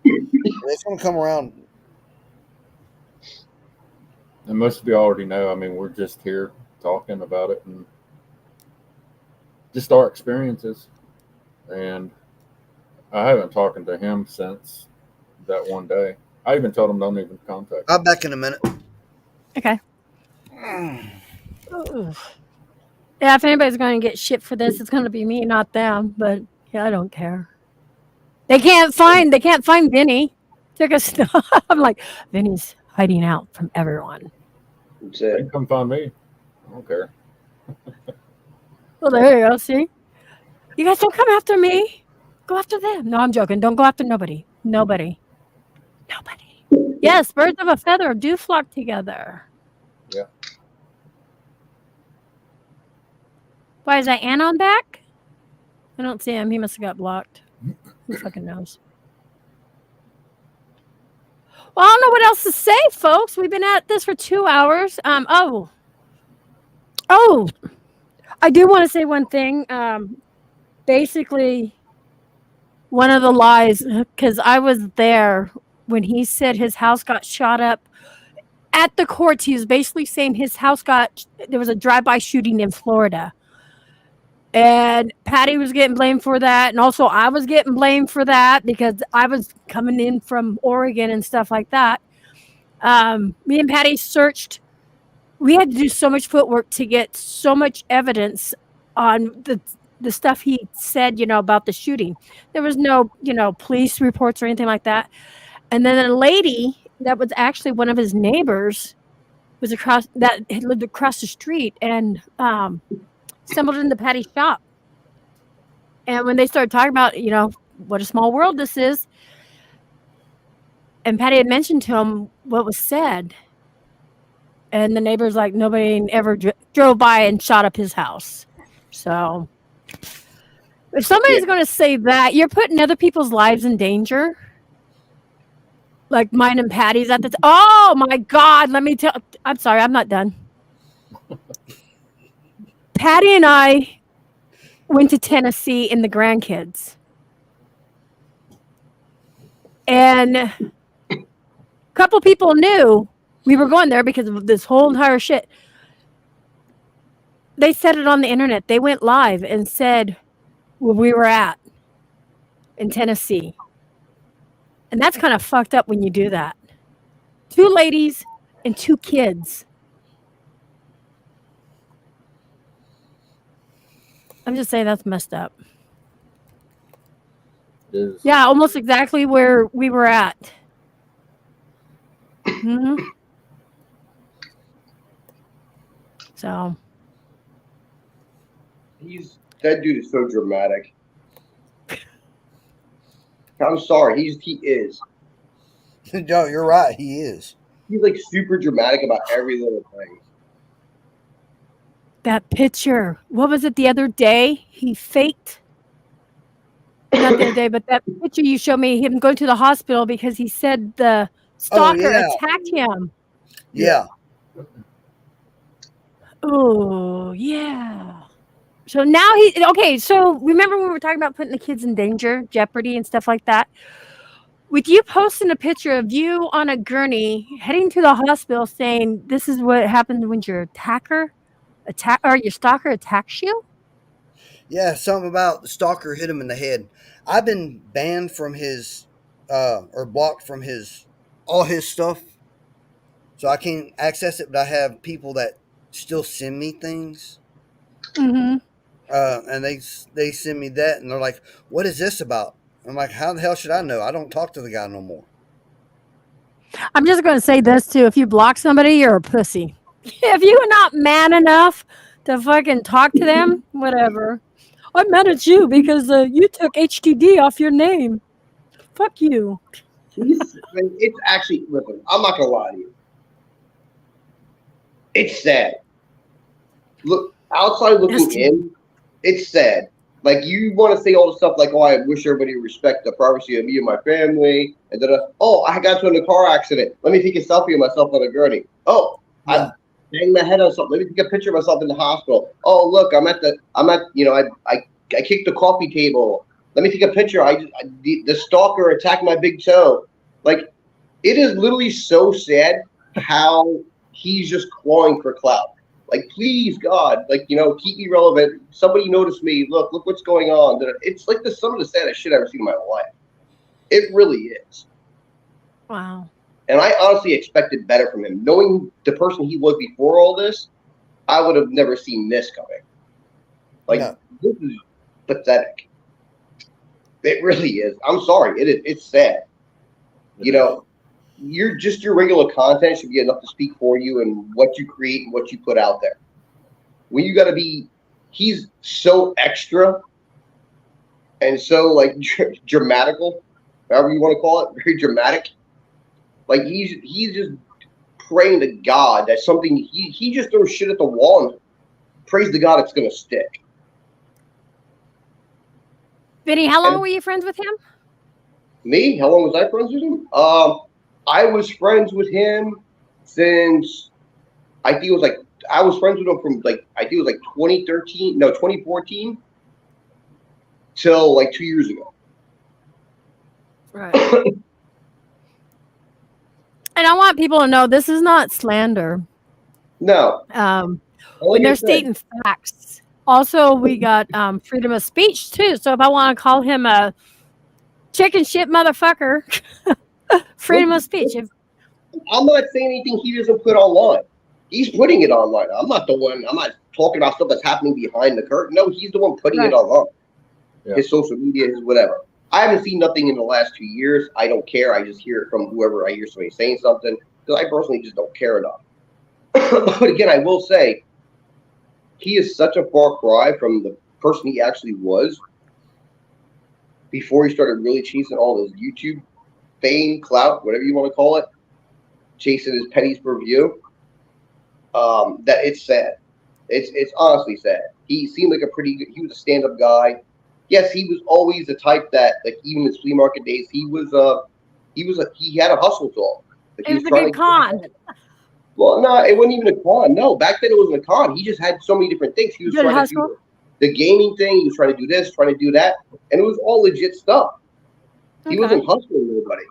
It's going to come around. And most of you already know. I mean, we're just here talking about it and just our experiences. And I haven't talked to him since that one day. I even told him don't even contact him. I'll back in a minute. Okay. Yeah, if anybody's going to get shit for this, it's going to be me, not them. But yeah, I don't care. They can't find Vinnie. Took us. I'm like, Vinnie's hiding out from everyone. That's They it. can come find me. I don't care. Well, there you go. See, you guys don't come after me. Go after them. No, I'm joking. Don't go after nobody. Nobody. Yes, birds of a feather do flock together. Yeah. Why is that Anon back? I don't see him. He must have got blocked. Who fucking knows? Well, I don't know what else to say, folks. We've been at this for 2 hours. Oh, I do want to say one thing. Basically, one of the lies, because I was there when he said his house got shot up at the courts. He was basically saying his house there was a drive-by shooting in Florida. And Patty was getting blamed for that. And also I was getting blamed for that because I was coming in from Oregon and stuff like that. Me and Patty searched. We had to do so much footwork to get so much evidence on the stuff he said, about the shooting. There was no, police reports or anything like that. And then a lady that was actually one of his neighbors that had lived across the street and stumbled into Patty's shop. And when they started talking about, what a small world this is, and Patty had mentioned to him what was said, and the neighbor's like, nobody ever drove by and shot up his house. So if somebody's going to say that, you're putting other people's lives in danger. Like mine and Patty's at the oh my God, let me tell. I'm sorry, I'm not done. Patty and I went to Tennessee in the grandkids. And a couple people knew we were going there because of this whole entire shit. They said it on the internet. They went live and said where we were at in Tennessee. And that's kind of fucked up when you do that. 2 ladies and 2 kids. I'm just saying that's messed up. It is. Yeah, almost exactly where we were at. Mm-hmm. So. That dude is so dramatic. I'm sorry, he is. No, you're right. He is. He's like super dramatic about every little thing. That picture. What was it the other day? He faked. Not the other day, but that picture you showed me, him going to the hospital because he said the stalker attacked him. Yeah. Oh, yeah. So now so remember when we were talking about putting the kids in danger, jeopardy and stuff like that? With you posting a picture of you on a gurney heading to the hospital saying this is what happens when your your stalker attacks you? Yeah, something about the stalker hit him in the head. I've been banned from his or blocked from all his stuff. So I can't access it, but I have people that still send me things. Mm-hmm. And they send me that, and they're like, "What is this about?" I'm like, "How the hell should I know? I don't talk to the guy no more." I'm just going to say this too: if you block somebody, you're a pussy. If you're not man enough to fucking talk to them, whatever. I'm mad at you because you took HTD off your name. Fuck you. It's actually, listen, I'm not gonna lie to you. It's sad. Look, outside looking in, it's sad. Like, you want to say all the stuff like, oh, I wish everybody would respect the privacy of me and my family. And then, oh, I got into a car accident. Let me take a selfie of myself on a gurney. Oh, I banged my head on something. Let me take a picture of myself in the hospital. Oh, look, I kicked the coffee table. Let me take a picture. The stalker attacked my big toe. Like, it is literally so sad how he's just clawing for clout. Like, please, God, like, keep me relevant. Somebody notice me. Look what's going on. It's like some of the saddest shit I've ever seen in my life. It really is. Wow. And I honestly expected better from him. Knowing the person he was before all this, I would have never seen this coming. Like, This is pathetic. It really is. I'm sorry. It's sad. Your regular content should be enough to speak for you and what you create and what you put out there. When you got to be, he's so extra and so like dramatical, however you want to call it, very dramatic. Like he's just praying to God that something, he just throws shit at the wall and prays to God it's going to stick. Vinny, how long were you friends with him? Me? How long was I friends with him? I was friends with him since I was friends with him from 2014 till like 2 years ago. Right. And I want people to know this is not slander. No. When they're stating facts. Also, we got freedom of speech too. So if I want to call him a chicken shit motherfucker, freedom of speech. I'm not saying anything he doesn't put online. He's putting it online. I'm not talking about stuff that's happening behind the curtain. No, he's the one putting it online. Yeah. His social media, his whatever. I haven't seen nothing in the last 2 years. I don't care. I just hear it from whoever I hear somebody saying something because I personally just don't care enough. But again, I will say he is such a far cry from the person he actually was before he started really chasing all those YouTube fame, clout, whatever you want to call it, chasing his pennies per view. That it's sad. It's honestly sad. He seemed like he was a stand-up guy. Yes, he was always the type that, like, even in his flea market days, he had a hustle to him. Like, it was a good con. Well, no, it wasn't even a con. No, back then it wasn't a con. He just had so many different things. He was trying to do the gaming thing. He was trying to do this, trying to do that, and it was all legit stuff. He wasn't hustling nobody.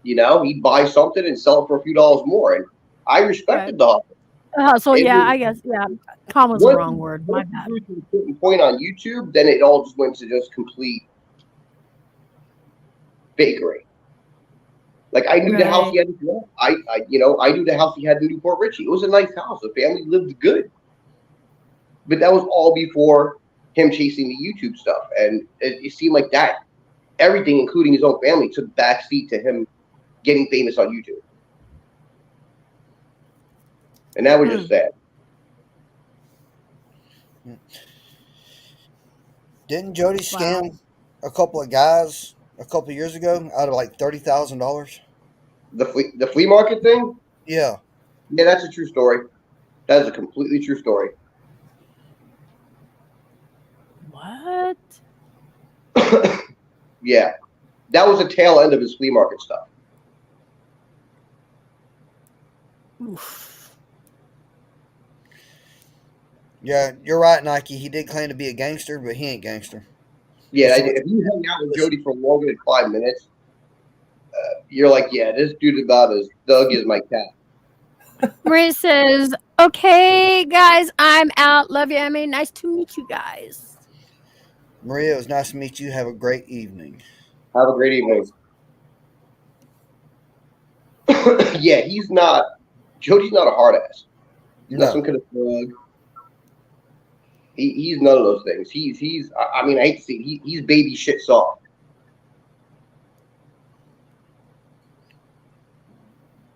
He'd buy something and sell it for a few dollars more, and I respected the hustle. So I guess con was the wrong word. My bad. To a certain point on YouTube, then it all just went to just complete fakery. Like, I knew the house he had. I knew the house he had in Newport Richie. It was a nice house. The family lived good, but that was all before him chasing the YouTube stuff, and it seemed like that everything, including his own family, took backseat to him getting famous on YouTube. And that was just sad. Didn't Jody scam a couple of guys a couple of years ago out of like $30,000? The flea market thing? Yeah. Yeah, that's a true story. That is a completely true story. What? Yeah. That was the tail end of his flea market stuff. Oof. Yeah, you're right, Nike. He did claim to be a gangster, but he ain't gangster. Yeah, if you hang out with Jody for longer than 5 minutes, you're like, yeah, this dude's about as thug as my cat. Maria says, okay, guys, I'm out. Love you, Emmy. Nice to meet you guys. Maria, it was nice to meet you. Have a great evening. Have a great evening. Yeah, Jody's not a hard ass. He's not some kind of thug. He's none of those things. I hate to see it. He's baby shit soft.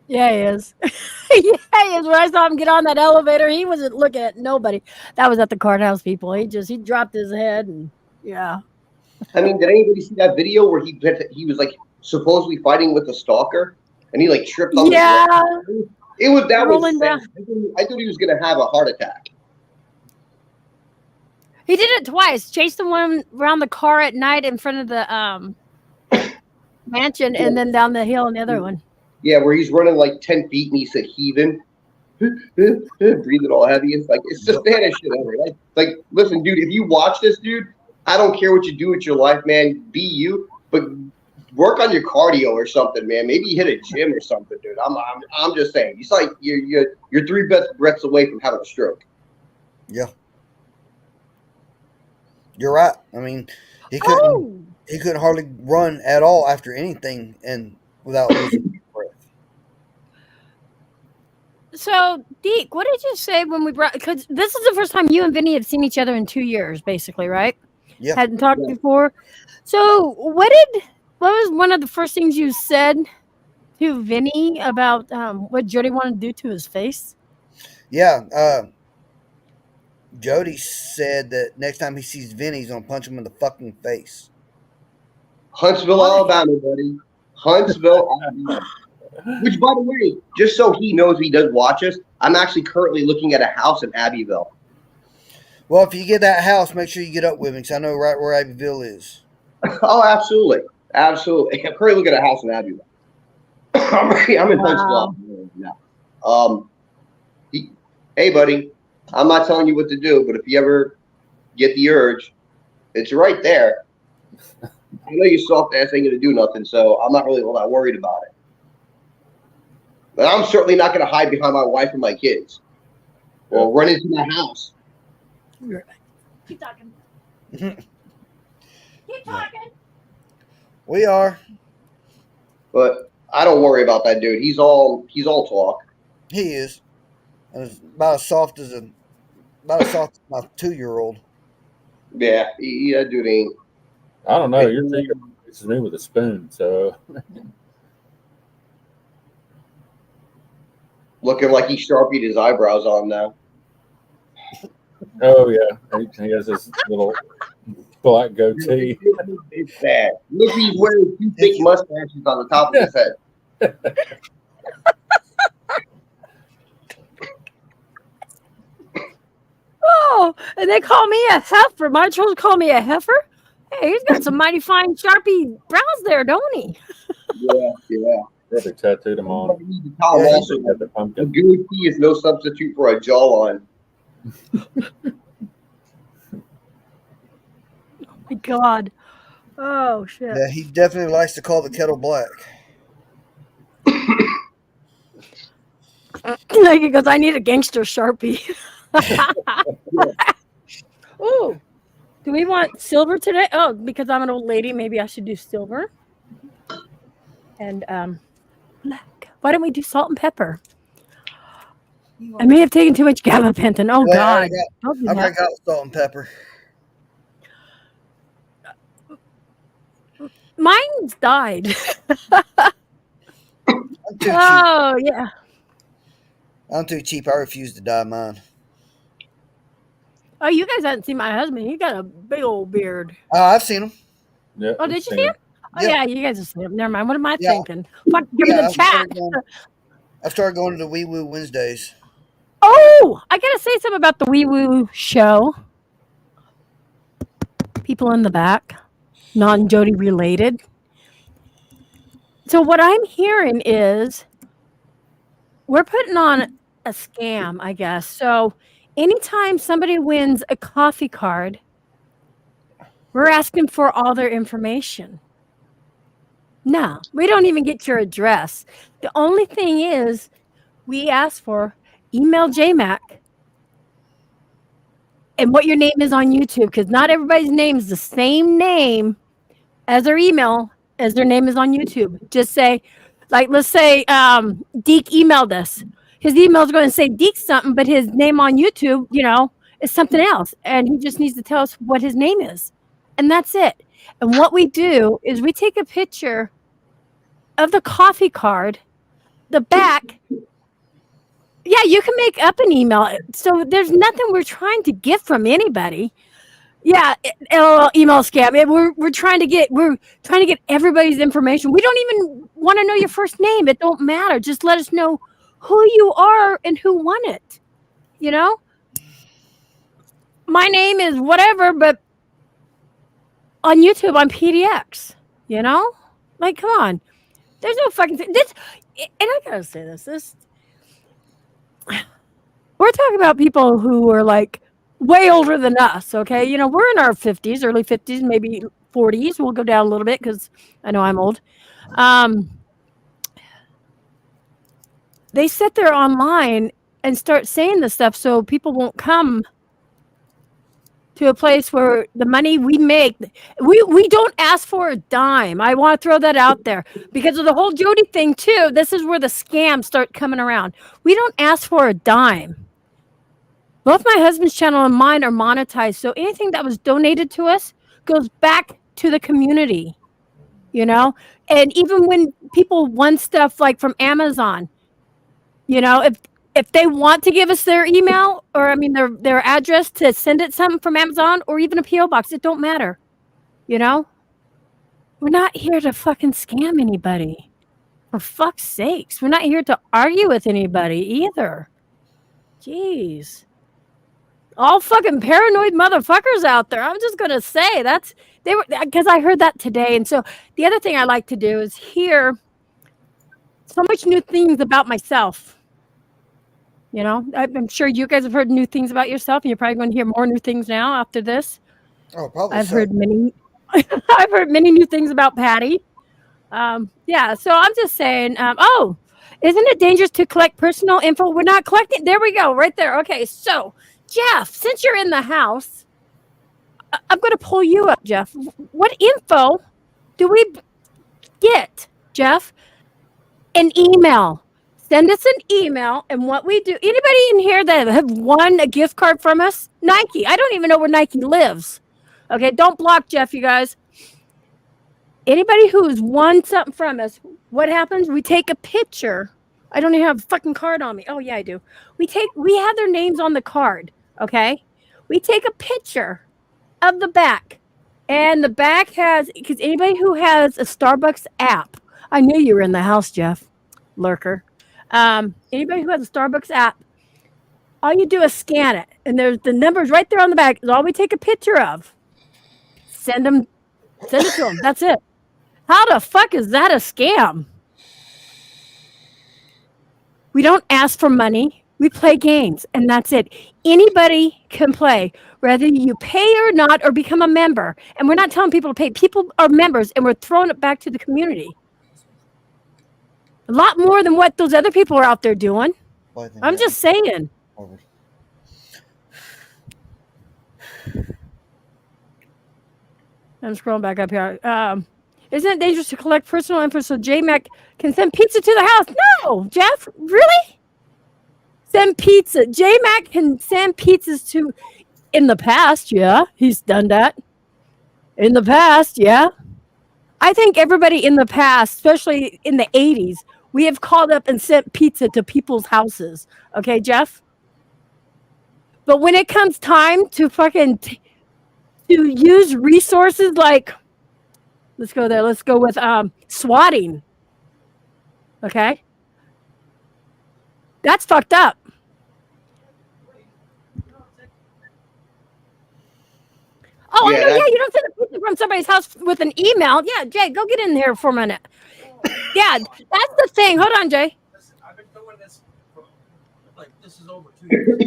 Yeah, he is. Yeah, he is. When I saw him get on that elevator, he wasn't looking at nobody. That was at the courthouse, people. He dropped his head and yeah. I mean, did anybody see that video where he was like supposedly fighting with the stalker and he like tripped on the ground? I thought he was gonna have a heart attack. He did it twice. Chased the one around the car at night in front of the mansion, and then down the hill in the other one. Yeah, where he's running like 10 feet and he's like heaving, breathing all heavy. It's like, it's just the baddest shit ever. Like, listen, dude, if you watch this, dude, I don't care what you do with your life, man. Be you, but work on your cardio or something, man. Maybe hit a gym or something, dude. I'm just saying. It's like you're 3 breaths away from having a stroke. Yeah. You're right. I mean, he couldn't hardly run at all after anything and without losing breath. So, Deke, what did you say when we brought? Because this is the first time you and Vinny had seen each other in 2 years, basically, right? Yeah. Hadn't talked before. So, what was one of the first things you said to Vinny about what Jody wanted to do to his face? Yeah. Jody said that next time he sees Vinny, he's gonna punch him in the fucking face. Huntsville, Alabama, buddy. Huntsville, Alabama. Which, by the way, just so he knows he does watch us, I'm actually currently looking at a house in Abbeville. Well, if you get that house, make sure you get up with me, because I know right where Abbeville is. Oh, absolutely. Absolutely. I'm currently looking at a house in Abbeville. I'm in Huntsville now. Hey, buddy, I'm not telling you what to do, but if you ever get the urge, it's right there. I know your soft ass ain't going to do nothing, so I'm not really all that worried about it. But I'm certainly not going to hide behind my wife and my kids or run into my house. Keep talking. Keep talking. We are. But I don't worry about that dude. He's all talk. He is. And it's about as soft as my 2-year-old. Yeah, that dude ain't. I don't know. You're taking me with a spoon, so. Looking like he sharpied his eyebrows on now. Oh yeah, he has this little black goatee. It's bad. Look, he's wearing 2 thick mustaches on the top of his head. Oh, and they call me a heifer. My children call me a heifer. Hey, he's got some mighty fine Sharpie brows there, don't he? Yeah. They tattooed him on. Also, a goatee is no substitute for a jawline. Oh my God. Oh shit. Yeah, he definitely likes to call the kettle black. Like he goes, I need a gangster Sharpie. Oh, do we want silver today? Oh, because I'm an old lady, maybe I should do silver. And black. Why don't we do salt and pepper? I may have taken too much gabapentin. Oh God. I've got salt and pepper. Mine's died. Oh yeah. I'm too cheap. I refuse to dye mine. Oh, you guys haven't seen my husband. He got a big old beard. I've seen him. Yeah. Oh, did you see him? Oh, Yep. yeah, you guys have seen him. Never mind. What am I thinking? Fuck, give me the chat. I started going to the Wee Woo Wednesdays. Oh, I got to say something about the Wee Woo show. People in the back, non-Jody related. So what I'm hearing is we're putting on a scam, I guess. So anytime somebody wins a coffee card, we're asking for all their information. No, we don't even get your address. The only thing is we ask for email JMac and what your name is on YouTube, because not everybody's name is the same name as their email as their name is on YouTube. Just say, like, let's say Deke emailed us. His email is going to say Deke something, but his name on YouTube, is something else. And he just needs to tell us what his name is. And that's it. And what we do is we take a picture of the coffee card, the back. Yeah, you can make up an email. So there's nothing we're trying to get from anybody. Yeah, LOL email scam. We're trying to get everybody's information. We don't even want to know your first name. It don't matter. Just let us know who you are and who won it. my name is whatever, but on YouTube I'm PDX. You know, like come on, there's no fucking thing. This, and I gotta say this. We're talking about people who are like way older than us. Okay, you know, we're in our 50s, early 50s, maybe 40s. We'll go down a little bit because I know I'm old. They sit there online and start saying this stuff so people won't come to a place where the money we make, we don't ask for a dime. I want to throw that out there because of the whole Jody thing too. This is where the scams start coming around. We don't ask for a dime. Both my husband's channel and mine are monetized, so anything that was donated to us goes back to the community, you know? And even when people want stuff like from Amazon, you know, if they want to give us their email or I mean their address to send it something from Amazon or even a PO box, it don't matter. You know? We're not here to fucking scam anybody. For fuck's sakes. We're not here to argue with anybody either. Jeez. All fucking paranoid motherfuckers out there. I'm just gonna say they were because I heard that today. And so the other thing I like to do is hear so much new things about myself. You know, I'm sure you guys have heard new things about yourself, and you're probably going to hear more new things now after this. Oh, probably. I've heard many. I've heard many new things about Patty. Yeah, so I'm just saying. Oh, isn't it dangerous to collect personal info? We're not collecting. There we go, right there. Okay, so Jeff, since you're in the house, I'm going to pull you up, Jeff. What info do we get, Jeff? An email. Send us an email, and what we do. Anybody in here that have won a gift card from us? Nike. I don't even know where Nike lives. Okay, don't block Jeff, you guys. Anybody who's won something from us, what happens? We take a picture. I don't even have a fucking card on me. Oh yeah, I do. We have their names on the card. Okay, we take a picture of the back, and the back has because anybody who has a Starbucks app. I knew you were in the house, Jeff, lurker. Anybody who has a Starbucks app, all you do is scan it, and there's the numbers right there on the back. Is all we take a picture of. Send it to them. That's it. How the fuck is that a scam? We don't ask for money. We play games, and that's it. Anybody can play, whether you pay or not, or become a member. And we're not telling people to pay. People are members, and we're throwing it back to the community. A lot more than what those other people are out there doing. I'm just saying. I'm scrolling back up here. Isn't it dangerous to collect personal info so J-Mac can send pizza to the house? No, Jeff, really? Send pizza. J-Mac can send pizzas to, in the past, yeah, he's done that. In the past, yeah. I think everybody in the past, especially in the 80s, we have called up and sent pizza to people's houses. Okay, Jeff? But when it comes time to fucking to use resources like, let's go there. Let's go with swatting. Okay? That's fucked up. Oh, yeah, I know. Yeah, you don't send a pizza from somebody's house with an email. Yeah, Jay, go get in there for a minute. Yeah, that's the thing. Hold on, Jay. Listen, I've been doing this for, like, this is over 2 years.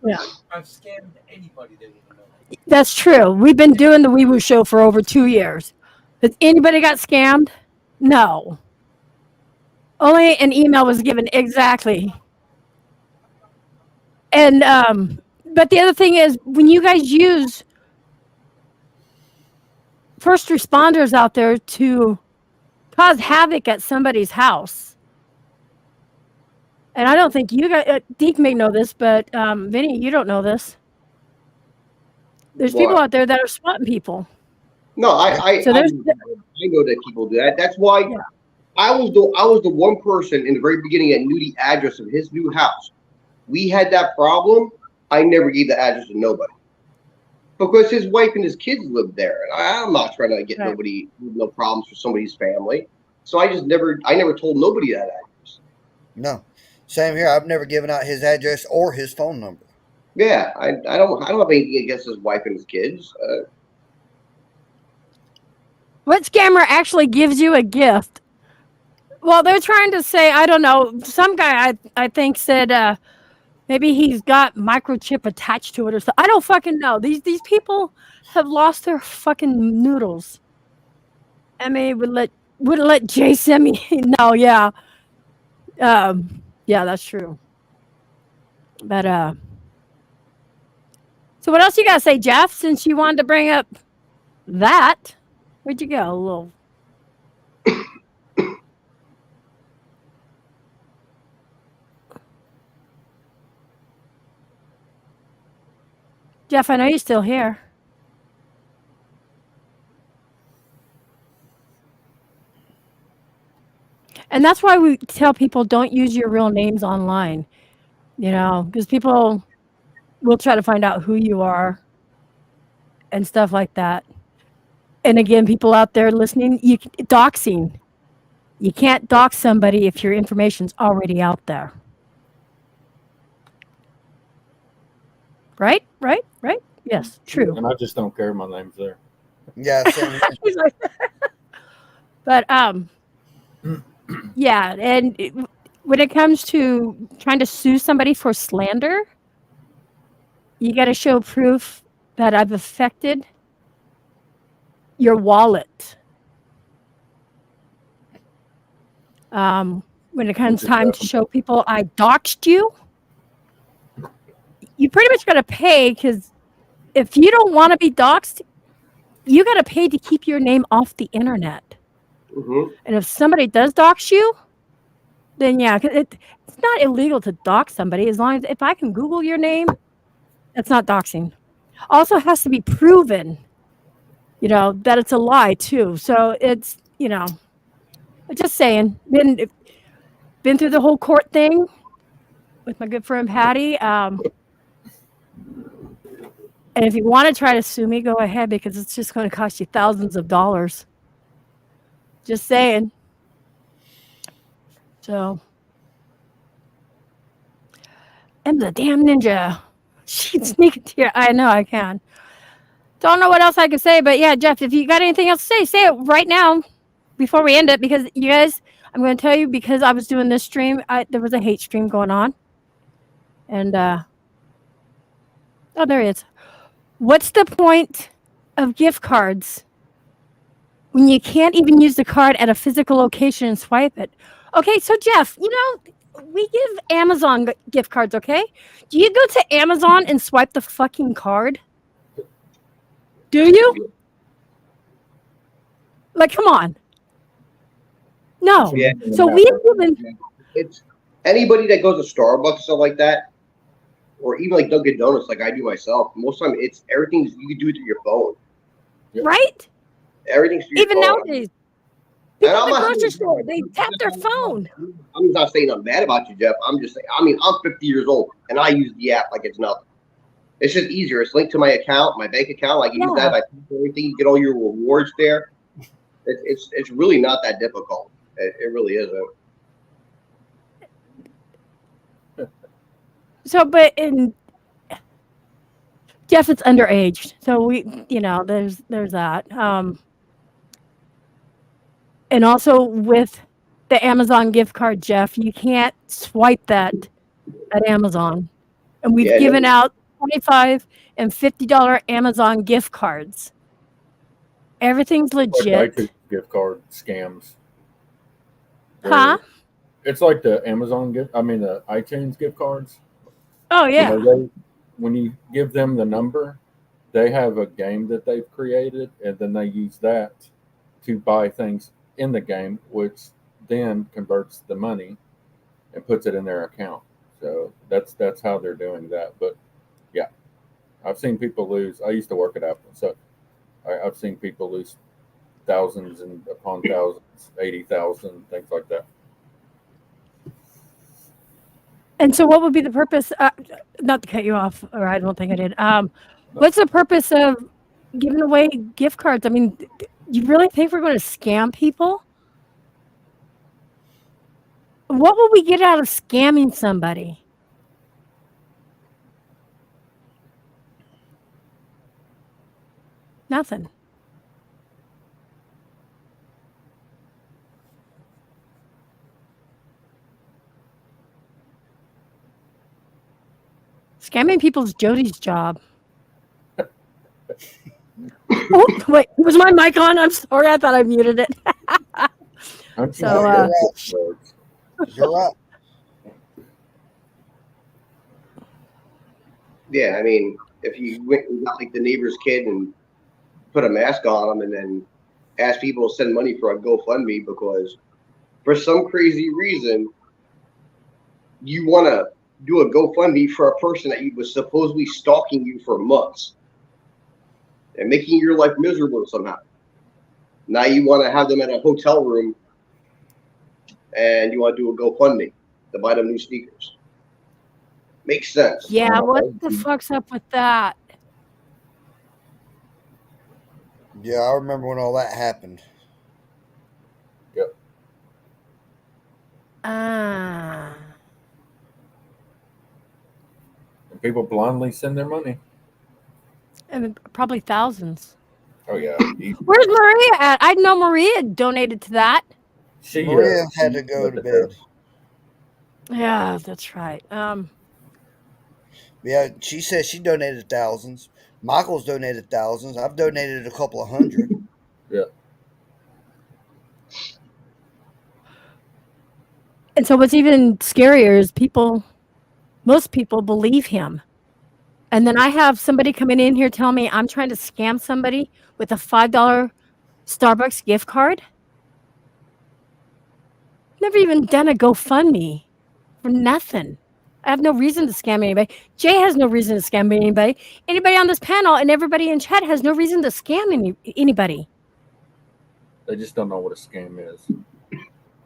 Yeah. I've scammed anybody that even know. That's true. We've been doing the Wee Woo Show for over 2 years. Has anybody got scammed? No. Only an email was given. Exactly. And, but the other thing is, when you guys use first responders out there to cause havoc at somebody's house. And I don't think you guys, Deke may know this, but Vinny, you don't know this. There's people out there that are swatting people. No, I know that people do that. That's why I was the one person in the very beginning that knew the address of his new house. We had that problem. I never gave the address to nobody. Because his wife and his kids lived there, and I'm not trying to get nobody no problems for somebody's family. So I never told nobody that address. No, same here. I've never given out his address or his phone number. Yeah, I don't have anything against his wife and his kids. What scammer actually gives you a gift? Well, they're trying to say, I don't know. Some guy I think said maybe he's got microchip attached to it or something. I don't fucking know. These people have lost their fucking noodles. Emmy wouldn't let Jay send me. No, yeah, yeah, that's true. But so what else you gotta say, Jeff? Since you wanted to bring up that, where'd you go, little? Jeff, I know you're still here. And that's why we tell people don't use your real names online, because people will try to find out who you are and stuff like that. And again, people out there listening, doxing. You can't dox somebody if your information's already out there. Right? Yes, true. And I just don't care. My name's there. Yeah. He's like, but yeah, and when it comes to trying to sue somebody for slander, you got to show proof that I've affected your wallet. When it comes time to show people I doxed you, you pretty much got to pay, because if you don't want to be doxed, you got to pay to keep your name off the internet. Mm-hmm. And if somebody does dox you, then yeah, it's not illegal to dox somebody, as long as if I can Google your name, that's not doxing. Also has to be proven, that it's a lie too. So it's, just saying, been through the whole court thing with my good friend Patty. And if you want to try to sue me, go ahead, because it's just going to cost you thousands of dollars. Just saying. So, and the damn ninja. She'd sneak into your. I know I can. Don't know what else I can say, but yeah, Jeff, if you got anything else to say it right now before we end it, because you guys, I'm going to tell you, because I was doing this stream, there was a hate stream going on. And, oh, there he is. What's the point of gift cards when you can't even use the card at a physical location and swipe it? Okay, so Jeff, we give Amazon gift cards, okay? Do you go to Amazon and swipe the fucking card? Do you? Like, come on. No. Yeah. So we've given. It's anybody that goes to Starbucks, stuff like that, or even like Dunkin' Donuts, like I do myself. Most of the time, it's everything you can do through your phone. Right? Everything's through your even phone. Nowadays. People at the grocery store, they tap their phone. I'm not saying I'm mad about you, Jeff. I'm just saying, I'm 50 years old, and I use the app like it's nothing. It's just easier. It's linked to my account, my bank account. I can use that. I pay for everything. You get all your rewards there. It's really not that difficult. It really isn't. So, but Jeff, it's underage. So there's that. And also with the Amazon gift card, Jeff, you can't swipe that at Amazon. And we've given out $25 and $50 Amazon gift cards. Everything's legit. Like gift card scams. Huh? It's like the Amazon the iTunes gift cards. Oh yeah. When you give them the number, they have a game that they've created, and then they use that to buy things in the game, which then converts the money and puts it in their account. So that's how they're doing that. But yeah, I've seen people lose. I used to work at Apple, so I've seen people lose thousands and upon thousands, 80,000, things like that. And so what would be the purpose, not to cut you off, or I don't think I did. What's the purpose of giving away gift cards? I mean, you really think we're going to scam people? What will we get out of scamming somebody? Nothing. Scamming people's Jody's job. Oh, wait, was my mic on? I'm sorry, I thought I muted it. So, You're right. Yeah, I mean, if you went and got like the neighbor's kid and put a mask on them and then ask people to send money for a GoFundMe because for some crazy reason you want to do a GoFundMe for a person that was supposedly stalking you for months and making your life miserable somehow. Now you want to have them in a hotel room and you want to do a GoFundMe to buy them new sneakers. Makes sense. Yeah, what the fuck's up with that? Yeah, I remember when all that happened. Yep. Ah. And people blindly send their money. And probably thousands. Oh yeah. Where's Maria at? I know Maria donated to that. Maria had to go to bed. Yeah, that's right. Yeah, she said she donated thousands. Michael's donated thousands. I've donated a couple of hundred. Yeah. And so what's even scarier is most people believe him. And then I have somebody coming in here telling me I'm trying to scam somebody with a $5 Starbucks gift card. Never even done a GoFundMe for nothing. I have no reason to scam anybody. Jay has no reason to scam anybody. Anybody on this panel and everybody in chat has no reason to scam anybody. They just don't know what a scam is.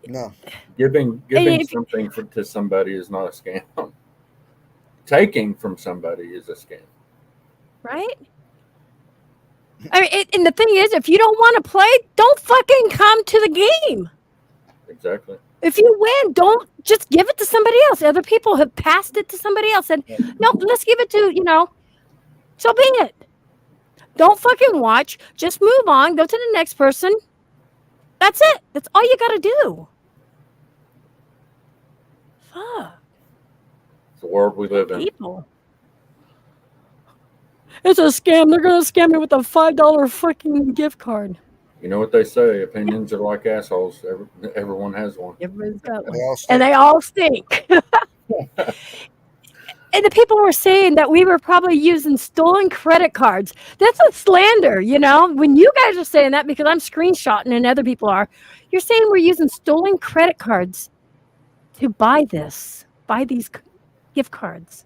No. Giving something to somebody is not a scam. Taking from somebody is a scam. Right? I mean, and the thing is, if you don't want to play, don't fucking come to the game. Exactly. If you win, don't just give it to somebody else. Other people have passed it to somebody else. And no, let's give it to, so be it. Don't fucking watch. Just move on. Go to the next person. That's it. That's all you got to do. Fuck. It's the world we live in. People. It's a scam. They're going to scam me with a $5 freaking gift card. You know what they say? Opinions are like assholes. Everyone has one. Everybody's got one. And they all stink. And the people were saying that we were probably using stolen credit cards. That's a slander, When you guys are saying that, because I'm screenshotting and other people are, you're saying we're using stolen credit cards to buy these gift cards.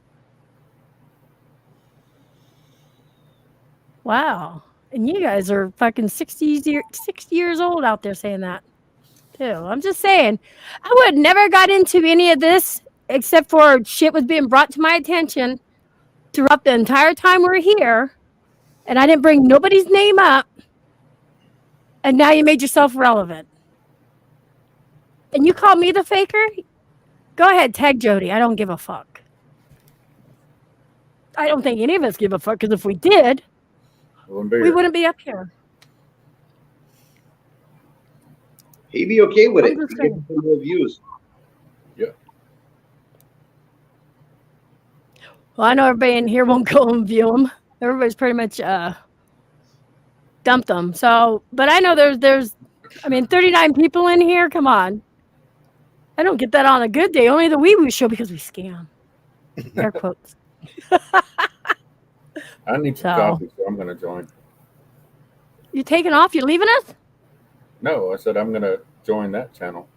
Wow. And you guys are fucking 60 years old out there saying that, too. I'm just saying, I would never got into any of this except for shit was being brought to my attention throughout the entire time we're here. And I didn't bring nobody's name up. And now you made yourself relevant. And you call me the faker? Go ahead, tag Jody. I don't give a fuck. I don't think any of us give a fuck, because if we did, we wouldn't be up here. He'd be okay with it. He'd get some more views. Yeah. Well, I know everybody in here won't go and view them. Everybody's pretty much dumped them. So, but I know there's 39 people in here. Come on. I don't get that on a good day. Only the wee show because we scam. Air quotes. I need some coffee, so I'm going to join. You taking off? You leaving us? No, I said I'm going to join that channel.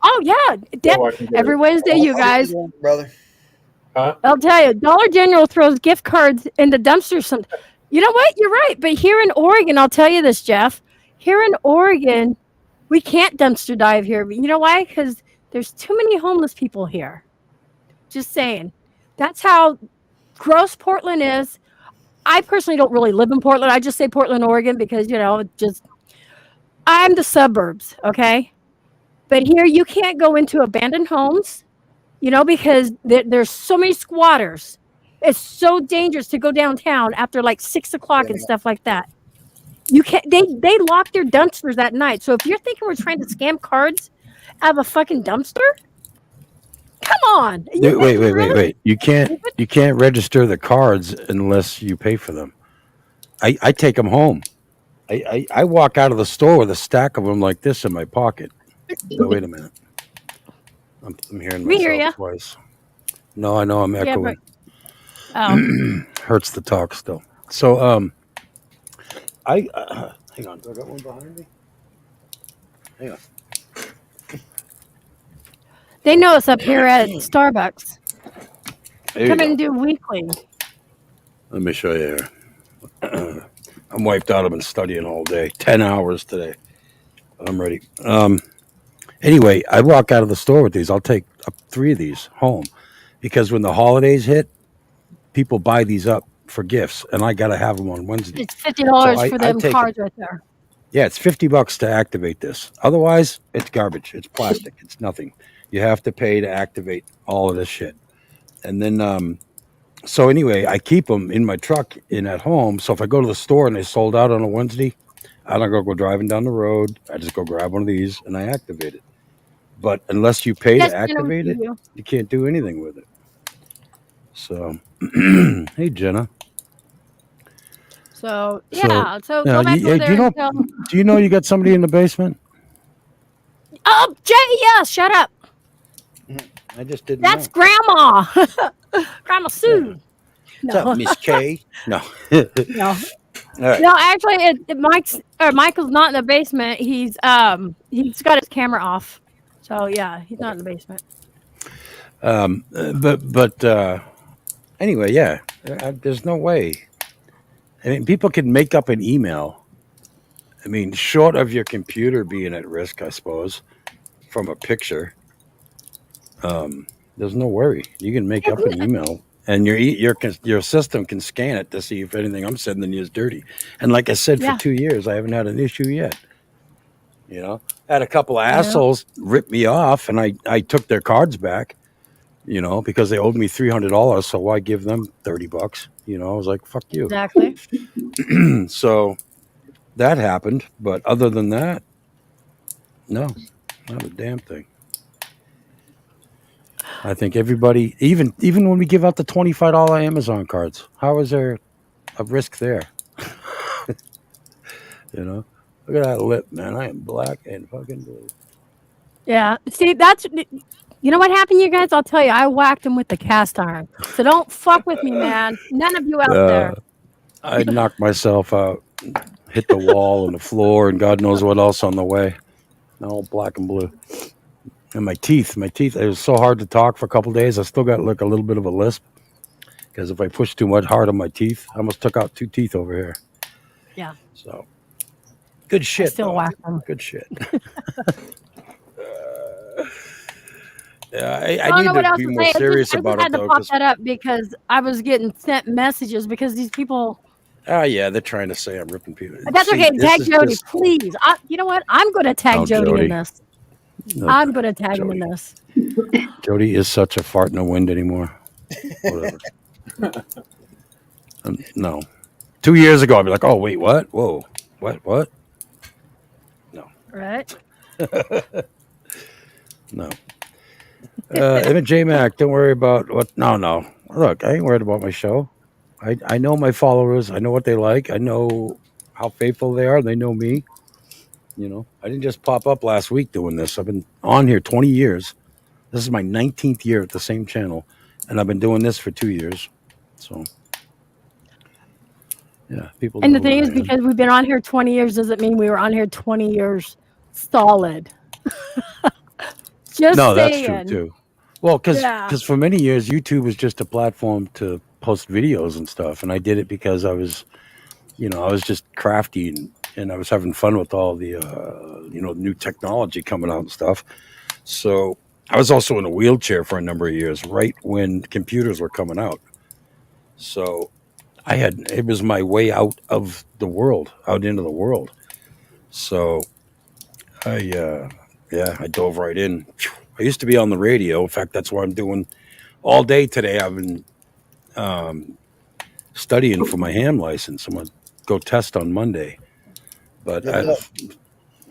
Oh, yeah. Every Wednesday, you guys. Brother. Huh? I'll tell you, Dollar General throws gift cards in the dumpster. You know what? You're right. But here in Oregon, I'll tell you this, Jeff. Here in Oregon, we can't dumpster dive here. You know why? Because there's too many homeless people here. Just saying. That's how gross Portland is. I personally don't really live in Portland. I just say Portland, Oregon, because, I'm the suburbs, okay? But here you can't go into abandoned homes, because there's so many squatters. It's so dangerous to go downtown after like 6 o'clock and stuff like that. You can't. They lock their dumpsters at night. So if you're thinking we're trying to scam cards out of a fucking dumpster, come on. Wait. You can't register the cards unless you pay for them. I take them home. I walk out of the store with a stack of them like this in my pocket. Oh, wait a minute. I'm hearing We hear myself ya. twice. No, I know I'm Yeah, echoing. but Hurts the talk still. So hang on. Do I got one behind me? Hang on. they know us up here at Starbucks. There you Come go. and do weekly. Let me show you here. I'm wiped out. I've been studying all day. 10 hours today. But I'm ready. Anyway, I walk out of the store with these. I'll take up 3 of these home because when the holidays hit, people buy these up for gifts, and I got to have them on Wednesday. It's $50 So for I them take cards right there. Yeah, it's $50 to activate this. Otherwise, it's garbage. It's plastic. It's nothing. You have to pay to activate all of this shit. And then, so anyway, I keep them in my truck in at home. So if I go to the store and they sold out on a Wednesday, I don't go driving down the road. I just go grab one of these and I activate it. But unless you pay Yes, to Jenna, we activate see it, you. you can't do anything with it. So, hey, Jenna. So yeah, so Now, go back over there and tell. do you know you got somebody in the basement? Oh, Jay, yeah, shut up. I just didn't That's know. Grandma. Grandma Sue. What's up, Miss K? No. No. All right. No, actually, Michael's not in the basement. He's got his camera off. So yeah, he's not in the basement. But anyway, yeah, there's no way. I mean, people can make up an email. I mean, short of your computer being at risk, I suppose, from a picture. There's no worry. You can make up an email, and your system can scan it to see if anything I'm sending you is dirty. And like I said, Yeah. for 2 years, I haven't had an issue yet. You know, had a couple of Yeah. assholes rip me off, and I took their cards back. You know, because they owed me $300, so why give them $30? You know, I was like, fuck you. Exactly. So that happened, but other than that, no, not a damn thing. I think everybody, even when we give out the $25 Amazon cards, how is there a risk there? You know, look at that lip, man. I am black and fucking blue. Yeah. See, that's you know what happened, you guys? I'll tell you. I whacked him with the cast iron. So don't fuck with me, man. None of you out there. I knocked myself out, hit the wall and the floor, and God knows what else on the way. All black and blue. And my teeth, it was so hard to talk for a couple of days. I still got like a little bit of a lisp because if I pushed too much hard on my teeth, I almost took out 2 teeth over here. Yeah. So good shit. I still whack them. Good shit. I don't need know what to else be to more say. serious I just about had it to though. pop that up because I was getting sent messages because these people. Yeah, they're trying to say I'm ripping people. But that's okay. Tag Jody, please. You know what? I'm going to tag Jody in this. No, I'm going to tag him in this. Jody is such a fart in the wind anymore. Whatever. No. 2 years ago, I'd be like, oh, wait, what? Whoa. What? No. Right? No. And J-Mac, don't worry about what. No. Look, I ain't worried about my show. I know my followers. I know what they like. I know how faithful they are. They know me. You know, I didn't just pop up last week doing this. I've been on here 20 years. This is my 19th year at the same channel, and I've been doing this for 2 years. So, yeah, people. And the thing is, because we've been on here 20 years, doesn't mean we were on here 20 years solid. Just no, saying. that's true too. Well, because for many years, YouTube was just a platform to post videos and stuff, and I did it because I was just crafty and I was having fun with all the new technology coming out and stuff. So I was also in a wheelchair for a number of years, right when computers were coming out. So it was my way out of the world, out into the world. So I dove right in. I used to be on the radio. In fact, that's what I'm doing all day today. I've been studying for my ham license. I'm going to go test on Monday. But Good luck.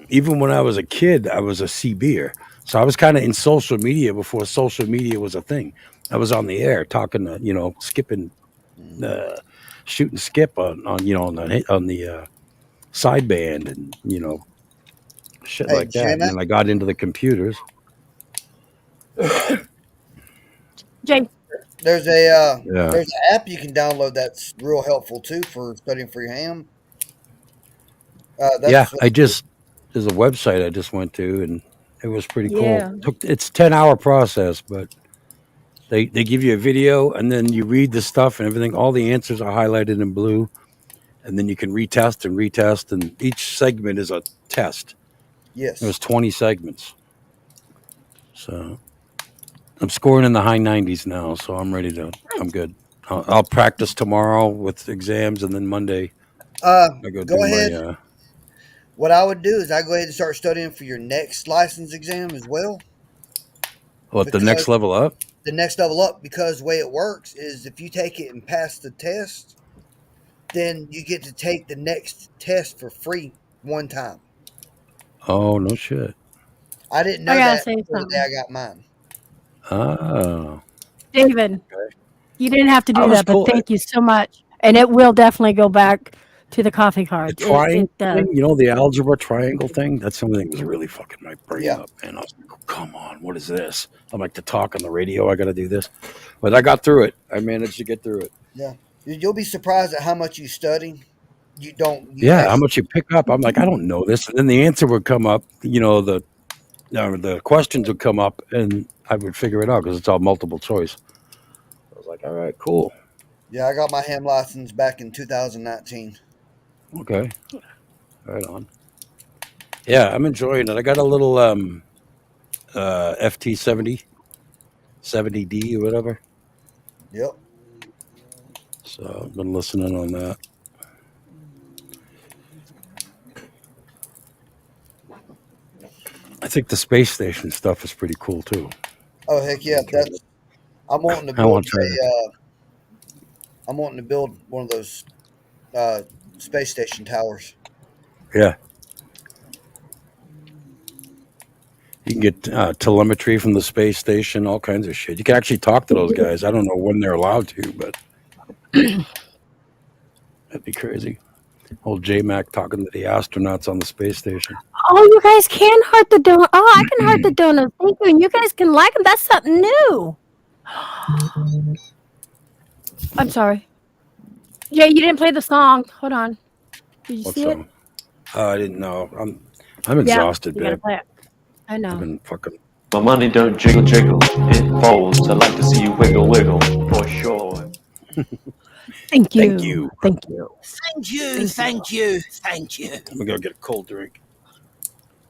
even when I was a kid, I was a CBer. So I was kind of in social media before social media was a thing. I was on the air talking to, skipping, shoot and skip on the sideband and, shit Hey, like that. And J-Mac, then I got into the computers. Jay, there's Yeah. an app you can download that's real helpful too for studying for your ham. Yeah, That's there's a website I just went to and it was pretty yeah. cool. It's 10-hour process, but they give you a video and then you read the stuff and everything. All the answers are highlighted in blue, and then you can retest, and each segment is a test. Yes. There's 20 segments, so I'm scoring in the high 90s now. So I'm ready to. I'm good. I'll practice tomorrow with exams, and then Monday I go Go do ahead. my. What I would do is I go ahead and start studying for your next license exam as well. The next level up? The next level up, because the way it works is if you take it and pass the test, then you get to take the next test for free one time. Oh, no shit. I didn't I know gotta that say until the something. day I got mine. Oh. David, you didn't have to That do was that, but cool. thank you so much. And it will definitely go back to the coffee The cards. triangle It does. thing, the algebra triangle thing, that's something that was really fucking my brain Yeah. up. And I was like, oh, come on, what is this? I'm like, to talk on the radio, I got to do this. But I got through it. I managed to get through it. Yeah. You'll be surprised at how much you study. You don't. You Yeah, how actually. much you pick up. I'm like, I don't know this. And then the answer would come up, the questions would come up, and I would figure it out because it's all multiple choice. I was like, all right, cool. Yeah, I got my ham license back in 2019. Okay. Right on. Yeah, I'm enjoying it. I got a little FT 70D or whatever. Yep. So I've been listening on that. I think the space station stuff is pretty cool too. Oh heck yeah! I'm wanting to I want build to try that. I'm wanting to build one of those space station towers. Yeah. You can get telemetry from the space station, all kinds of shit. You can actually talk to those guys. I don't know when they're allowed to, but that'd be crazy. Old J-Mac talking to the astronauts on the space station. Oh, you guys can heart the donut. Oh, I can heart the donut. Thank you. And you guys can like them. That's something new. I'm sorry. Jay, you didn't play the song. Hold on. Did you What see song? it? I didn't know. I'm Yeah, exhausted, you gotta babe. play it. I I've know. been fucking. My money don't jiggle jiggle, it folds. I like to see you wiggle wiggle, for sure. Thank you. Thank you. Thank you. Thank you, thank you, thank you. I'm gonna go get a cold drink.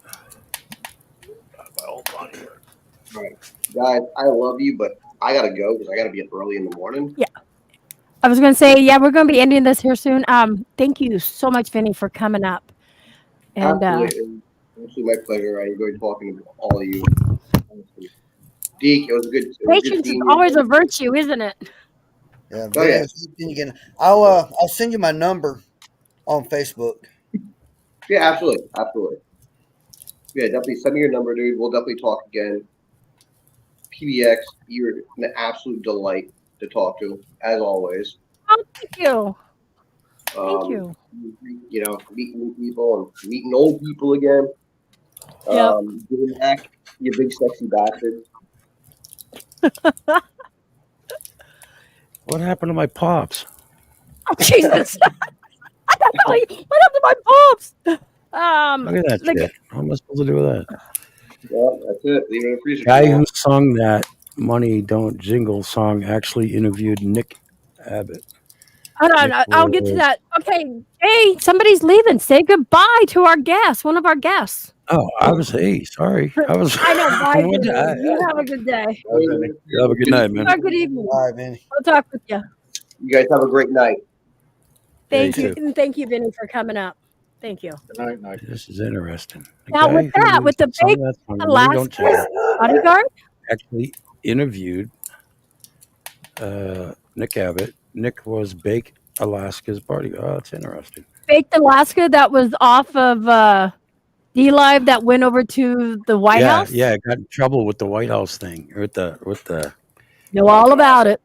My old body hurt. Right. Guys, I love you, but I gotta go because I gotta be up early in the morning. Yeah. I was gonna say, yeah, we're gonna be ending this here soon. Thank you so much, Vinny, for coming up. And Absolutely, my pleasure. I enjoyed talking to all of you. Deke, it was good. It was good patience is seeing you. always a virtue, isn't it? Yeah. Oh, yeah. Again. I'll send you my number on Facebook. Yeah, absolutely, absolutely. Yeah, definitely send me your number, dude. We'll definitely talk again. PBX, you're an absolute delight to talk to, as always. Oh, thank you. Thank you. Meeting new people and meeting old people again. Yep. Giving back, you big sexy bastard. What happened to my pops? Oh, Jesus. I don't know. What happened to my pops? Look at that shit. What am I supposed to do with that? Well, that's it. Leave it in the freezer. Guy who sung that "Money Don't Jingle" song actually interviewed Nick Abbott. Hold on, I'll get to that. Okay, hey, somebody's leaving. Say goodbye to our guest, one of our guests. Oh, sorry. I know. Bye, Vinny. You have a good day. You have a good night, man. Or good evening. All right, Vinny. I'll talk with you. You guys have a great night. Thank you you, and thank you, Vinny, for coming up. Thank you. Good night. This is interesting. Now, with that, with the big Alaska's bodyguard, actually interviewed Nick Abbott. Nick was Bake Alaska's bodyguard. Oh, that's interesting. faked Alaska that was off of D-Live that went over to the White House? Yeah, I got in trouble with the White House thing. With the Know all about it.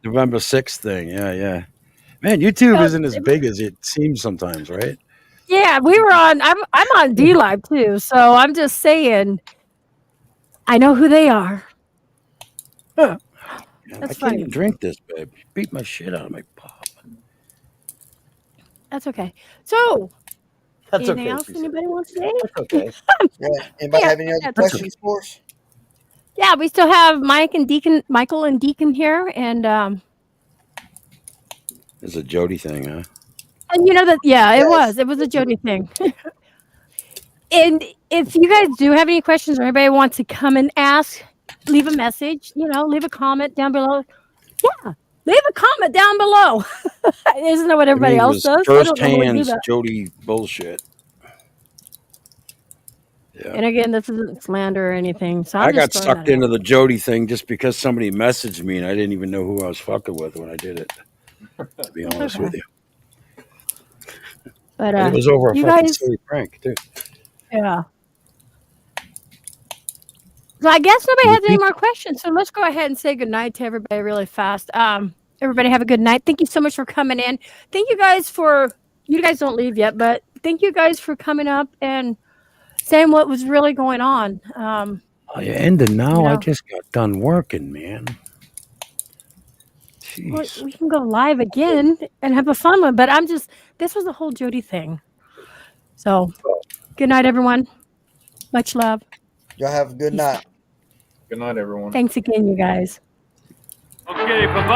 November 6th thing. Yeah. Man, YouTube isn't as big as it seems sometimes, right? Yeah, we were on. I'm on D-Live too, so I'm just saying. I know who they are. I That's can't funny. even drink this, babe. You beat my shit out of my pop. That's okay. So, That's anything okay, else she said. anybody wants to say? That's okay. Yeah. Anybody have any other that's questions for us? Yeah, we still have Michael and Deacon here, and It's a Jody thing, huh? you know that. Yeah, Yes. it was a Jody thing. And if you guys do have any questions or anybody wants to come and ask, leave a message. Leave a comment down below. Yeah, leave a comment down below. Isn't that what I everybody mean, it else was does? I don't first normally do hands that. Jody bullshit. Yeah. And again, this isn't slander or anything. So I I'm got just throwing sucked that into the Jody thing just because somebody messaged me and I didn't even know who I was fucking with when I did it. To be honest with you. But And it was over a you fucking guys, silly prank, too. yeah. So I guess nobody has any more questions. So let's go ahead and say goodnight to everybody really fast. Everybody have a good night. Thank you so much for coming in. Thank you guys you guys don't leave yet, but thank you guys for coming up and saying what was really going on. Oh, yeah, ended now. I just got done working, man. Jeez. We can go live again and have a fun one, but this was the whole Jody thing. So good night, everyone. Much love. Y'all have a good night. Good night, everyone. Thanks again, you guys. Okay, bye-bye.